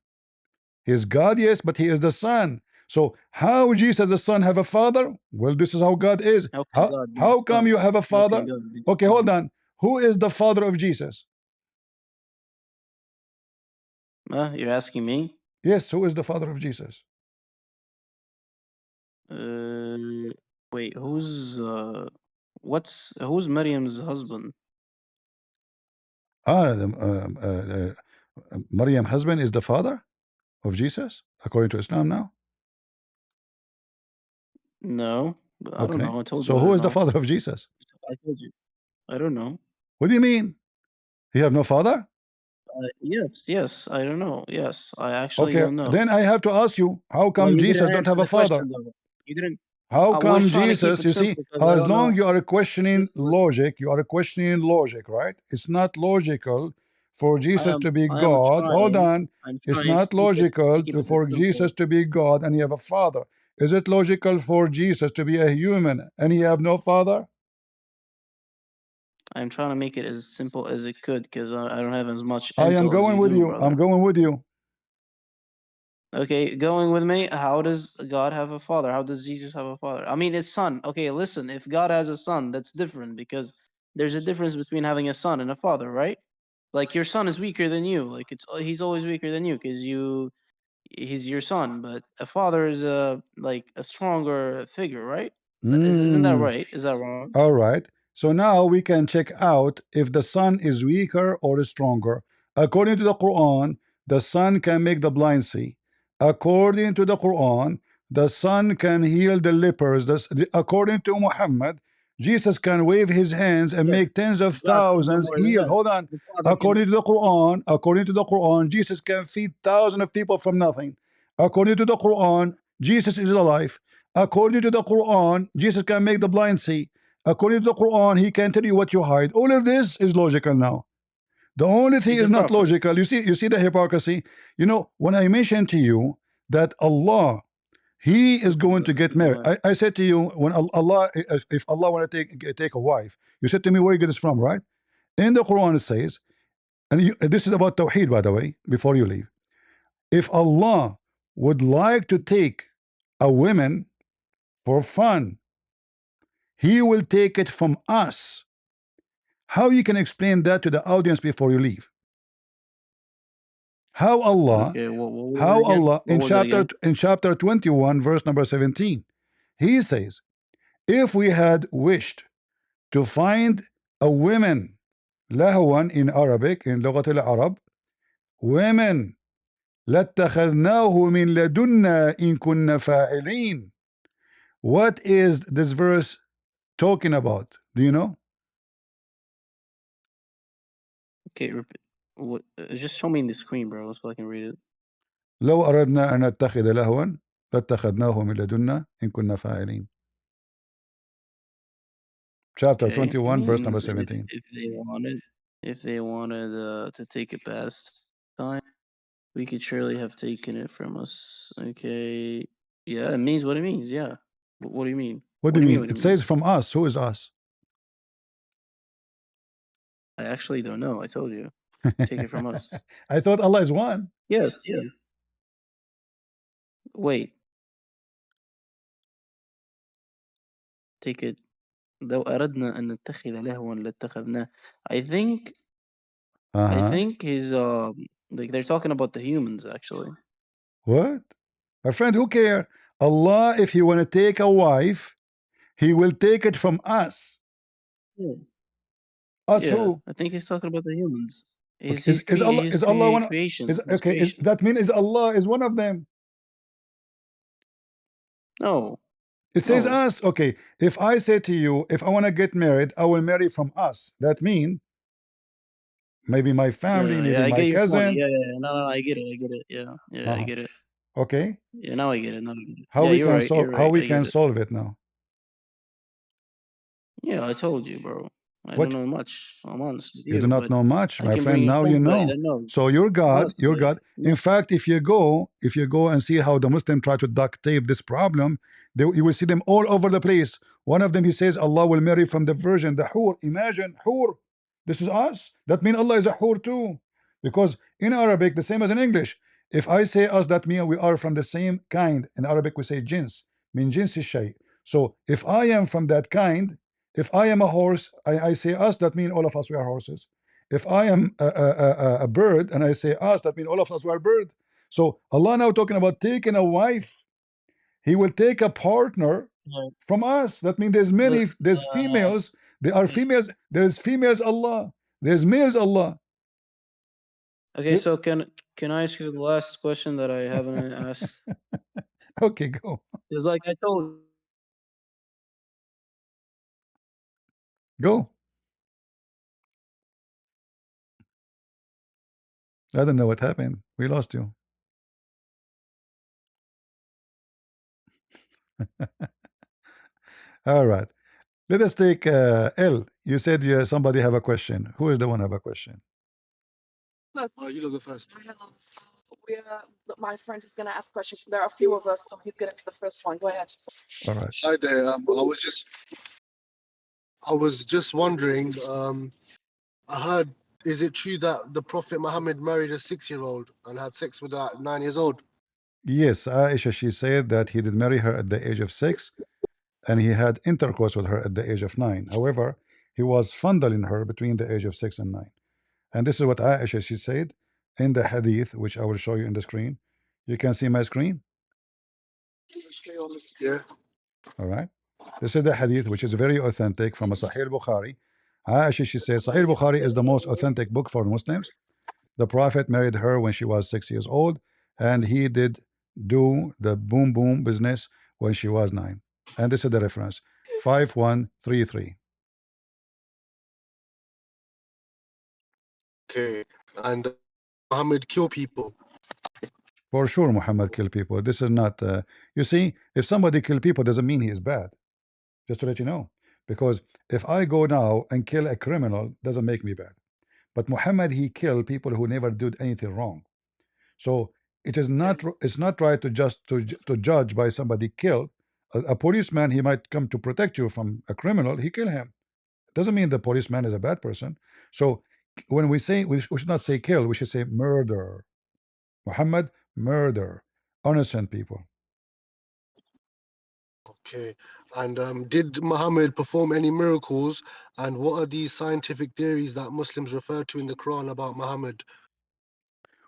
He is God, yes, but he is the Son. So how Jesus the Son have a father? Well, this is how God is. How can God be the How come son? you have a How can father? God be the Okay, son? hold on. Who is the father of Jesus? You're asking me? Yes, who is the father of Jesus? Wait, who's Maryam's husband? Maryam husband is the father of Jesus according to Islam now. No, I don't Okay, know. I told you so I who don't is the know. father of Jesus? I told you. I don't know. What do you mean? You have no father? Yes, I don't know. Yes, I actually Okay, don't know. then I have to ask you, how Well, come you Jesus didn't don't answer have a the father? question though. You didn't. How I was come trying to keep Jesus, it you see, simple because I as don't long know. you are questioning logic, right? It's not logical for Jesus to be I am God. Hold trying. on. I'm It's trying to not logical keep it as for simple. Jesus to be God and he have a father. Is it logical for Jesus to be a human and he have no father? I'm trying to make it as simple as it could because I don't have as much I am intel as going you with do, you. I'm brother. going with you. Okay, going with me. How does God have a father? How does Jesus have a father? I mean, his son. Okay, listen. If God has a son, that's different because there's a difference between having a son and a father, right? Like your son is weaker than you. Like he's always weaker than you because he's your son. But a father is a stronger figure, right? Isn't that Mm. right? Is that wrong? All right. So now we can check out if the sun is weaker or stronger. According to the Quran, the sun can make the blind see. According to the Quran, the sun can heal the lepers. According to Muhammad, Jesus can wave his hands and Yes. make tens of God can do thousands more than healed. that. Hold on. The father can. According to the Quran, Jesus can feed thousands of people from nothing. According to the Quran, Jesus is alive. According to the Quran, Jesus can make the blind see. According to the Quran, he can tell you what you hide. All of this is logical now. The only thing He's a is not prophet. logical. You see the hypocrisy. You know, when I mentioned to you that Allah, He is going to get married. I said to you when Allah, if Allah want to take a wife, you said to me where you get this from, right? In the Quran it says, and this is about Tawheed, by the way, before you leave. If Allah would like to take a woman for fun, He will take it from us. How you can explain that to the audience before you leave? How Allah, Okay, what was it again? What was it again? in chapter 21, verse number 17, He says, if we had wished to find a woman, lahwan in Arabic, in لغة العرب, women, لاتخذناه من لدنا إن كنا فاعلين. What is this verse talking about? Do you know? Okay, repeat. Just show me in the screen, bro, so I can read it. لو أردنا أن نتخذ لهوا لاتخذناه من لدنا إن كنا فاعلين. Chapter Okay, it 21 verse number means 17. if they wanted to take it past time, we could surely have taken it from us. Okay, yeah, it means what it means. Yeah, what do you mean? What do you mean? It says from us. Who is us? I actually don't know. I told you, take it from us. I thought Allah is one. Yes, yeah. Wait, take it. لو أردنا أن نتخذ لهوا لاتخذناه. I think he's like they're talking about the humans actually. What? My friend, who care? Allah, if he want to take a wife, he will take it from us. Yeah. Us Yeah, who? I think he's talking about the humans. Okay, is Allah one? Creation. Is okay? Is that mean is Allah is one of them? No. It says No. us. Okay, if I say to you, if I want to get married, I will marry from us. That mean maybe my family, Yeah, maybe yeah, I my get your point. cousin. Yeah, yeah, no, I get it. Yeah, yeah, I get it. Okay. Yeah, now I get it. Now I get it. How Yeah, we you're can right. solve? You're How right. we I can get it. solve it now? Yeah, I told you, bro. I What? don't know much. I'm honest with You you, do not but know much, I my can bring friend. you Now you somebody know. that knows. So you're God. Honest, You're but God. In fact, if you go and see how the Muslim try to duct tape this problem, you will see them all over the place. One of them, he says, Allah will marry from the virgin, the hur. Imagine, hur. This is us. That means Allah is a hur too. Because in Arabic, the same as in English, if I say us, that means we are from the same kind. In Arabic, we say jins. Min jinsi shay. So if I am from that kind, if I am a horse, I say us, that means all of us we are horses. If I am a bird and I say us, that means all of us we are bird. So Allah now talking about taking a wife, he will take a partner from us. That means there's females, there are females, there's females Allah, there's males Allah. okay, so can I ask you the last question that I haven't asked? Okay, go. It's like I told Go. I don't know what happened. We lost you. All right. Let us take L. You said somebody have a question. Who is the one have a question? You go first. My friend is gonna ask questions. There are a few of us, so he's gonna be the first one. Go ahead. All right. Hi there. I was just wondering. I heard. Is it true that the Prophet Muhammad married a 6-year-old and had sex with her at 9 years old? Yes, Aisha, she said that he did marry her at the age of 6 and he had intercourse with her at the age of 9. However, he was fondling her between the age of 6 and 9. And this is what Aisha, she said in the hadith, which I will show you in the screen. You can see my screen? Yeah. All right. This is the hadith, which is very authentic from a Sahih Bukhari. Aisha, she says, Sahih Bukhari is the most authentic book for Muslims. The Prophet married her when she was 6 years old, and he did do the boom boom business when she was 9. And this is the reference 5133. Okay. And Muhammad kill people. For sure, Muhammad killed people. This is not, you see, if somebody kill people doesn't mean he is bad. Just to let you know. Because if I go now and kill a criminal, doesn't make me bad. But Muhammad, he killed people who never did anything wrong. So it is not, it's not right to just to judge by somebody killed. A policeman, he might come to protect you from a criminal, he kill him. Doesn't mean the policeman is a bad person. So when we say, we should not say kill, we should say murder. Muhammad murder innocent people. Okay. And did Muhammad perform any miracles? And what are these scientific theories that Muslims refer to in the Quran about Muhammad?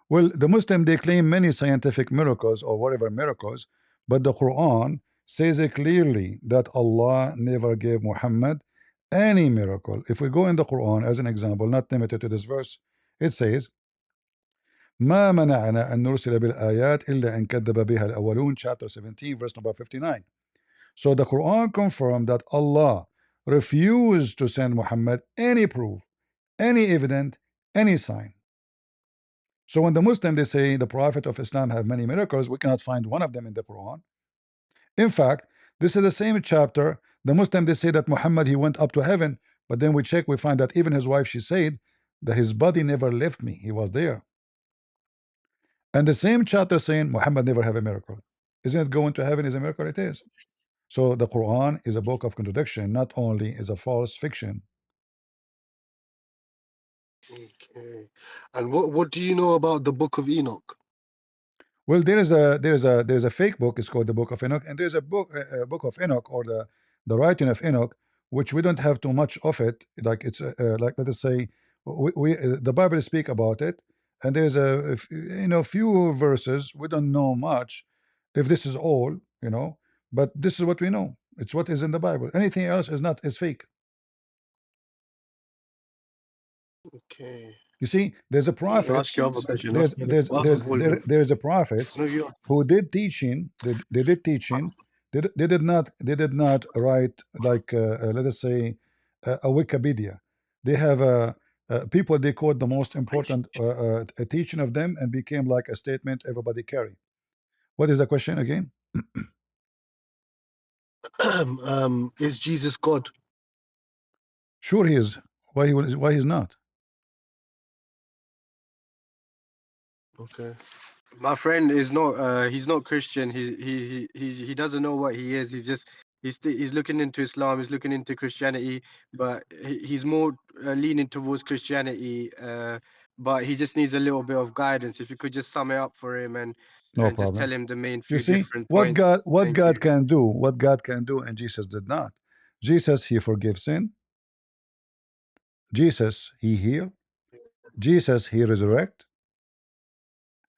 Well, the Muslim, they claim many scientific miracles or whatever miracles, but the Quran says it clearly that Allah never gave Muhammad any miracle. If we go in the Quran as an example, not limited to this verse, it says ما منعنا أن نرسل بالآيات إلا أن كذب بها الأولون, chapter 17 verse number 59. So the Quran confirmed that Allah refused to send Muhammad any proof, any evidence, any sign. So when the Muslim, they say the Prophet of Islam have many miracles, we cannot find one of them in the Quran. In fact, this is the same chapter. The Muslim, they say that Muhammad, he went up to heaven, but then we check, we find that even his wife, she said that his body never left me, he was there. And the same chapter saying Muhammad never have a miracle. Isn't it going to heaven is a miracle? It is. So the Quran is a book of contradiction, not only is a false fiction. Okay. And what do you know about the Book of Enoch? Well, there's a fake book. It's called the Book of Enoch, and there's a book of Enoch, or the writing of Enoch, which we don't have too much of it. Like it's like, let us say, the Bible speak about it, and there's few verses. We don't know much if this is all, but this is what we know. It's what is in the Bible. Anything else is fake. Okay. You see, there's a Can I prophet. ask you other question? There's a prophets who did teaching. They did teaching. They did not write like let us say a Wikipedia. They have people they quote the most important a teaching of them and became like a statement everybody carry. What is the question again? Is Jesus God? Sure, he is. Why he's not? Okay. My friend is not. He's not Christian. He doesn't know what he is. He's looking into Islam. He's looking into Christianity, but he's more leaning towards Christianity. But he just needs a little bit of guidance. If you could just sum it up for him No and just problem. tell him the main You few see different what points. God Thank you. can do, and Jesus did not. Jesus, he forgives sin. Jesus, he heal. Jesus, he resurrect.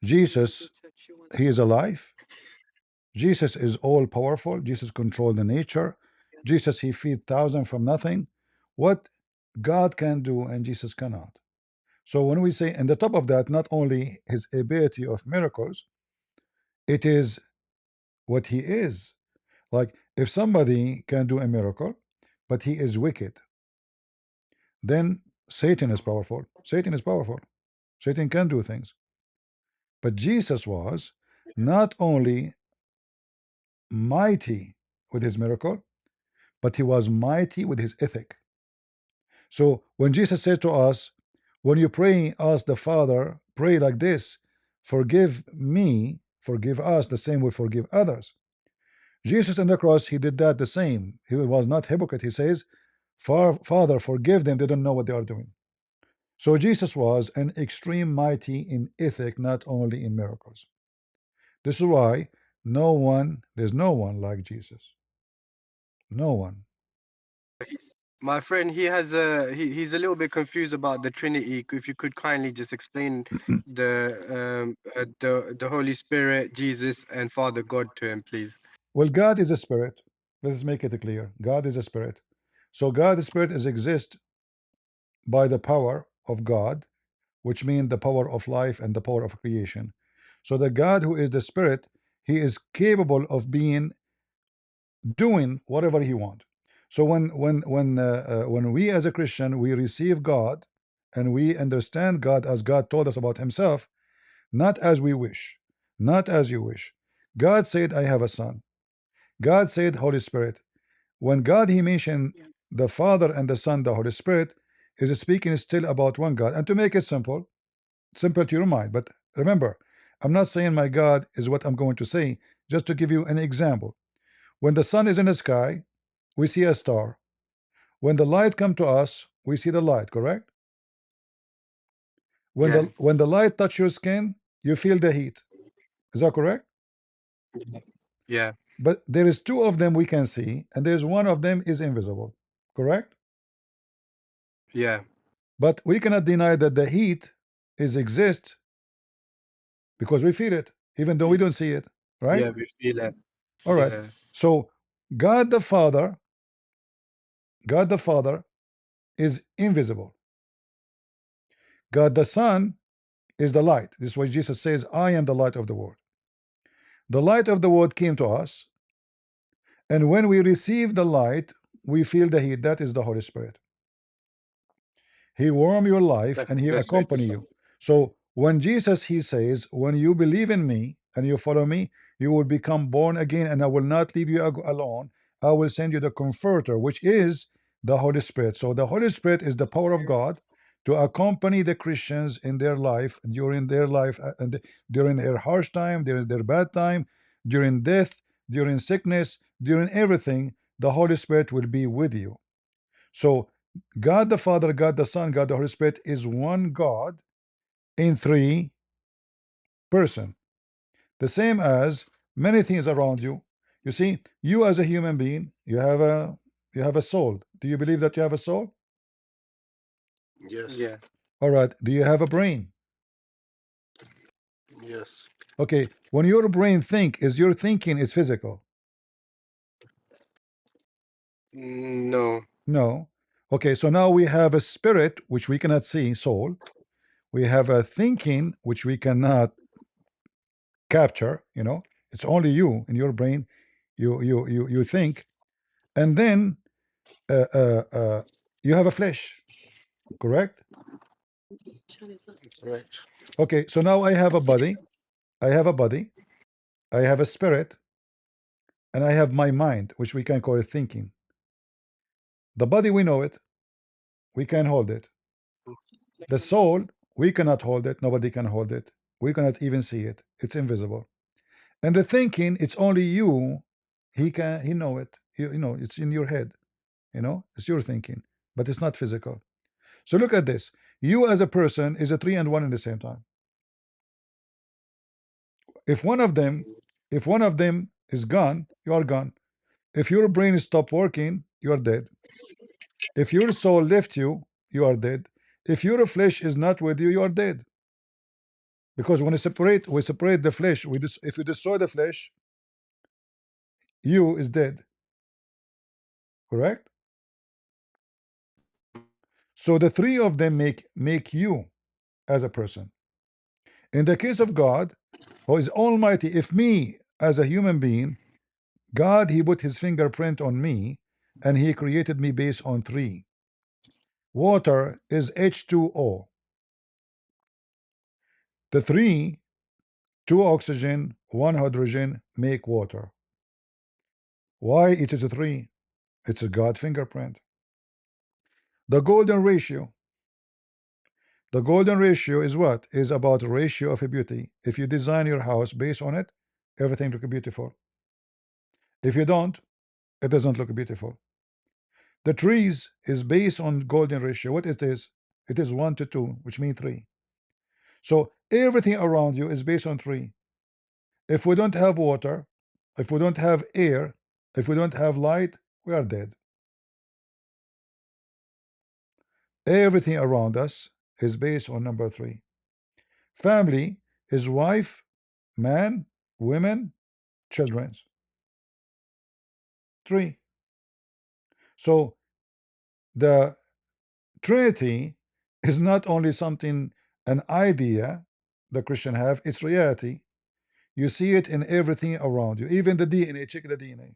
Jesus, he is alive. Jesus is all powerful. Jesus control the nature. Jesus, he feed thousand from nothing. What God can do and Jesus cannot. So when we say, and the top of that, not only his ability of miracles, it is what he is. Like if somebody can do a miracle, but he is wicked, then Satan is powerful. Satan is powerful. Satan can do things. But Jesus was not only mighty with his miracle, but he was mighty with his ethic. So when Jesus said to us, when you pray, ask the Father, pray like this: forgive me, forgive us the same we forgive others. Jesus on the cross, he did that the same. He was not hypocrite. He says, Father, forgive them, they don't know what they are doing. So Jesus was an extreme mighty in ethic, not only in miracles. This is why there's no one like Jesus. No one. My friend, he's a little bit confused about the Trinity. If you could kindly just explain the Holy Spirit, Jesus, and Father God to him, please. Well, God is a spirit. Let's make it clear. God is a spirit. So God's spirit is exist by the power of God, which means the power of life and the power of creation. So the God who is the spirit, he is capable of doing whatever he wants. So when we as a Christian we receive God and we understand God as God told us about himself, not as we wish, not as you wish. God said, I have a son. God said, Holy Spirit. When God he mentioned the Father and the Son, the Holy Spirit, is speaking still about one God. And to make it simple to your mind, but remember, I'm not saying my God is what I'm going to say, just to give you an example. When the sun is in the sky, we see a star. When the light come to us, we see the light, correct? Yeah. When the light touch your skin, you feel the heat. Is that correct? Yeah. But there is two of them we can see, and there's one of them is invisible, correct? Yeah. But we cannot deny that the heat is exist because we feel it, even though we don't see it, right? Yeah, we feel it. All right. Yeah. So God the Father, God the Father is invisible. God the Son is the light. This is why Jesus says, I am the light of the world. The light of the world came to us, and when we receive the light, we feel the heat. That is the Holy Spirit. He warm your life That's and the he best way to accompany you. So when Jesus he says, when you believe in me and you follow me, you will become born again, and I will not leave you alone. I will send you the Comforter, which is the Holy Spirit. So the Holy Spirit is the power of God to accompany the Christians in their life, during their life, and during their harsh time, during their bad time, during death, during sickness, during everything. The Holy Spirit will be with you. So God the Father, God the Son, God the Holy Spirit is one God in three person. The same as many things around you. You see, you as a human being, you have a soul. Do you believe that you have a soul? Yes. Yeah. All right. Do you have a brain? Yes. Okay. When your brain think, is your thinking is physical? No. No. Okay. So now we have a spirit which we cannot see, soul. We have a thinking which we cannot capture. It's only you in your brain. You think, and then uh, uh, uh, you have a flesh. Correct? Correct. Okay, so now I have a body, I have a body, I have a spirit, and I have my mind, which we can call it thinking. The body, we know it, we can hold it. The soul, we cannot hold it, nobody can hold it. We cannot even see it, it's invisible. And the thinking, it's only you, he know it. It's in your head, it's your thinking, but it's not physical. So look at this. You as a person is a three and one in the same time. If one of them, if one of them is gone, you are gone. If your brain stop working, you are dead. If your soul left you, you are dead. If your flesh is not with you, you are dead. Because when we separate the flesh. If you destroy the flesh, you is dead. Correct? So the three of them make you as a person. In the case of God, who is Almighty, if me as a human being, God, He put His fingerprint on me, and He created me based on three. Water is H2O. The three, two oxygen, one hydrogen, make water. Why it is a three? It's a God fingerprint. The golden ratio. The golden ratio is what? Is about ratio of a beauty. If you design your house based on it, everything look beautiful. If you don't, it doesn't look beautiful. The trees is based on golden ratio. What it is? It is 1 to 2, which means 3. So everything around you is based on 3. If we don't have water, if we don't have air, if we don't have light, we are dead. Everything around us is based on number 3. Family is wife, man, women, children. 3. So the Trinity is not only something, an idea the Christian have, it's reality. You see it in everything around you, even the DNA. Check the DNA.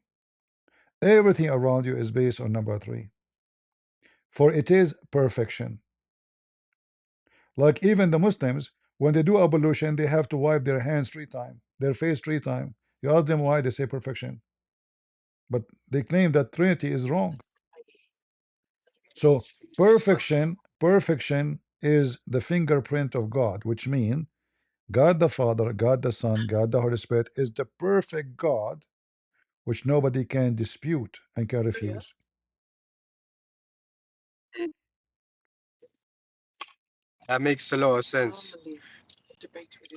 Everything around you is based on number 3. For it is perfection. Like even the Muslims, when they do ablution, they have to wipe their hands 3 times, their face 3 times. You ask them why, they say perfection. But they claim that Trinity is wrong. So perfection is the fingerprint of God, which means God the Father, God the Son, God the Holy Spirit is the perfect God, which nobody can dispute and can refuse. That makes a lot of sense.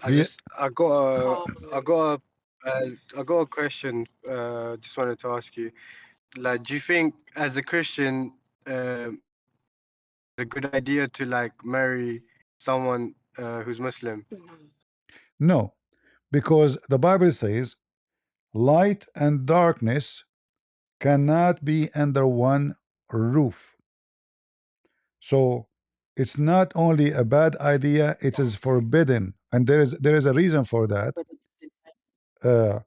Do you, I got a question. Just wanted to ask you. Like, do you think as a Christian, it's a good idea to like marry someone who's Muslim? no, because the Bible says light and darkness cannot be under one roof. So it's not only a bad idea, it is forbidden, and there is a reason for that. Uh,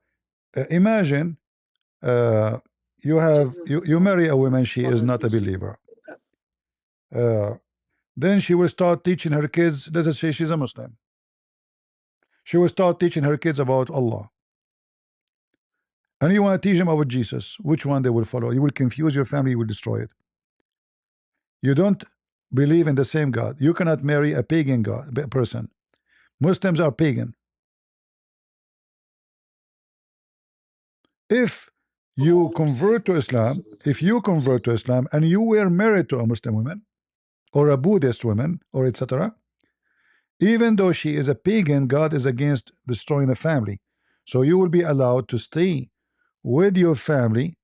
Imagine you marry a woman, she is not a believer. Uh, then she will start teaching her kids. Let us say she's a Muslim. She will start teaching her kids about Allah. and you want to teach them about Jesus, which one they will follow? You will confuse your family, you will destroy it. You don't believe in the same God. You cannot marry a pagan person. Muslims are pagan. If you convert to Islam, and you were married to a Muslim woman or a Buddhist woman or etc., even though she is a pagan, God is against destroying a family. So you will be allowed to stay with your family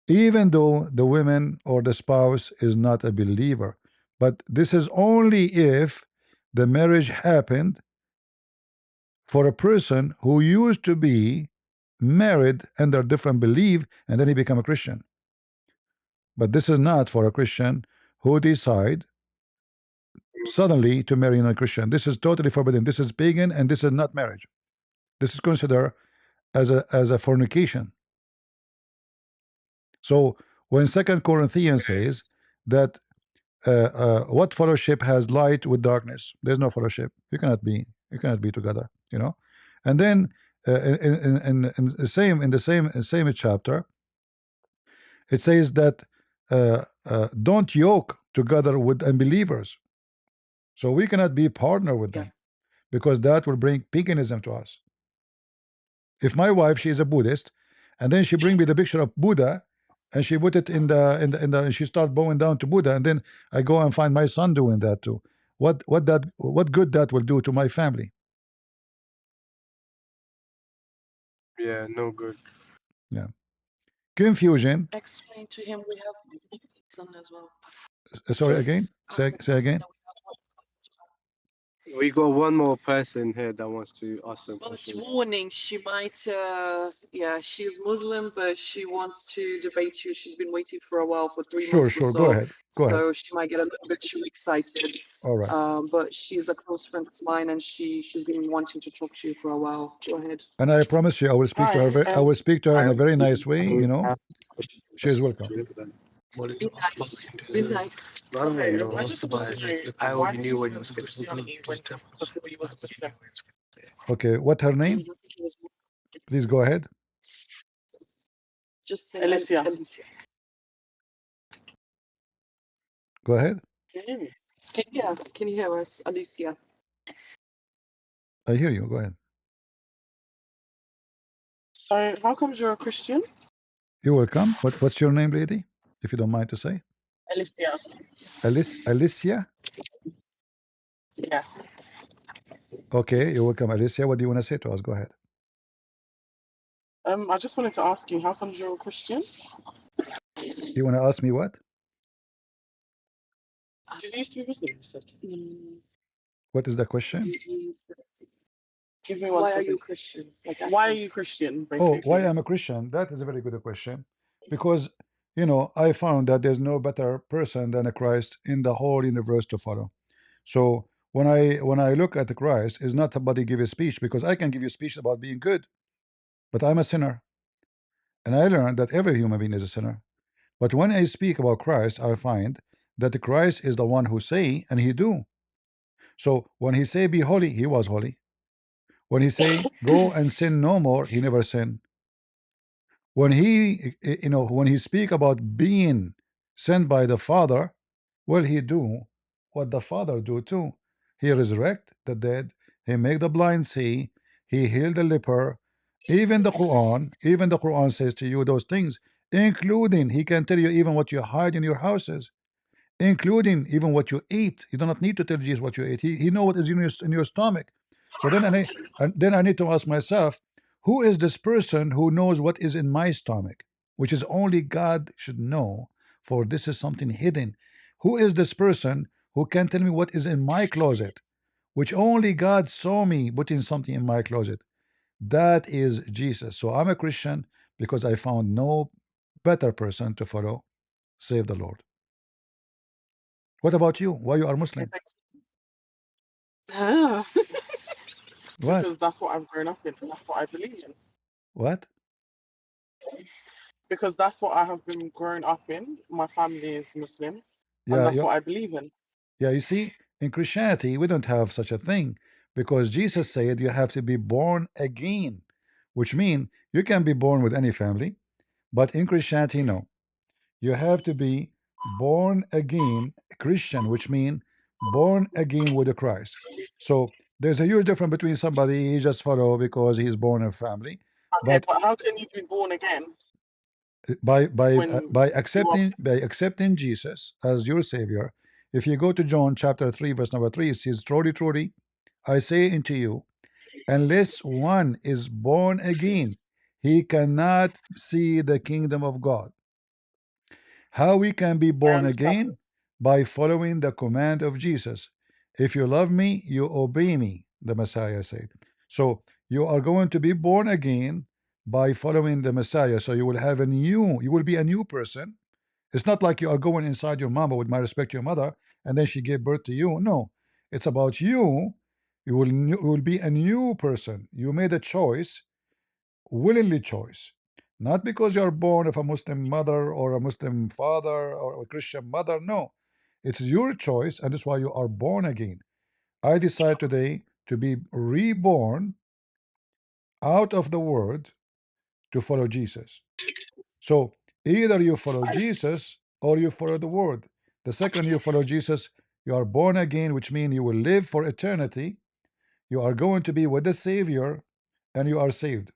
even though the woman or the spouse is not a believer. But this is only if the marriage happened for a person who used to be married under different belief and then he become a Christian. But this is not for a Christian who decide suddenly to marry a Christian. This is totally forbidden. This is pagan and this is not marriage. This is considered as a fornication. So when Second Corinthians says that what fellowship has light with darkness? There's no fellowship. You cannot be together. You know. And then in the same chapter, it says that don't yoke together with unbelievers. So we cannot be partner with them because that will bring paganism to us. If my wife, she is a Buddhist, and then she bring me the picture of Buddha, and she put it in the and she start bowing down to Buddha, and then I go and find my son doing that too. What good that will do to my family? Yeah, no good. Yeah, confusion. Explain to him we have son as well. Sorry again. Say again. We got one more person here that wants to ask some But questions. warning, she might, yeah, she's Muslim, but she wants to debate you. She's been waiting for a while, for 3 months or Sure. Go so. ahead. Go ahead. So she might get a little bit too excited. All right. But she's a close friend of mine, and she's been wanting to talk to you for a while. Go ahead. And I promise you, I will speak to Hi. her. I will speak to her in a very nice way. I You know, she is welcome. Be nice. Be nice. I just wondering, I why already did knew you what he turn was to going Christianity when before you was a Muslim? Okay. What her name? You think he was Muslim? Please go ahead. Just say Alicia. Alicia. Go ahead. Can you hear me? Can you hear us, Alicia? I hear you. Go ahead. So, how comes you're a Christian? You're welcome. What's your name, lady? If you don't mind to say. Alicia. Alicia. Yes. Okay, you're welcome, Alicia. What do you want to say to us? Go ahead. I just wanted to ask you, how comes you're a Christian? You want to ask me what? Did you used to be Muslim? You said. What is the question? Give me one Why second. Are you Christian? Like, why are you Christian? Basically? Oh, why I'm a Christian? That is a very good question. Because, you know, I found that there's no better person than a Christ in the whole universe to follow. So when I look at the Christ, is not somebody give a speech, because I can give you a speech about being good, but I'm a sinner. And I learned that every human being is a sinner. But when I speak about Christ, I find that the Christ is the one who say and he do. So when he say be holy, he was holy. When he say go and sin no more, he never sinned. When he, you know, when he speak about being sent by the Father, well, he do what the Father do too. He resurrect the dead, he make the blind see, he healed the leper. Even the Quran says to you those things, including he can tell you even what you hide in your houses, including even what you eat. You do not need to tell Jesus what you eat. He know what is in your stomach. So then I need to ask myself, who is this person who knows what is in my stomach, which is only God should know, for this is something hidden. Who is this person who can tell me what is in my closet, which only God saw me putting something in my closet? That is Jesus. So I'm a Christian because I found no better person to follow save the Lord. What about you? Why you are Muslim? Ah, What? because that's what I've grown up in, and that's what I believe in. What? Because that's what I have been grown up in. My family is Muslim, and Yeah, that's yeah, what I believe in. yeah. You see, in Christianity, we don't have such a thing because Jesus said you have to be born again. which means you can be born with any family, but in Christianity, no. You have to be born again Christian, which means born again with the Christ. So there's a huge difference between somebody he just follow because he's born in a family, Okay, but but how can you be born again by when you are? accepting Jesus as your savior. If you go to John chapter 3 verse number 3, it says, truly, truly, I say unto you, unless one is born again, he cannot see the kingdom of God. How we can be I born understand. again? By following the command of Jesus. If you love me, you obey me, the Messiah said. So you are going to be born again by following the Messiah. So you will have you will be a new person. It's not like you are going inside your mama, with my respect to your mother, and then she gave birth to you. No, it's about you. You will be a new person. You made a choice, willingly choice, not because you are born of a Muslim mother or a Muslim father or a Christian mother. No, it's your choice, and that's why you are born again. I decide today to be reborn out of the world to follow Jesus. So either you follow Jesus or you follow the word. The second you follow Jesus, you are born again, which means you will live for eternity. You are going to be with the Savior, and you are saved.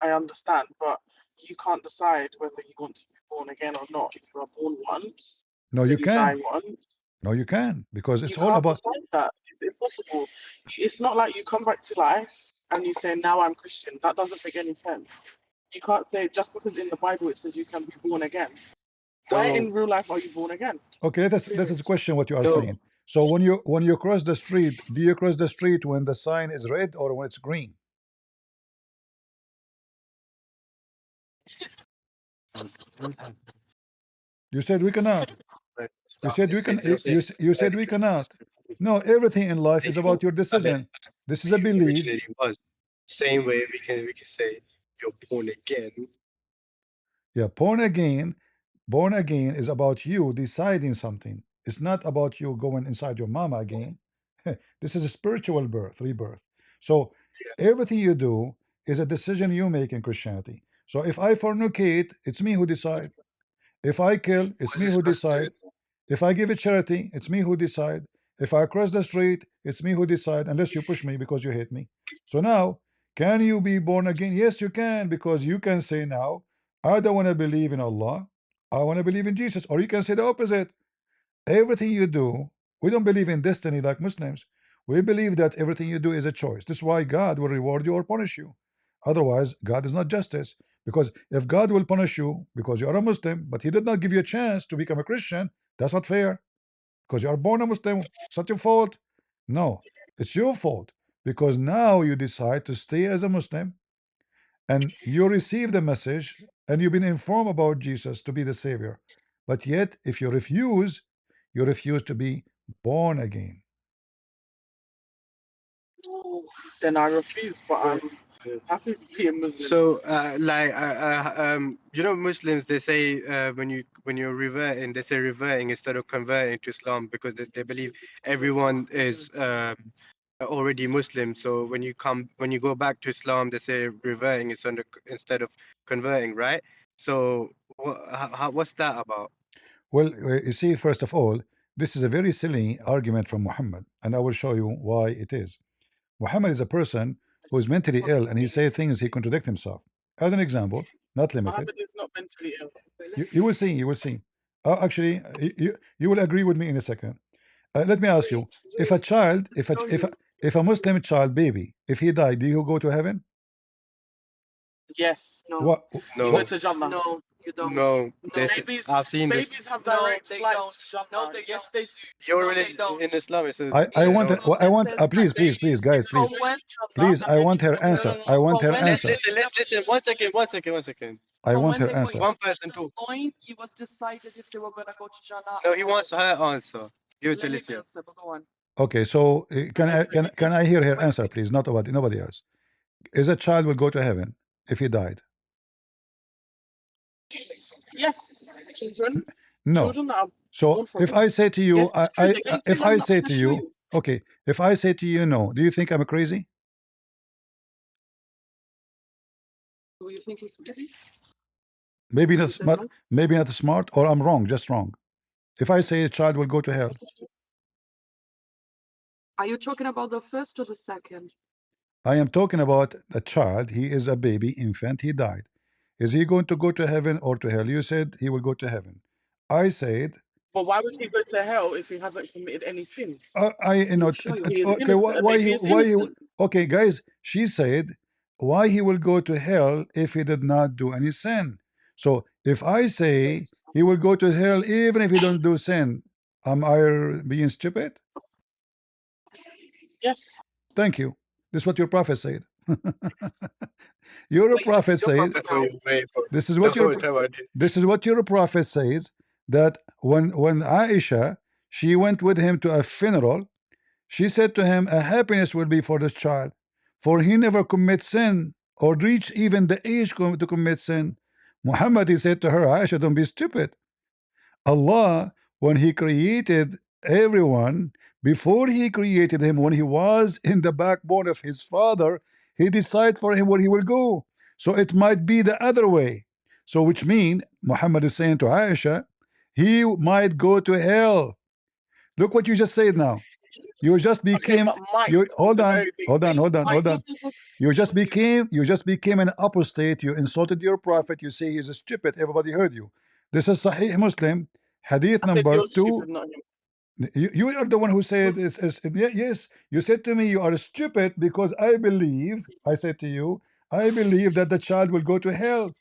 I understand, but you can't decide whether you want to be born again or not. If you are born once, No, you then you die can. once. No, you can, because You it's all can't about. decide that. It's impossible. It's not like you come back to life and you say, now I'm Christian. That doesn't make any sense. You can't say just because in the Bible it says you can be born again. Where No, in real life are you born again? Okay, that is a question what you are no. saying. So when you cross the street, do you cross the street when the sign is red or when it's green? You said we cannot. You said we can. You said we cannot. No, everything in life is about your decision. This is a belief. Originally was same way we can say you're born again. Yeah, born again is about you deciding something. It's not about you going inside your mama again. This is a spiritual birth, rebirth. So everything you do is a decision you make in Christianity. So if I fornicate, it's me who decide. If I kill, it's me who decide. If I give it charity, it's me who decide. If I cross the street, it's me who decide, unless you push me because you hate me. So now, can you be born again? Yes, you can, because you can say now, I don't want to believe in Allah. I want to believe in Jesus. Or you can say the opposite. Everything you do, we don't believe in destiny like Muslims. We believe that everything you do is a choice. This is why God will reward you or punish you. Otherwise, God is not justice. Because if God will punish you because you are a Muslim, but He did not give you a chance to become a Christian, that's not fair. Because you are born a Muslim, it's not your fault. No, it's your fault. Because now you decide to stay as a Muslim, and you receive the message, and you've been informed about Jesus to be the Savior. But yet, if you refuse to be born again. Then I refuse, but I'm happy to be a Muslim. So, Muslims, they say when you're reverting, they say reverting instead of converting to Islam, because they believe everyone is already Muslim. So when you go back to Islam, they say reverting instead of converting, right? So what's that about? Well, you see, first of all, this is a very silly argument from Muhammad, and I will show you why it is. Muhammad is a person who is mentally ill, and he says things, he contradicts himself. As an example, not limited. Mohammed is not mentally ill. You will see. You will see. Actually, you will agree with me in a second. Let me ask you: if a child, if a Muslim child baby, if he died, do you go to heaven? Yes. No. What? You No, go to Jannah. No, you don't. no. Babies, I've seen this. babies have direct flights to Jannah. No, they yes, they do. You're No, really they don't. in Islam. It says I they want don't. I want please guys, From please, when? please, I want her No, no, answer. no. I want her From when? answer. Let's listen. One second. I From want when her they put answer. in One the person too. coin, it was decided if they were gonna go to Jannah. No, he wants her answer. Give it to Let him Alicia. answer, but go on. Okay, so can I hear her answer, please? Not nobody else. Is a child will go to heaven if he died? Yes, children. No. Children that are So born from if I say to you, yes, it's true. They go to if I Jannah. I'm say gonna to show you, you. okay, if I say to you no, do you think I'm crazy? You think he's busy? Maybe He not said smart, no. maybe not smart, or I'm wrong, just wrong. If I say a child will go to hell, Are you talking about the first or the second? I am talking about a child. He is a baby infant. He died. Is he going to go to heaven or to hell? You said he will go to heaven. I said, But why would he go to hell if he hasn't committed any sins? I you He'll know show you he is okay, innocent. A baby is why he innocent. okay, guys, she said why he will go to hell if he did not do any sin. So if I say he will go to hell even if he don't do sin, am I being stupid? Yes. Thank you. This is what your prophet said. Your Wait, this prophet is your said prophet That's what now. you're waiting for. this is what That's your what I'm talking this is what your prophet says, that when Aisha, she went with him to a funeral, she said to him, a happiness will be for this child, for he never commits sin or reach even the age to commit sin. Muhammad, he said to her, Aisha, don't be stupid. Allah, when he created everyone, before he created him, when he was in the backbone of his father, he decided for him where he will go. So it might be the other way. So which means Muhammad is saying to Aisha, he might go to hell. Look what you just said now. You just Okay, became but might you is hold a on, very big hold on, thing. hold on, Might hold on. doesn't look You just became an apostate. You insulted your prophet. You say he's a stupid. Everybody heard you. This is Sahih Muslim, hadith I said number you're two. stupid, not him. You are the one who said yes. You said to me you are stupid because I believe. I said to you, I believe that the child will go to hell.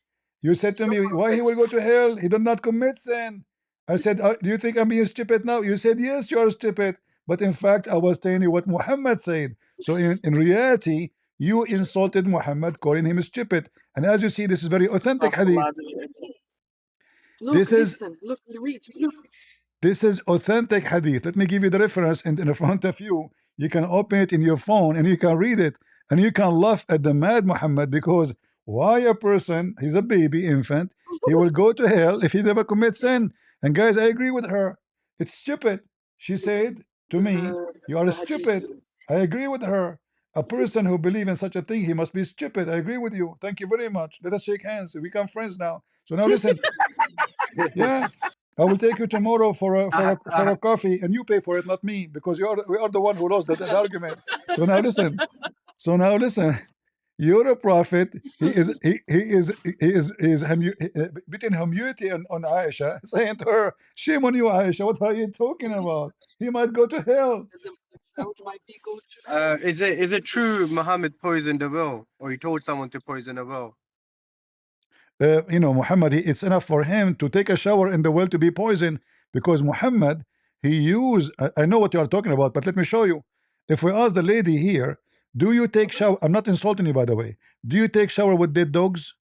You said It's to your me, why he prophet. will go to hell? He did not commit sin. I said, do you think I'm being stupid now? You said yes, you are stupid. But in fact, I was telling you what Muhammad said. So in reality, you insulted Muhammad, calling him stupid. And as you see, this is very authentic hadith. Look, This is listen, look, read, look. This is authentic hadith. Let me give you the reference in front of you. You can open it in your phone and you can read it. And you can laugh at the mad Muhammad, because why a person, he's a baby infant, he will go to hell if he never commits sin. And guys, I agree with her. It's stupid. She said to This is me, you are the hadith. stupid. I agree with her. A person who believes in such a thing, he must be stupid. I agree with you. Thank you very much. Let us shake hands. We become friends now. So now listen. about. Yeah, I will take you tomorrow for a I, for a coffee, and you pay for it, not me, because we are the one who lost the argument. So now listen. You're a prophet. He is between humility on Aisha, saying to her, "Shame on you, Aisha. What are you talking about? He might go to hell." is it true Muhammad poisoned a well, or he told someone to poison a well? Muhammad, it's enough for him to take a shower in the well to be poisoned, because Muhammad, he used, I know what you are talking about, but let me show you. If we ask the lady here, do you take shower? I'm not insulting you, by the way. Do you take shower with dead dogs?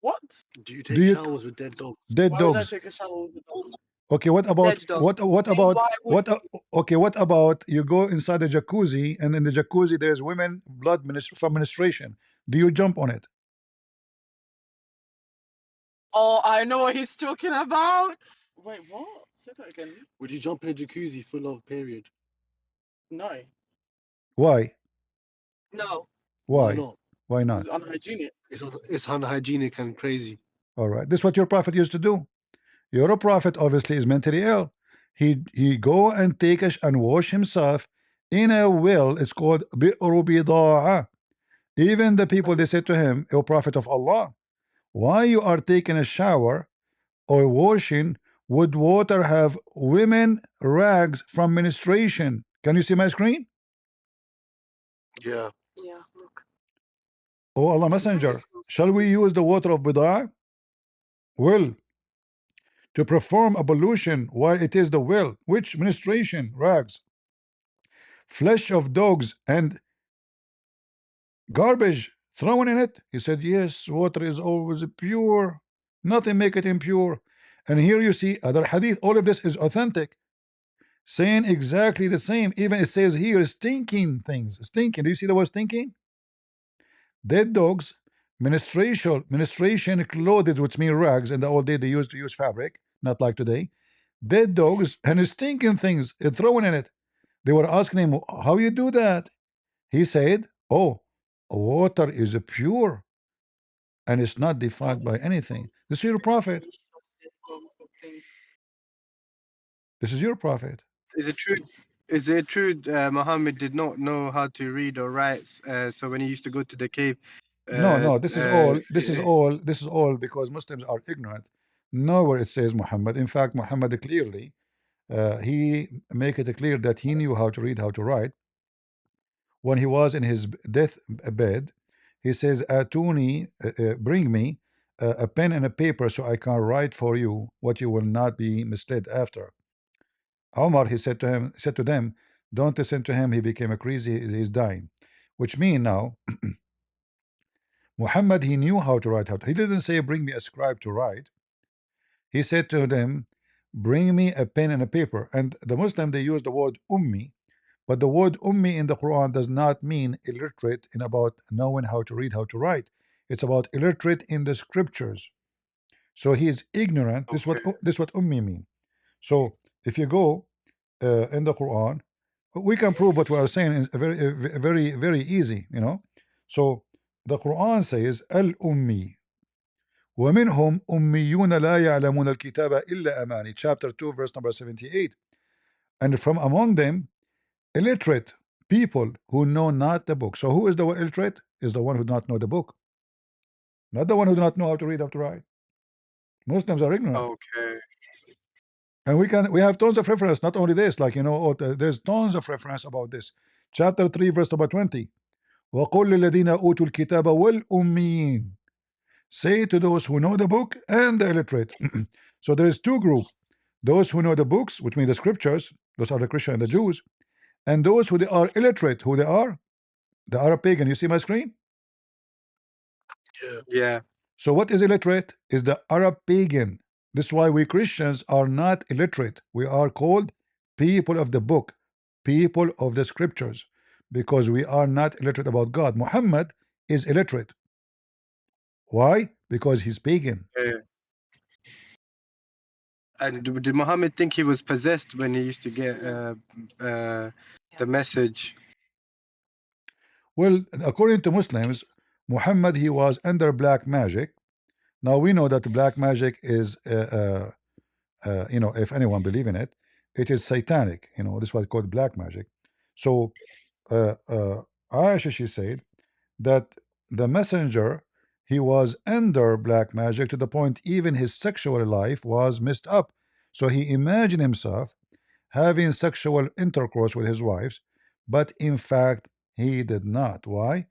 What? Do you Do take you showers with dead dogs? dead Why would I dogs? take a shower with a dog? Okay, what about Dead dog. what Say about why would okay, what about you go inside the jacuzzi, and in the jacuzzi there's women blood from menstruation? Do you jump on it? Oh, I know what he's talking about. Wait, what? Say that again. Would you jump in a jacuzzi full of period? No. Why? No. Why Why? not? Why This is not? unhygienic. It's unhygienic and crazy. All right, this is what your prophet used to do. Your prophet obviously is mentally ill. He go and take and wash himself in a well. It's called bi'ru bida'a. Even the people, they said to him, O Prophet of Allah, why you are taking a shower or washing would water have women rags from menstruation? Can you see my screen? Yeah. Yeah, look. Oh Allah Messenger, shall we use the water of bida'a? Well, to perform ablution while it is the well, which menstruation rags, flesh of dogs and garbage thrown in it? He said, yes, water is always pure, nothing make it impure. And here you see other hadith. All of this is authentic, saying exactly the same. Even it says here stinking things. Stinking, do you see the word stinking? Dead dogs, menstruation clothed, which mean rags. In the old day they used to use fabric, not like today. Dead dogs and stinking things thrown in it. They were asking him, how you do that? He said, Oh, water is pure and it's not defiled by anything. This is your prophet. This is your prophet. Is it true? Is it true Muhammad did not know how to read or write? So when he used to go to the cave, No, uh, no, this is uh, all, this is all, this is all because Muslims are ignorant. Nowhere it says Muhammad. In fact, Muhammad clearly, he make it clear that he knew how to read, how to write. When he was in his death bed, he says, Atuni, bring me a pen and a paper so I can write for you what you will not be misled after. Omar, he said to him, said to them, don't listen to him. He became a crazy. He's dying, which mean now Muhammad, he knew how to write. He didn't say, bring me a scribe to write. He said to them, bring me a pen and a paper. And the Muslim, they use the word ummi, but the word ummi in the Quran does not mean illiterate in about knowing how to read, how to write. It's about illiterate in the scriptures. So he is ignorant. okay. This is what ummi mean. So if you go in the Quran, we can prove what we are saying is very easy, you know. So the Quran says al-ummi ومنهم أميون لا يعلمون الكتاب إلا أماني, chapter 2 verse number 78. And from among them illiterate people who know not the book. So who is the illiterate? Is the one who do not know the book, not the one who do not know how to read, how to write. Muslims are ignorant. Okay. And we have tons of reference, not only this, like, you know, there's tons of reference about this. Chapter 3 verse number 20. وَقُلْ لِلَّذِينَ أُوتُوا الْكِتَابَ وَالْأُمِّيِّينَ, say to those who know the book and the illiterate. So there is two group: those who know the books, which mean the scriptures, those are the Christian and the Jews, and those who they are illiterate, who they are the Arab pagan. You see my screen? Yeah. So what is illiterate? Is the Arab pagan. This is why we Christians are not illiterate. We are called people of the book, people of the scriptures, because we are not illiterate about God. Muhammad is illiterate. Why? Because he's pagan. Yeah. And did Muhammad think he was possessed when he used to get the message? Well, according to Muslims, Muhammad, he was under black magic. Now we know that black magic is, you know, if anyone believe in it, it is satanic. You know, this is what's called black magic. So, Aisha, she said that the messenger, he was under black magic to the point even his sexual life was messed up. So he imagined himself having sexual intercourse with his wives, but in fact he did not. Why?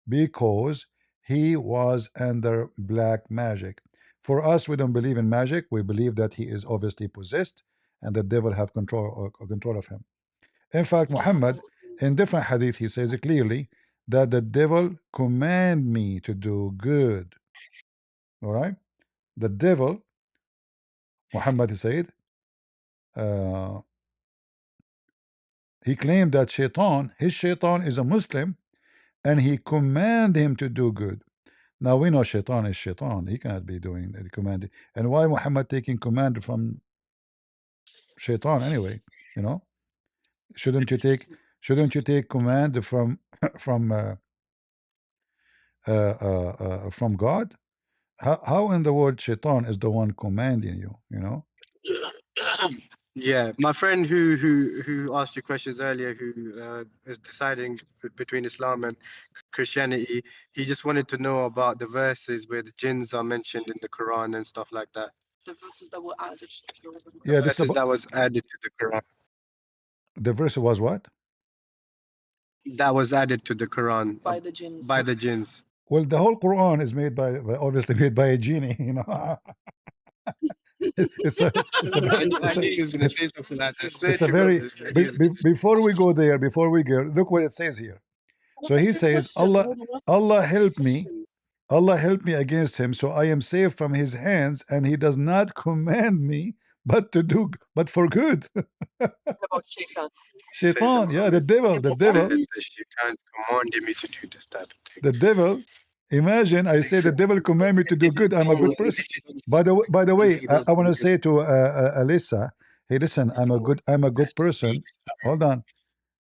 Because he was under black magic. For us, we don't believe in magic. We believe that he is obviously possessed and the devil have control of him. In fact, Muhammad, in different hadith, he says clearly that the devil command me to do good. All right? The devil, Muhammad said, uh, he claimed that his shaitan is a Muslim and he command him to do good. Now we know shaitan is shaitan. He cannot be doing the command. And why Muhammad taking command from shaitan anyway? You know, shouldn't you take command from from uh, from God? How in the world shaitan is the one commanding you? You know? Yeah, my friend who asked you questions earlier, who is deciding between Islam and Christianity, he just wanted to know about the verses where the jinns are mentioned in the Quran and stuff like that. The verses that were added to the Quran. The Yeah, verses that was added to the Quran. the verse was what? That was added to the Quran By the jinns. by the jinns. Well, the whole Quran is made obviously made by a genie. You know, it's a it's a I knew it's a he was going to say something like that. I swear it's a to very God, I knew he was gonna say before we go there, before we go, look what it says here. So he says, Allah help me, Allah help me against him, so I am safe from his hands, and he does not command me but for good. about shaitan. Shaitan, yeah, the devil, the devil, that the shaitan commanded me to do this type of thing. the devil. Imagine I say the devil command me to do good. I'm a good person. By the way, I want to say to Alyssa, hey, listen, I'm a good person. Hold on,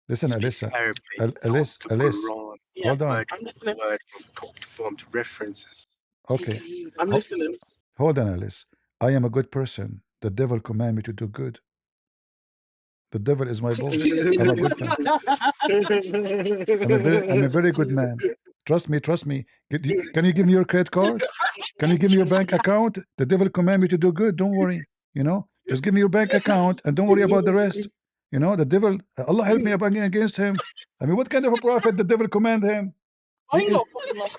listen, Alyssa, Arabic, Alyssa, the Quran. Yeah, Hold on. I'm listening. Word from references. Okay. I'm listening. Hold on, Alice. I am a good person. The devil command me to do good. The devil is my boss. I'm a good man. I'm a very good man. Trust me, trust me. Can you give me your credit card? Can you give me your bank account? The devil command me to do good. Don't worry. You know, just give me your bank account and don't worry about the rest. You know, the devil, Allah help me against him. I mean, what kind of a prophet the devil command him? I'm not fucking up.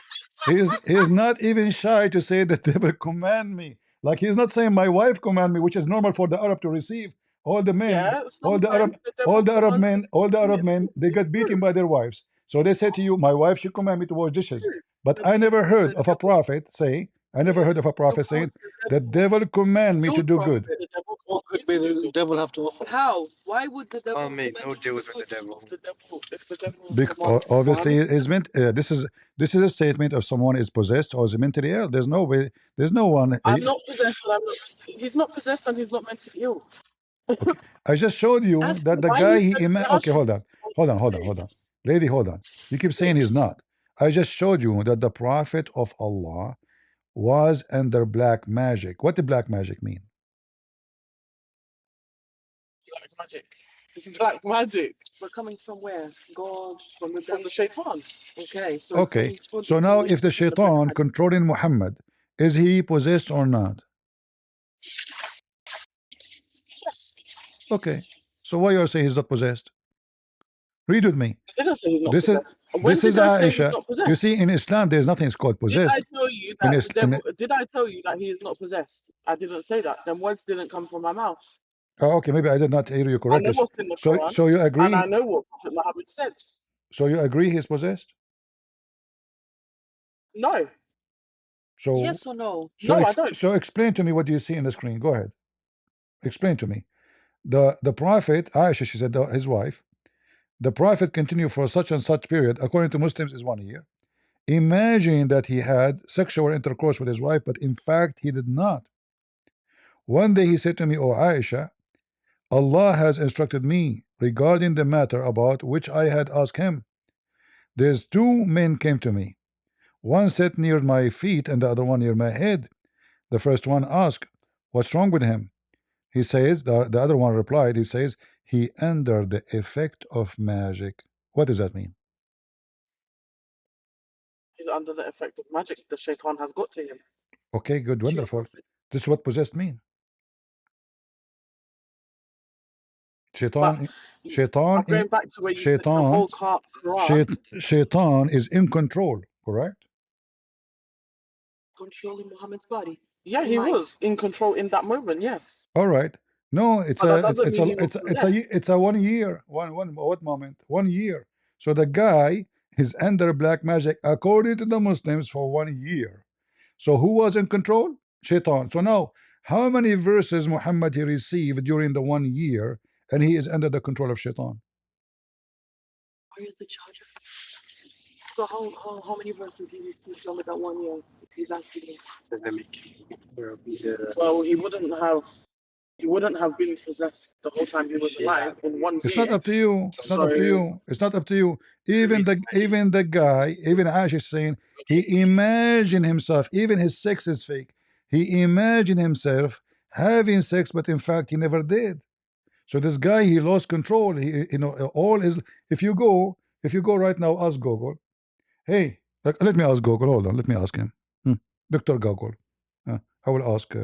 He is not even shy to say the devil command me. Like he's not saying my wife command me, which is normal for the Arab to receive. All the men, Yeah, sometimes the all devil the Arab commands men, all the Arab you. men, they get beaten True. by their wives. So they say to you, my wife should command me to wash dishes. True. But I never heard of a prophet say, I never heard of a So prophet why saying, would the the devil, devil command me to your do prophet, good. the devil What command good you may to do the good? devil have to offer? How? Why would the devil Can't make command no you to deal do with the good devil. if the devil Because commands obviously Muhammad? is meant this is a statement of someone is possessed or is mentally ill. There's no way, there's no one I'm not possessed and I'm not. He's not possessed and he's not mentally ill. okay. I just showed you Ask him that the why guy he he said okay, Asha. hold on. Lady, hold on. You keep saying he's not. I just showed you that the prophet of Allah was under black magic. What did black magic mean? Black magic. It's black magic. But coming from where? God, from the shaitan. Okay, so it's Okay. coming from So now if the the black shaitan magic. controlling Muhammad, is he possessed or not? Yes. Okay. So why you are saying he's not possessed? Read with me. I didn't say he's not This is possessed. When did I say he's Aisha. not You possessed? see, in Islam, there's nothing called Did I possessed. tell you In, that the devil? in Did I tell you that he is not possessed? I didn't say that. Them words didn't come from my mouth. oh, okay, maybe I did not hear you I know correctly. what's in the So Quran, so you and I agree? know what Prophet Muhammad said. So you agree he's possessed? No. So Yes or no? No, I don't. so explain to me what do you see in the screen. Go ahead. Explain to me. The prophet Aisha, she said his wife, the prophet continued for such and such period, according to Muslims, is 1 year. Imagine that he had sexual intercourse with his wife, but in fact he did not. One day he said to me, "O Aisha, Allah has instructed me regarding the matter about which I had asked him. There's two men came to me. One sat near my feet and the other one near my head. The first one asked, what's wrong with him? He says, the other one replied, he says, he under the effect of magic. What does that mean? He's under the effect of magic. The shaitan has got to him. Okay, good, To your wonderful. prophet. This is what possessed mean. But Shaitan, I'm going back to where you said the shaitan, whole Quran shaitan is in control, correct? controlling Muhammad's body. Yeah, he was in control in that moment. Yes, All right. No, it's but that a doesn't mean he was possessed. it's a 1 year. What moment? 1 year. So the guy is under black magic according to the Muslims for 1 year. So who was in control? Shaitan. So now, how many verses Muhammad he received during the 1 year, and he is under the control of Shaitan? Where is the charger? So how many verses he received over that 1 year? He's asking me. Let me Well, he wouldn't have been possessed the whole time he was alive in one It's not year. up to you. It's not So up to you. It's not up to you. Even the guy, even Aisha is saying he imagined himself. Even his sex is fake. He imagined himself having sex, but in fact he never did. So this guy he lost control. He you know all his. If you go right now, ask Google. Hey, let me ask Google. Hold on. Let me ask him. Doctor Google. I will ask.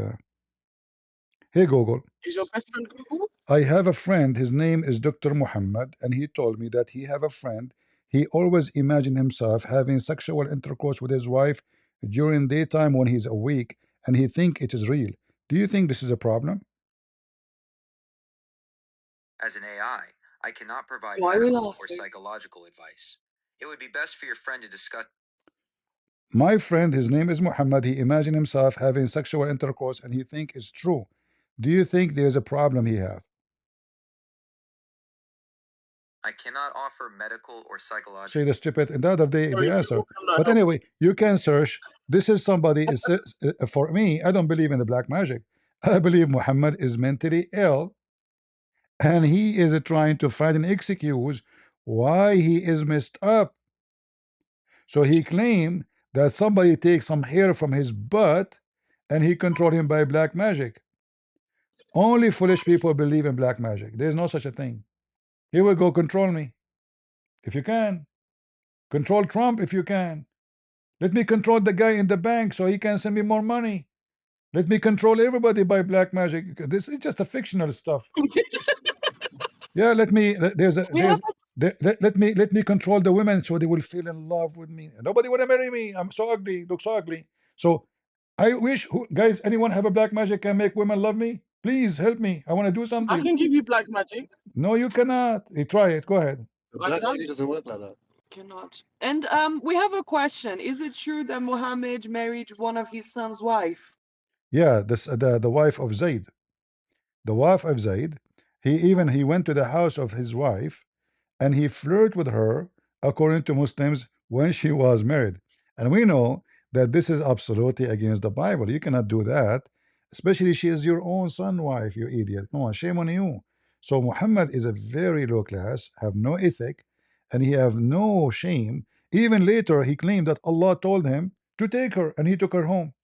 Hey Google. is your best friend Google? I have a friend, his name is Dr. Mohammed, and he told me that he have a friend. He always imagine himself having sexual intercourse with his wife during daytime when he's awake, and he think it is real. Do you think this is a problem? As an AI, I cannot provide Why are we medical or laughing? psychological advice. It would be best for your friend to discuss. My friend, his name is Mohammed. He imagine himself having sexual intercourse, and he think it's true. Do you think there is a problem he have? I cannot offer medical or psychological. Say the stupid. And the other day Sorry, the answer. Google cannot But help. anyway, you can search. This is somebody. For me, I don't believe in the black magic. I believe Muhammad is mentally ill, and he is trying to find an excuse why he is messed up. So he claimed that somebody takes some hair from his butt and he controlled him by black magic. Only foolish people believe in black magic. There's no such a thing. He will go control me if you can. Control Trump if you can. Let me control the guy in the bank so he can send me more money. Let me control everybody by black magic. This is just a fictional stuff. Yeah, let me. Let me control the women so they will feel in love with me. Nobody want to marry me. I'm so ugly. Look so ugly. So I wish, guys, anyone have a black magic can make women love me? Please help me. I want to do I something. can give you black magic. No, you cannot. You try it. Go ahead. The black magic doesn't work like that. Cannot. And we have a question. Is it true that Mohammed married one of his son's wife? Yeah, this the wife of Zayd. The wife of Zayd. He went to the house of his wife and he flirted with her according to Muslims when she was married. And we know that this is absolutely against the Bible. You cannot do that, especially she is your own son wife, you idiot. Come on, shame on you. So Muhammad is a very low class, have no ethic, and he have no shame. Even later he claimed that Allah told him to take her, and he took her home.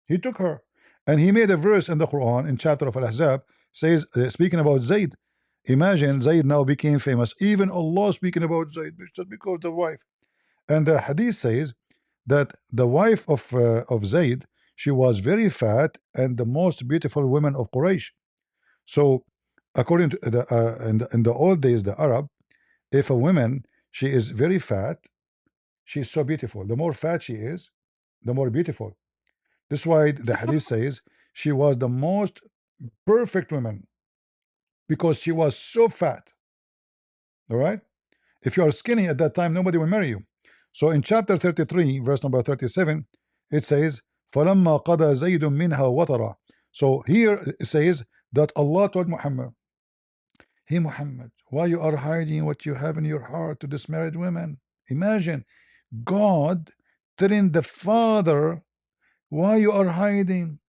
He took her. And he made a verse in the Quran in chapter of Al-Ahzab says, speaking about Zayd. Imagine Zayd now became famous. Even Allah speaking about Zayd just because the wife. And the hadith says that the wife of Zayd, she was very fat and the most beautiful woman of Quraysh. So according to in the old days, the Arab, if a woman, she is very fat, she's so beautiful. The more fat she is, the more beautiful. This is why the hadith says she was the most perfect woman because she was so fat. All right. If you are skinny at that time, nobody will marry you. So in chapter 33, verse number 37, it says, فَلَمَّا قَضَى زَيْدٌ مِنْهَا وَطَرًا. So here it says that Allah told Muhammad, hey Muhammad, why you are hiding what you have in your heart to this married women? Imagine God telling the father, why you are hiding?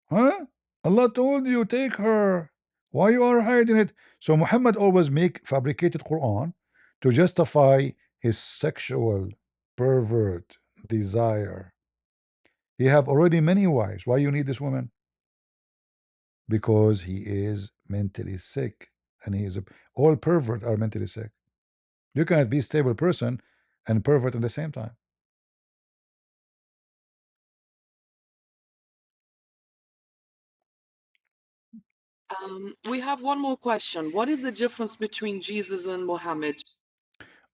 Huh? Allah told you take her. Why you are hiding it? So Muhammad always make fabricated Quran to justify his sexual pervert desire. He have already many wives. Why you need this woman? Because he is mentally sick, and he is all pervert are mentally sick. You cannot be stable person and pervert at the same time. We have one more question. What is the difference between Jesus and Mohammed?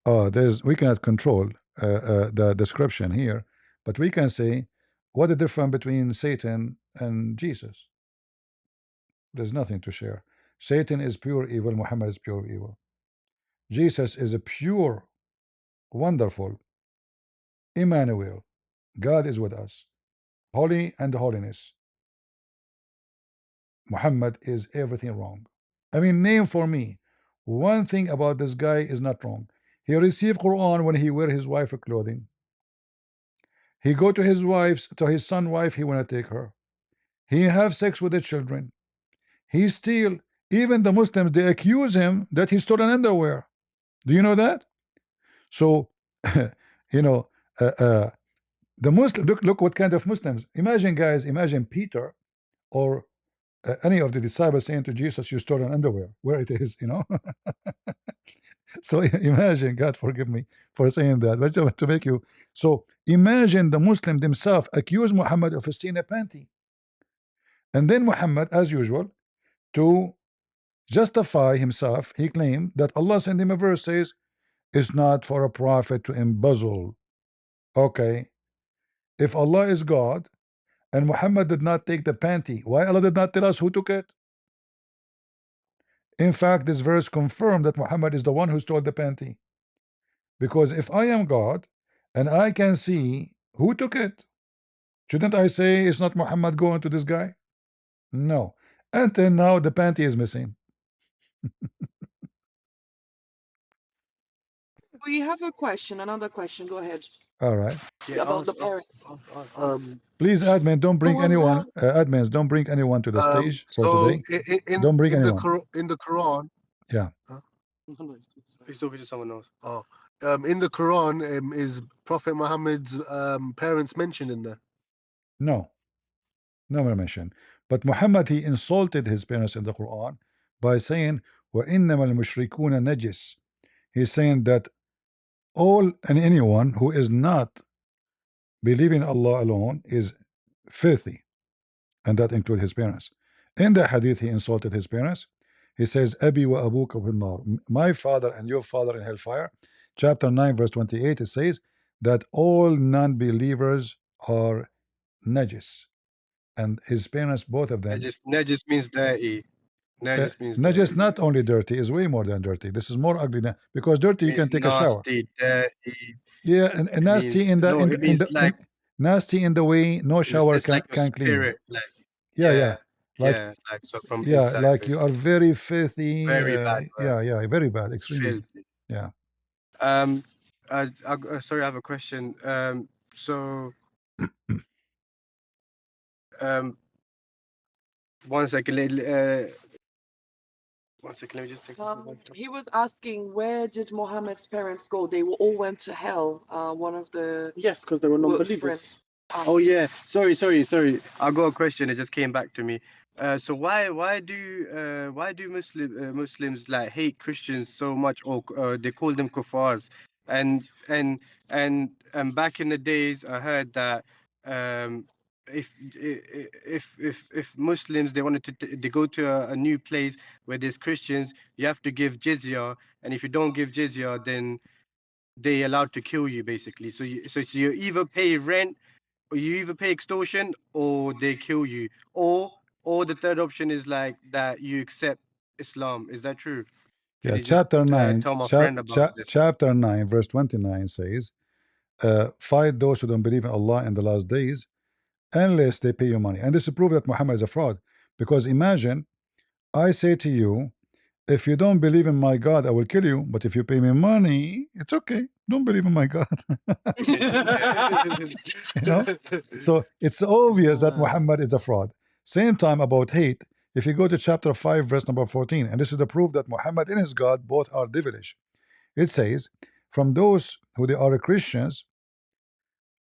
We cannot control the description here, but we can say what the difference between Satan and Jesus. There's nothing to share. Satan is pure evil, Muhammad is pure evil. Jesus is a pure, wonderful Emmanuel. God is with us, holy and holiness. Muhammad is everything wrong. I mean, name for me one thing about this guy is not wrong. He received Quran when he wear his wife clothing. He go to his son wife, he wanna take her. He have sex with the children. He steal. Even the Muslims, they accuse him that he stole an underwear. Do you know that? So, you know, the Muslim, look what kind of Muslims. Imagine, guys, imagine Peter or any of the disciples saying to Jesus, you stole an underwear, where it is, you know. So imagine, God forgive me for saying that, but to make you, so imagine the Muslim themselves accuse Muhammad of stealing a panty. And then Muhammad, as usual, to justify himself, he claimed that Allah sent him a verse says, it's not for a prophet to embezzle. Okay, if Allah is God and Muhammad did not take the panty, why Allah did not tell us who took it? In fact, this verse confirmed that Muhammad is the one who stole the panty. Because if I am God and I can see who took it, shouldn't I say it's not Muhammad going to this guy? No. Until now, the panty is missing. We have a question, another question. Go ahead. All right. Yeah, About the parents. Please, admin, don't bring Someone anyone. else? Admins, don't bring anyone to the stage for so today. Don't bring anyone. in the Quran, Yeah. huh? He's talking to someone else. Oh, in the Quran, is Prophet Muhammad's parents mentioned in there? No, never mentioned. But Muhammad, he insulted his parents in the Quran by saying, وَإِنَّمَا الْمُشْرِكُونَ نَجِسٌ. He's saying that all and anyone who is not believing Allah alone is filthy, and that includes his parents. In the hadith, he insulted his parents. He says, Abi wa abuka fil nar. My father and your father in hellfire. Chapter 9, verse 28, it says that all non-believers are najis. And his parents, both of them, Najis means dirty. Najis means najis dirty. not only dirty, is way more than dirty. This is more ugly than, because dirty you Means can take a shower. nasty, dirty. Yeah, and It nasty means in the no. in It the, in means the like nasty in the way no shower it's like your can clean you. spirit. Like Yeah, yeah. Like, like so from yeah, inside, like you are basically. very filthy. Very bad word. Yeah, very bad, extremely. Filthy. Yeah. Um, sorry, I have a question. So um, one second. One second. Let me just take this. He was asking, where did Mohammed's parents go? They all went to hell. One of the Yes, because they were non-believers. friends. Oh yeah, sorry. I got a question. It just came back to me. So why do Muslims like hate Christians so much, or they call them kuffars? And back in the days, I heard that um, if Muslims they wanted to they go to a new place where there's Christians, you have to give jizya, and if you don't give jizya, then they allowed to kill you basically. So you either pay rent or you either pay extortion or they kill you, or the third option is like that you accept Islam. Is that true? Can Yeah, you just chapter 9, tell my friend about this? chapter 9, verse 29 says, fight those who don't believe in Allah in the last days unless they pay you money. And this is proof that Muhammad is a fraud. Because imagine, I say to you, if you don't believe in my God, I will kill you. But if you pay me money, it's okay. Don't believe in my God. You know? So it's obvious that Muhammad is a fraud. Same time about hate. If you go to chapter 5, verse number 14, and this is the proof that Muhammad and his God both are devilish. It says, from those who they are Christians,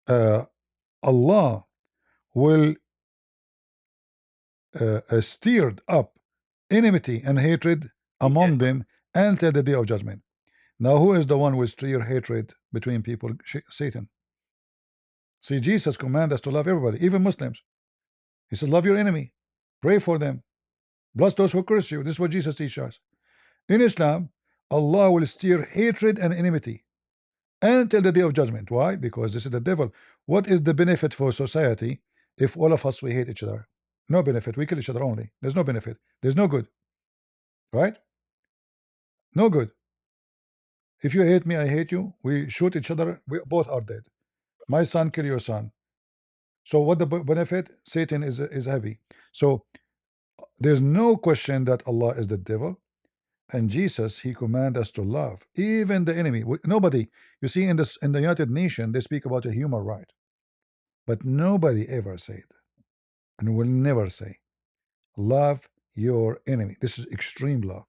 Allah will stirred up enmity and hatred among them until the day of judgment. Now, who is the one who stir hatred between people? Satan. See, Jesus commands us to love everybody, even Muslims. He says, love your enemy, pray for them, bless those who curse you. This is what Jesus teaches us. In Islam, Allah will stir hatred and enmity until the day of judgment. Why? Because this is the devil. What is the benefit for society if all of us we hate each other? No benefit. We kill each other only. There's no benefit. There's no good. Right? No good. If you hate me, I hate you. We shoot each other. We both are dead. My son kill your son. So what the benefit? Satan is heavy. So there's no question that Allah is the devil, and Jesus he commands us to love even the enemy. Nobody. You see, in the United Nations they speak about a human right, but nobody ever said and will never say love your enemy. This is extreme love.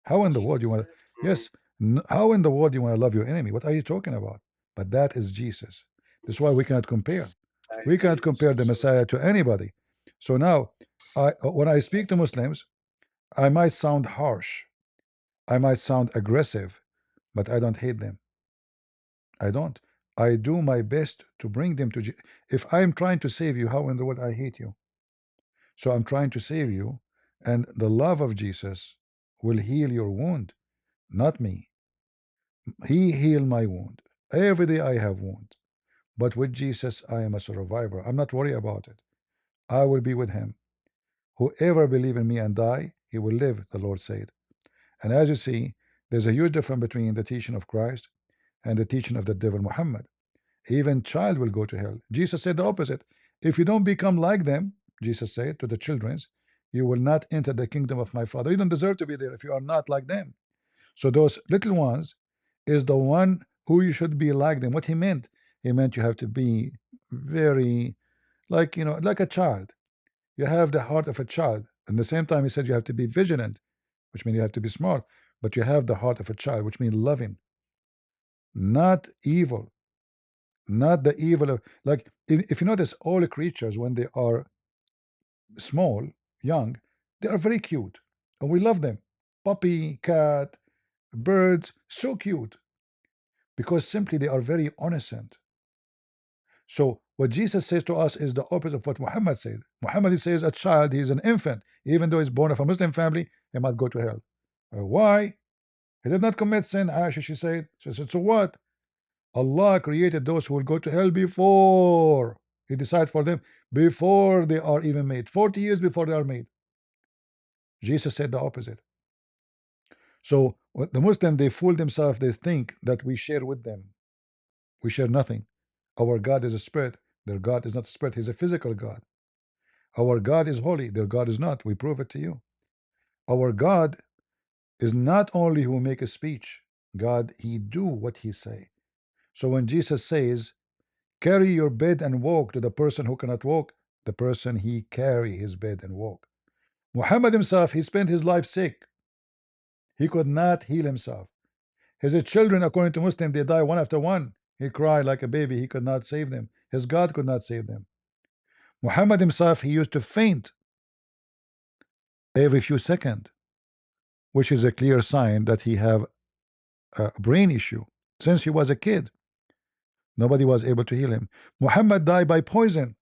How in the world you want to? Yes. How in the world you want to love your enemy? What are you talking about? But that is Jesus. That's why we cannot compare. We cannot compare the Messiah to anybody. So now, when I speak to Muslims, I might sound harsh, I might sound aggressive, but I don't hate them. I don't. I do my best to bring them to. If I'm trying to save you, how in the world I hate you? So I'm trying to save you, and the love of Jesus will heal your wound, not me. He healed my wound. Every day I have wound. But with Jesus, I am a survivor. I'm not worried about it. I will be with him. Whoever believe in me and die, he will live, the Lord said. And as you see, there's a huge difference between the teaching of Christ and the teaching of the devil Muhammad. Even child will go to hell. Jesus said the opposite. If you don't become like them, Jesus said to the children's, you will not enter the kingdom of my Father. You don't deserve to be there if you are not like them. So those little ones is the one who you should be like them. What he meant you have to be very like like a child. You have the heart of a child. And the same time he said you have to be vigilant, which means you have to be smart, but you have the heart of a child, which means loving. not evil, not the evil of, like, if you notice, all creatures when they are small, young, they are very cute, and we love them. Puppy, cat, birds, so cute, because simply they are very innocent. So what Jesus says to us is the opposite of what Muhammad said. Muhammad says a child, he is an infant, even though he's born of a Muslim family, he might go to hell. Why? He did not commit sin, Aisha, she said. She said, so what? Allah created those who will go to hell before He decided for them, before they are even made, 40 years before they are made. Jesus said the opposite. So the Muslim, they fool themselves, they think that we share with them. We share nothing. Our God is a spirit, their God is not a spirit, He's a physical God. Our God is holy, their God is not. We prove it to you. Our God is not only who make a speech, God, He do what He say. So when Jesus says, carry your bed and walk, to the person who cannot walk, the person he carry his bed and walk. Muhammad himself, he spent his life sick. He could not heal himself. His children, according to Muslim, they die one after one. He cried like a baby. He could not save them. His God could not save them. Muhammad himself, he used to faint every few seconds, which is a clear sign that he have a brain issue. Since he was a kid, nobody was able to heal him. Muhammad died by poison.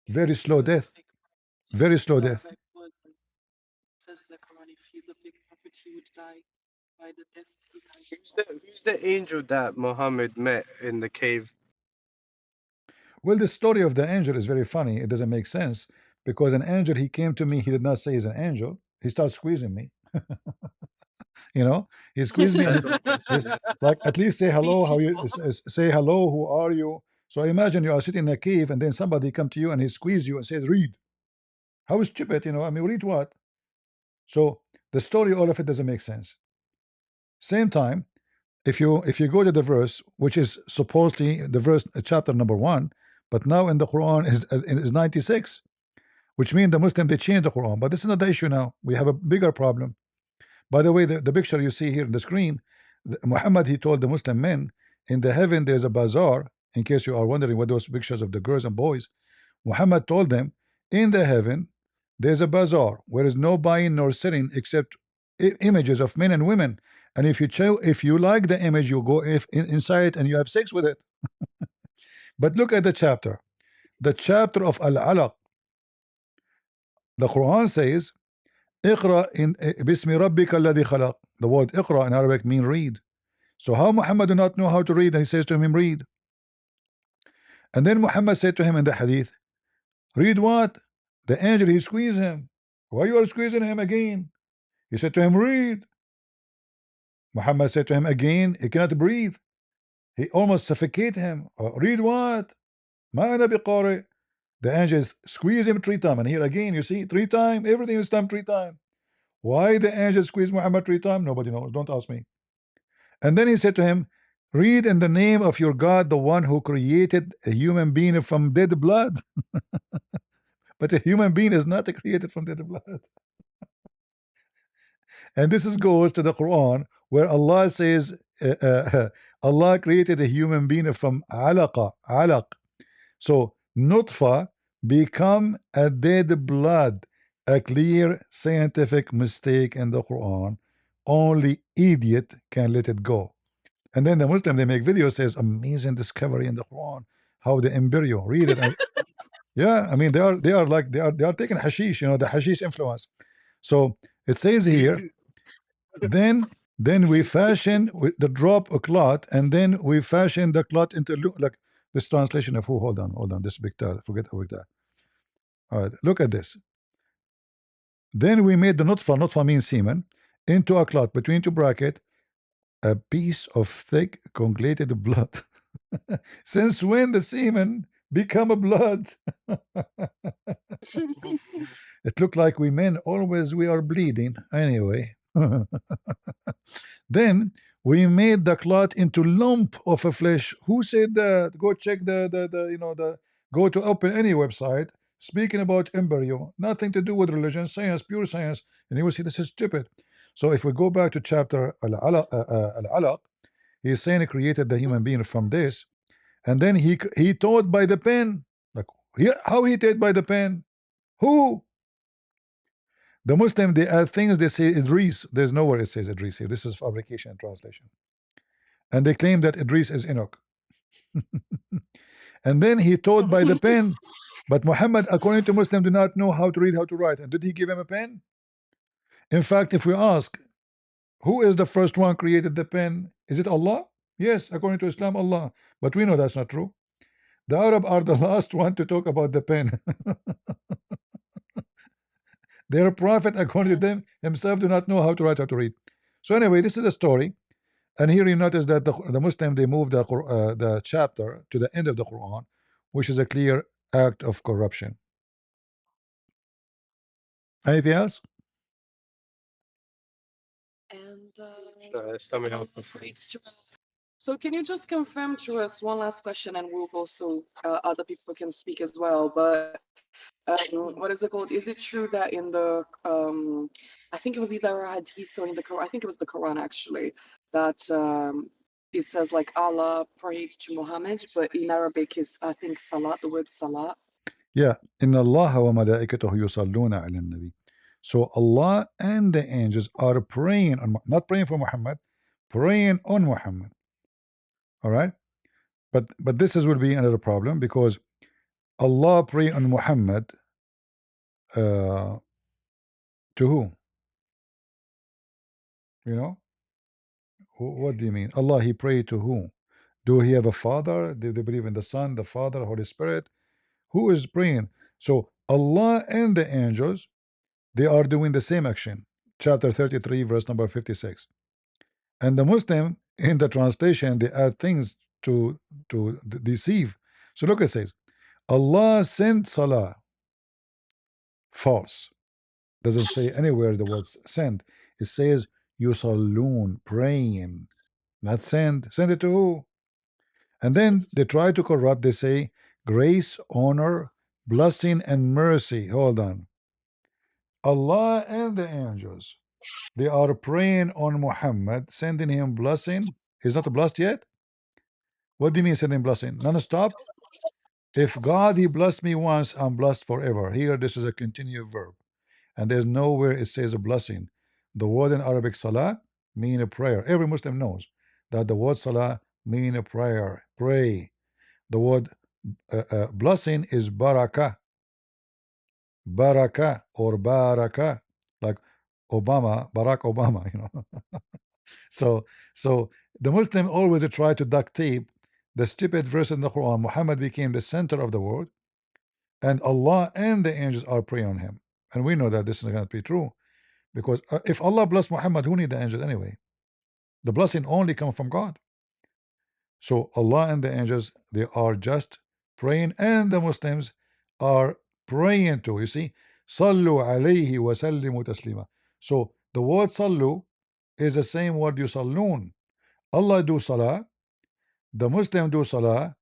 Very slow death. Very slow death. Says the Quran, if he's a big prophet, he would die by the death he Who's the angel that Muhammad met in the cave? Well, the story of the angel is very funny. It doesn't make sense because an angel, he came to me, he did not say he's an angel. He started squeezing me. You know, he squeezed me and he's like, at least say hello. How you say hello? Who are you? So I imagine you are sitting in a cave and then somebody come to you and he squeeze you and says, read. How stupid, you know? I mean, read what? So the story, all of it doesn't make sense. Same time, if you go to the verse, which is supposedly the verse, chapter number 1, but now in the Quran is 96, which means the Muslim, they changed the Quran. But this is not the issue now. We have a bigger problem. By the way, the picture you see here on the screen, Muhammad, he told the Muslim men, in the heaven there's a bazaar. In case you are wondering what those pictures of the girls and boys, Muhammad told them, in the heaven there's a bazaar where is no buying nor selling except images of men and women. And if you like the image, you go inside and you have sex with it. But look at the chapter of Al-Alaq. The Quran says, Iqra in Bismi Rabbika alladhi khalaq. The word Iqra in Arabic mean read. So how Muhammad do not know how to read, and he says to him, read. And then Muhammad said to him in the hadith, read what? The angel, he squeezed him. Why you are squeezing him again? He said to him, read. Muhammad said to him again, he cannot breathe. He almost suffocated him. Read what? Ma ana biqari. The angel squeezed him 3 times. And here again, you see, 3 times, everything is done 3 times. Why the angel squeezed Muhammad 3 times? Nobody knows. Don't ask me. And then he said to him, read in the name of your God, the one who created a human being from dead blood. But a human being is not created from dead blood. And this goes to the Quran, where Allah says, Allah created a human being from alaq. So nutfa become a dead blood, a clear scientific mistake in the Quran. Only idiot can let it go. And then the Muslim, they make videos, says amazing discovery in the Quran, how the embryo, read it. Yeah, I mean they are taking hashish, you know, the hashish influence. So it says here, then we fashion the drop a clot, and then we fashion the clot into like this translation of who? Hold on, this big tar, forget that. All right, look at this. Then we made the nutfa means semen, into a clot between 2 bracket, a piece of thick coagulated blood. Since when the semen become a blood? It looked like we men always we are bleeding anyway. Then we made the clot into lump of a flesh. Who said that? Go check the go to open any website speaking about embryo, nothing to do with religion, science, pure science, and you will see this is stupid. So if we go back to chapter Al-Alaq, he's saying he created the human being from this, and then he taught by the pen. Like how he taught by the pen? Who? The Muslim, they add things, they say Idris. There's nowhere it says Idris here. This is fabrication and translation. And they claim that Idris is Enoch. And then he taught by the pen. But Muhammad, according to Muslim, do not know how to read, how to write. And did he give him a pen? In fact, if we ask, who is the first one created the pen? Is it Allah? Yes, according to Islam, Allah. But we know that's not true. The Arab are the last one to talk about the pen. Their prophet, according to them, himself do not know how to write, how to read. So anyway, this is a story. And here you notice that the Muslim, they move the chapter to the end of the Quran, which is a clear act of corruption. Anything else? And Stomach help. so can you just confirm to us one last question, and we'll go so other people can speak as well. But what is it called? Is it true that in the I think it was either a hadith or in the Quran, I think it was the Quran actually, that it says like Allah prayed to Muhammad, but in Arabic is I think salat, the word salat. Yeah. Inna Allah wa malaikatahu yusalluna ala nabi. So Allah and the angels are praying on, not praying for Muhammad, praying on Muhammad. All right. But this is will be another problem, because Allah pray on Muhammad to who? You know? What do you mean? Allah, he prayed to who? Do he have a father? Do they believe in the Son, the Father, Holy Spirit? Who is praying? So Allah and the angels, they are doing the same action. Chapter 33, verse number 56. And the Muslim, in the translation, they add things to deceive. So look, it says, Allah sent Salah. False. Doesn't say anywhere the word send. It says yusallun, praying. Not send. Send it to who? And then they try to corrupt. They say grace, honor, blessing, and mercy. Hold on. Allah and the angels, they are praying on Muhammad, sending him blessing. He's not blessed yet. What do you mean sending blessing? Non-stop. If God he blessed me once, I'm blessed forever. Here, this is a continuous verb, and there's nowhere it says a blessing. The word in Arabic salah mean a prayer. Every Muslim knows that the word salah mean a prayer. Pray. The word blessing is barakah. Barakah or barakah, like Obama, Barack Obama, you know. So the Muslim always try to duct tape the stupid verse in the Quran. Muhammad became the center of the world, and Allah and the angels are praying on him. And we know that this is not going to be true, because if Allah bless Muhammad, who need the angels anyway? The blessing only comes from God. So Allah and the angels, they are just praying, and the Muslims are praying too. You see, Sallu alayhi wa sallimu taslima. So the word Sallu is the same word yusallun. Allah do salah, the Muslim do salah,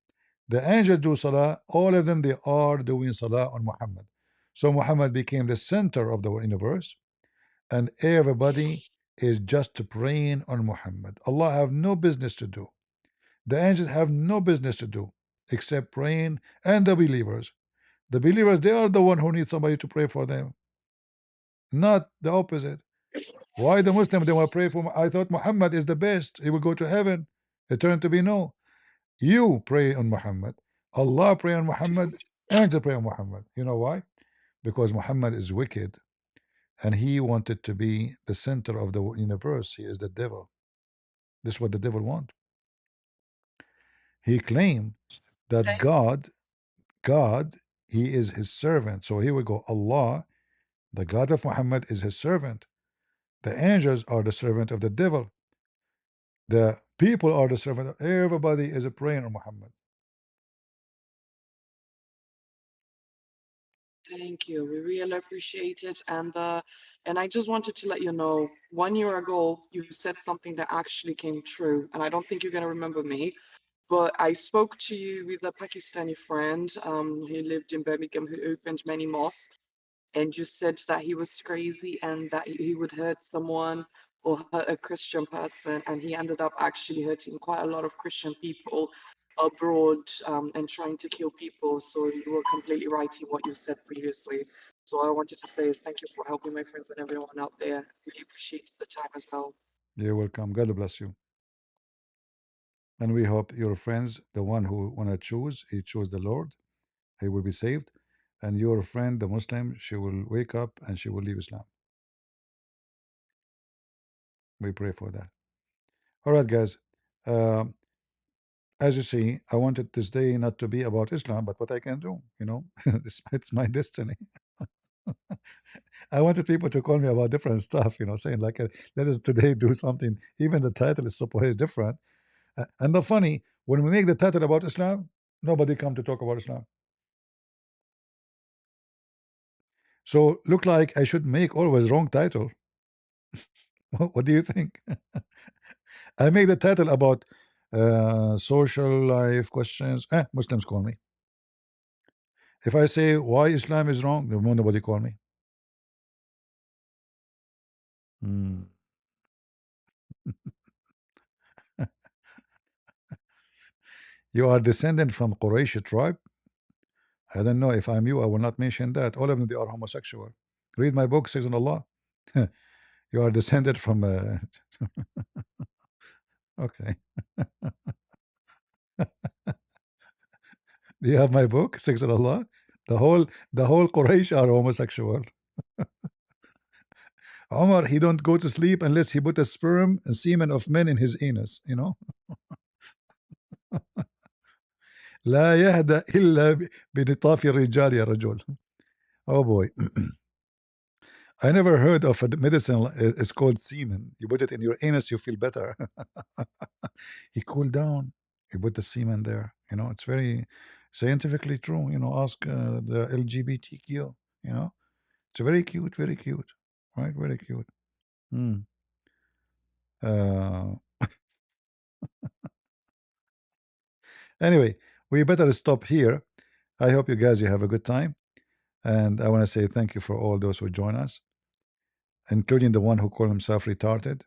the angels do salah. All of them, they are doing salah on Muhammad. So Muhammad became the center of the universe, and everybody is just praying on Muhammad. Allah have no business to do. The angels have no business to do except praying, and the believers. The believers, they are the one who need somebody to pray for them, not the opposite. Why the Muslim they want to pray for? I thought Muhammad is the best. He will go to heaven. It turned to be no. You pray on Muhammad. Allah pray on Muhammad. Angels pray on Muhammad. You know why? Because Muhammad is wicked, and he wanted to be the center of the universe. He is the devil. This is what the devil want. He claimed that God, he is his servant. So here we go. Allah, the God of Muhammad, is his servant. The angels are the servant of the devil. The people are the servant. Everybody is a praying on Muhammad. Thank you. We really appreciate it. And I just wanted to let you know, 1 year ago, you said something that actually came true. And I don't think you're going to remember me, but I spoke to you with a Pakistani friend. He lived in Birmingham, who opened many mosques. and you said that he was crazy and that he would hurt someone or hurt a Christian person, and he ended up actually hurting quite a lot of Christian people abroad and trying to kill people. So you were completely right in what you said previously. So I wanted to say is thank you for helping my friends and everyone out there. Really appreciate the time as well. You're welcome. God bless you. And we hope your friends, the one who wanna choose, he choose the Lord, he will be saved. And your friend, the Muslim, she will wake up and she will leave Islam. We pray for that. All right, guys. Um, as you see, I wanted this day not to be about Islam, but what I can do, it's my destiny. I wanted people to call me about different stuff, saying like, let us today do something. Even the title is supposed different. And the funny, when we make the title about Islam, nobody come to talk about Islam. So look like I should make always wrong title. What do you think? I make the title about social life questions. Muslims call me. If I say why Islam is wrong, nobody call me. Hmm. You are descendant from Quraysh tribe. I don't know if I'm you. I will not mention that. All of them they are homosexual. Read my book, says on Allah. You are descended from. Okay. Do you have my book, Six of Allah? The whole Quraysh are homosexual. Omar, he don't go to sleep unless he put a sperm and semen of men in his anus. لا يهدأ إلا بنطاف الرجال يا رجل. Oh boy. I never heard of a medicine. It's called semen. You put it in your anus, you feel better. He cool down. You put the semen there. It's very scientifically true. Ask the LGBTQ. It's very cute, very cute, right? Very cute. Hmm. Uh, anyway, we better stop here. I hope you have a good time, and I want to say thank you for all those who join us, including the one who called himself retarded,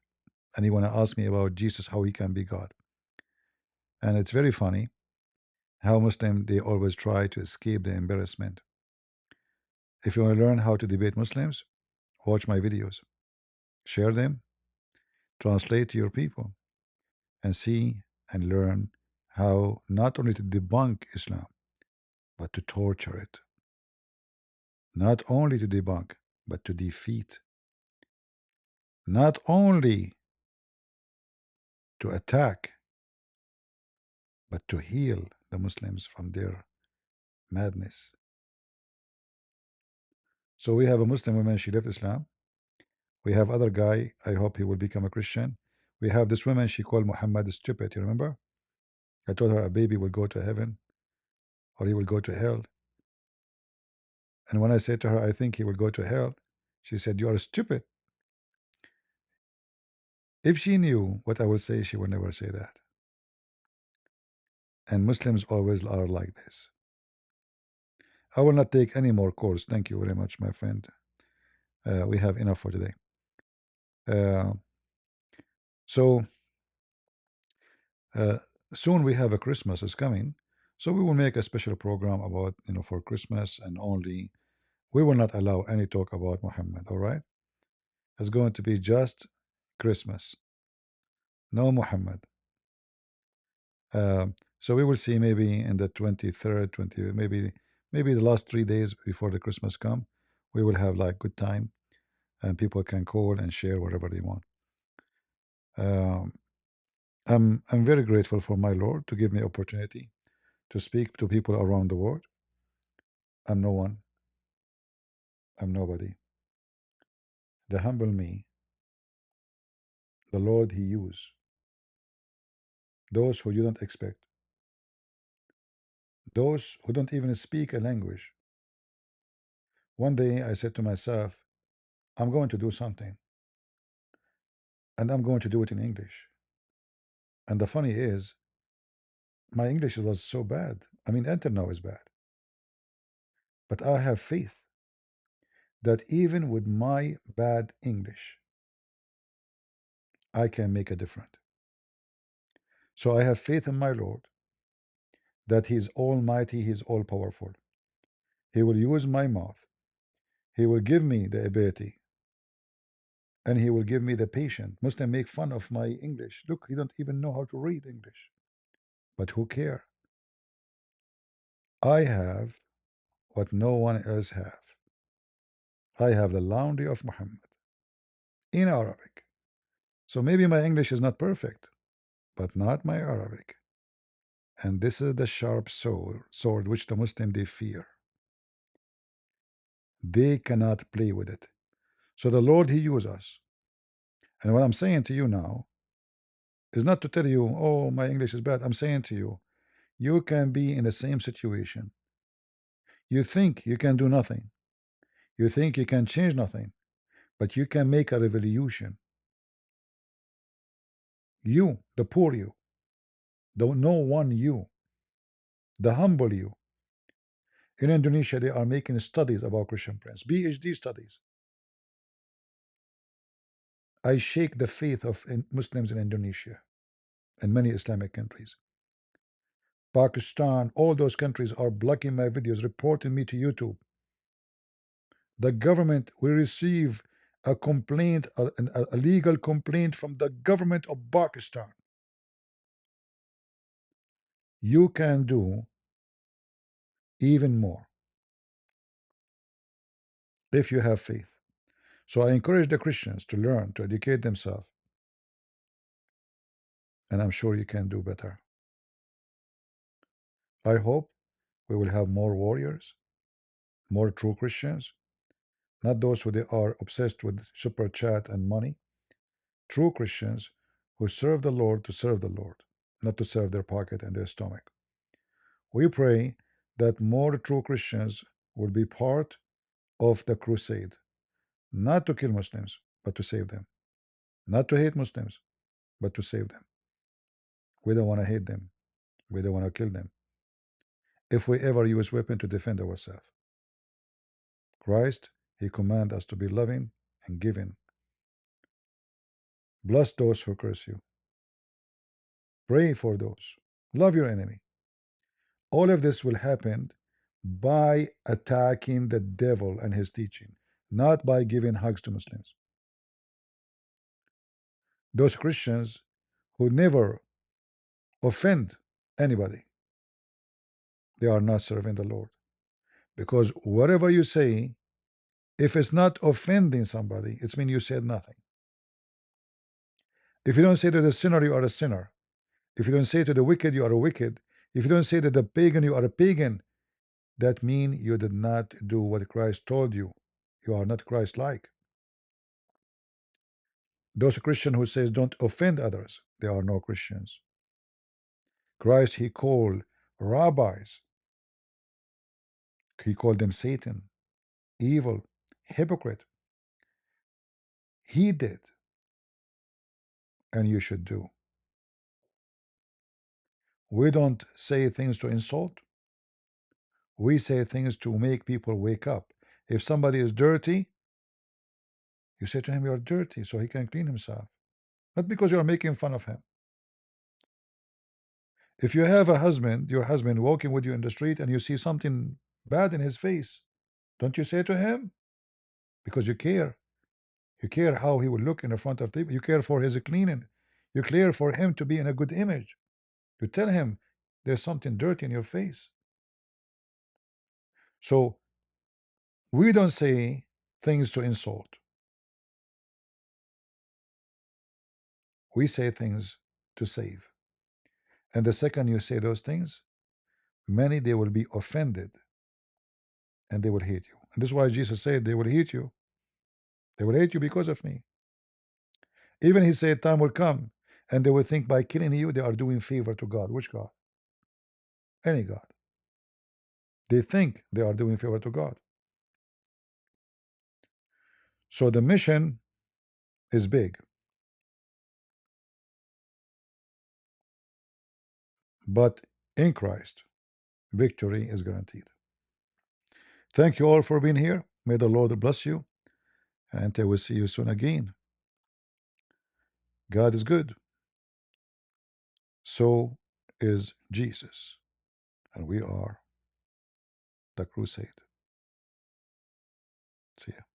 and he want to ask me about Jesus, how he can be God. And it's very funny how Muslim they always try to escape the embarrassment. If you want to learn how to debate Muslims, watch my videos, share them, translate to your people, and see and learn how not only to debunk Islam, but to torture it. Not only to debunk, but to defeat. Not only to attack, but to heal the Muslims from their madness. So we have a Muslim woman, she left Islam. We have other guy, I hope he will become a Christian. We have this woman, she called Mohammed stupid, you remember? I told her a baby will go to heaven or he will go to hell. And when I said to her, I think he will go to hell, she said, you are stupid. If she knew what I would say, she would never say that. And Muslims always are like this. I will not take any more calls. Thank you very much, my friend. We have enough for today. Uh, so uh, soon we have a Christmas is coming. So we will make a special program about, for Christmas, and only we will not allow any talk about Muhammad. All right. It's going to be just Christmas. No Muhammad. So we will see maybe in the 23rd, 20, maybe the last 3 days before the Christmas come, we will have like good time, and people can call and share whatever they want. Um, I'm very grateful for my Lord to give me opportunity to speak to people around the world. I'm no one. I'm nobody. The humble me, the Lord He use those who you don't expect, those who don't even speak a language. One day I said to myself, I'm going to do something, and I'm going to do it in English. And the funny is, my English was so bad. I mean, until now is bad. But I have faith that even with my bad English, I can make a difference. So I have faith in my Lord that He is almighty, He is all powerful. He will use my mouth. He will give me the ability, and He will give me the patience. Muslims make fun of my English. Look, he don't even know how to read English. But who care? I have what no one else have. I have the laundry of Muhammad in Arabic. So maybe my English is not perfect, but not my Arabic. And this is the sharp sword which the Muslim they fear. They cannot play with it. So the Lord He uses us. And what I'm saying to you now is not to tell you, oh, my English is bad. I'm saying to you, you can be in the same situation. You think you can do nothing. You think you can change nothing, but you can make a revolution. You, the poor you, the no one you, the humble you. In Indonesia, they are making studies about Christian Prince, PhD studies. I shake the faith of Muslims in Indonesia and many Islamic countries. Pakistan, all those countries are blocking my videos, reporting me to YouTube. The government will receive a complaint, a legal complaint from the government of Pakistan. You can do even more if you have faith. So I encourage the Christians to learn, to educate themselves, and I'm sure you can do better. I hope we will have more warriors, more true Christians, not those who they are obsessed with super chat and money. True Christians who serve the Lord to serve the Lord, not to serve their pocket and their stomach. We pray that more true Christians will be part of the crusade, not to kill Muslims, but to save them, not to hate Muslims, but to save them. We don't want to hate them. We don't want to kill them. If we ever use weapon to defend ourselves, Christ, He commands us to be loving and giving. Bless those who curse you. Pray for those. Love your enemy. All of this will happen by attacking the devil and his teaching, not by giving hugs to Muslims. Those Christians who never offend anybody, they are not serving the Lord. Because whatever you say, if it's not offending somebody, it means you said nothing. If you don't say to the sinner, you are a sinner. If you don't say to the wicked, you are a wicked. If you don't say to the pagan, you are a pagan, that means you did not do what Christ told you. You are not Christ-like. Those Christians who says don't offend others, they are no Christians. Christ, He called rabbis, He called them Satan, evil, hypocrite. He did, and you should do. We don't say things to insult. We say things to make people wake up. If somebody is dirty, you say to him, you're dirty, so he can clean himself. Not because you're making fun of him. If you have a husband, your husband walking with you in the street, and you see something bad in his face, don't you say to him? Because you care. You care how he will look in the front of people. You care for his cleaning. You care for him to be in a good image. You tell him there's something dirty in your face. So we don't say things to insult. We say things to save. And the second you say those things, many they will be offended and they will hate you. And this is why Jesus said they will hate you. They will hate you because of me. Even He said time will come and they will think by killing you they are doing favor to God. Which God? Any God. They think they are doing favor to God. So the mission is big. But in Christ, victory is guaranteed. Thank you all for being here. May the Lord bless you, and until we see you soon again. God is good. So is Jesus. And we are the crusade. See ya.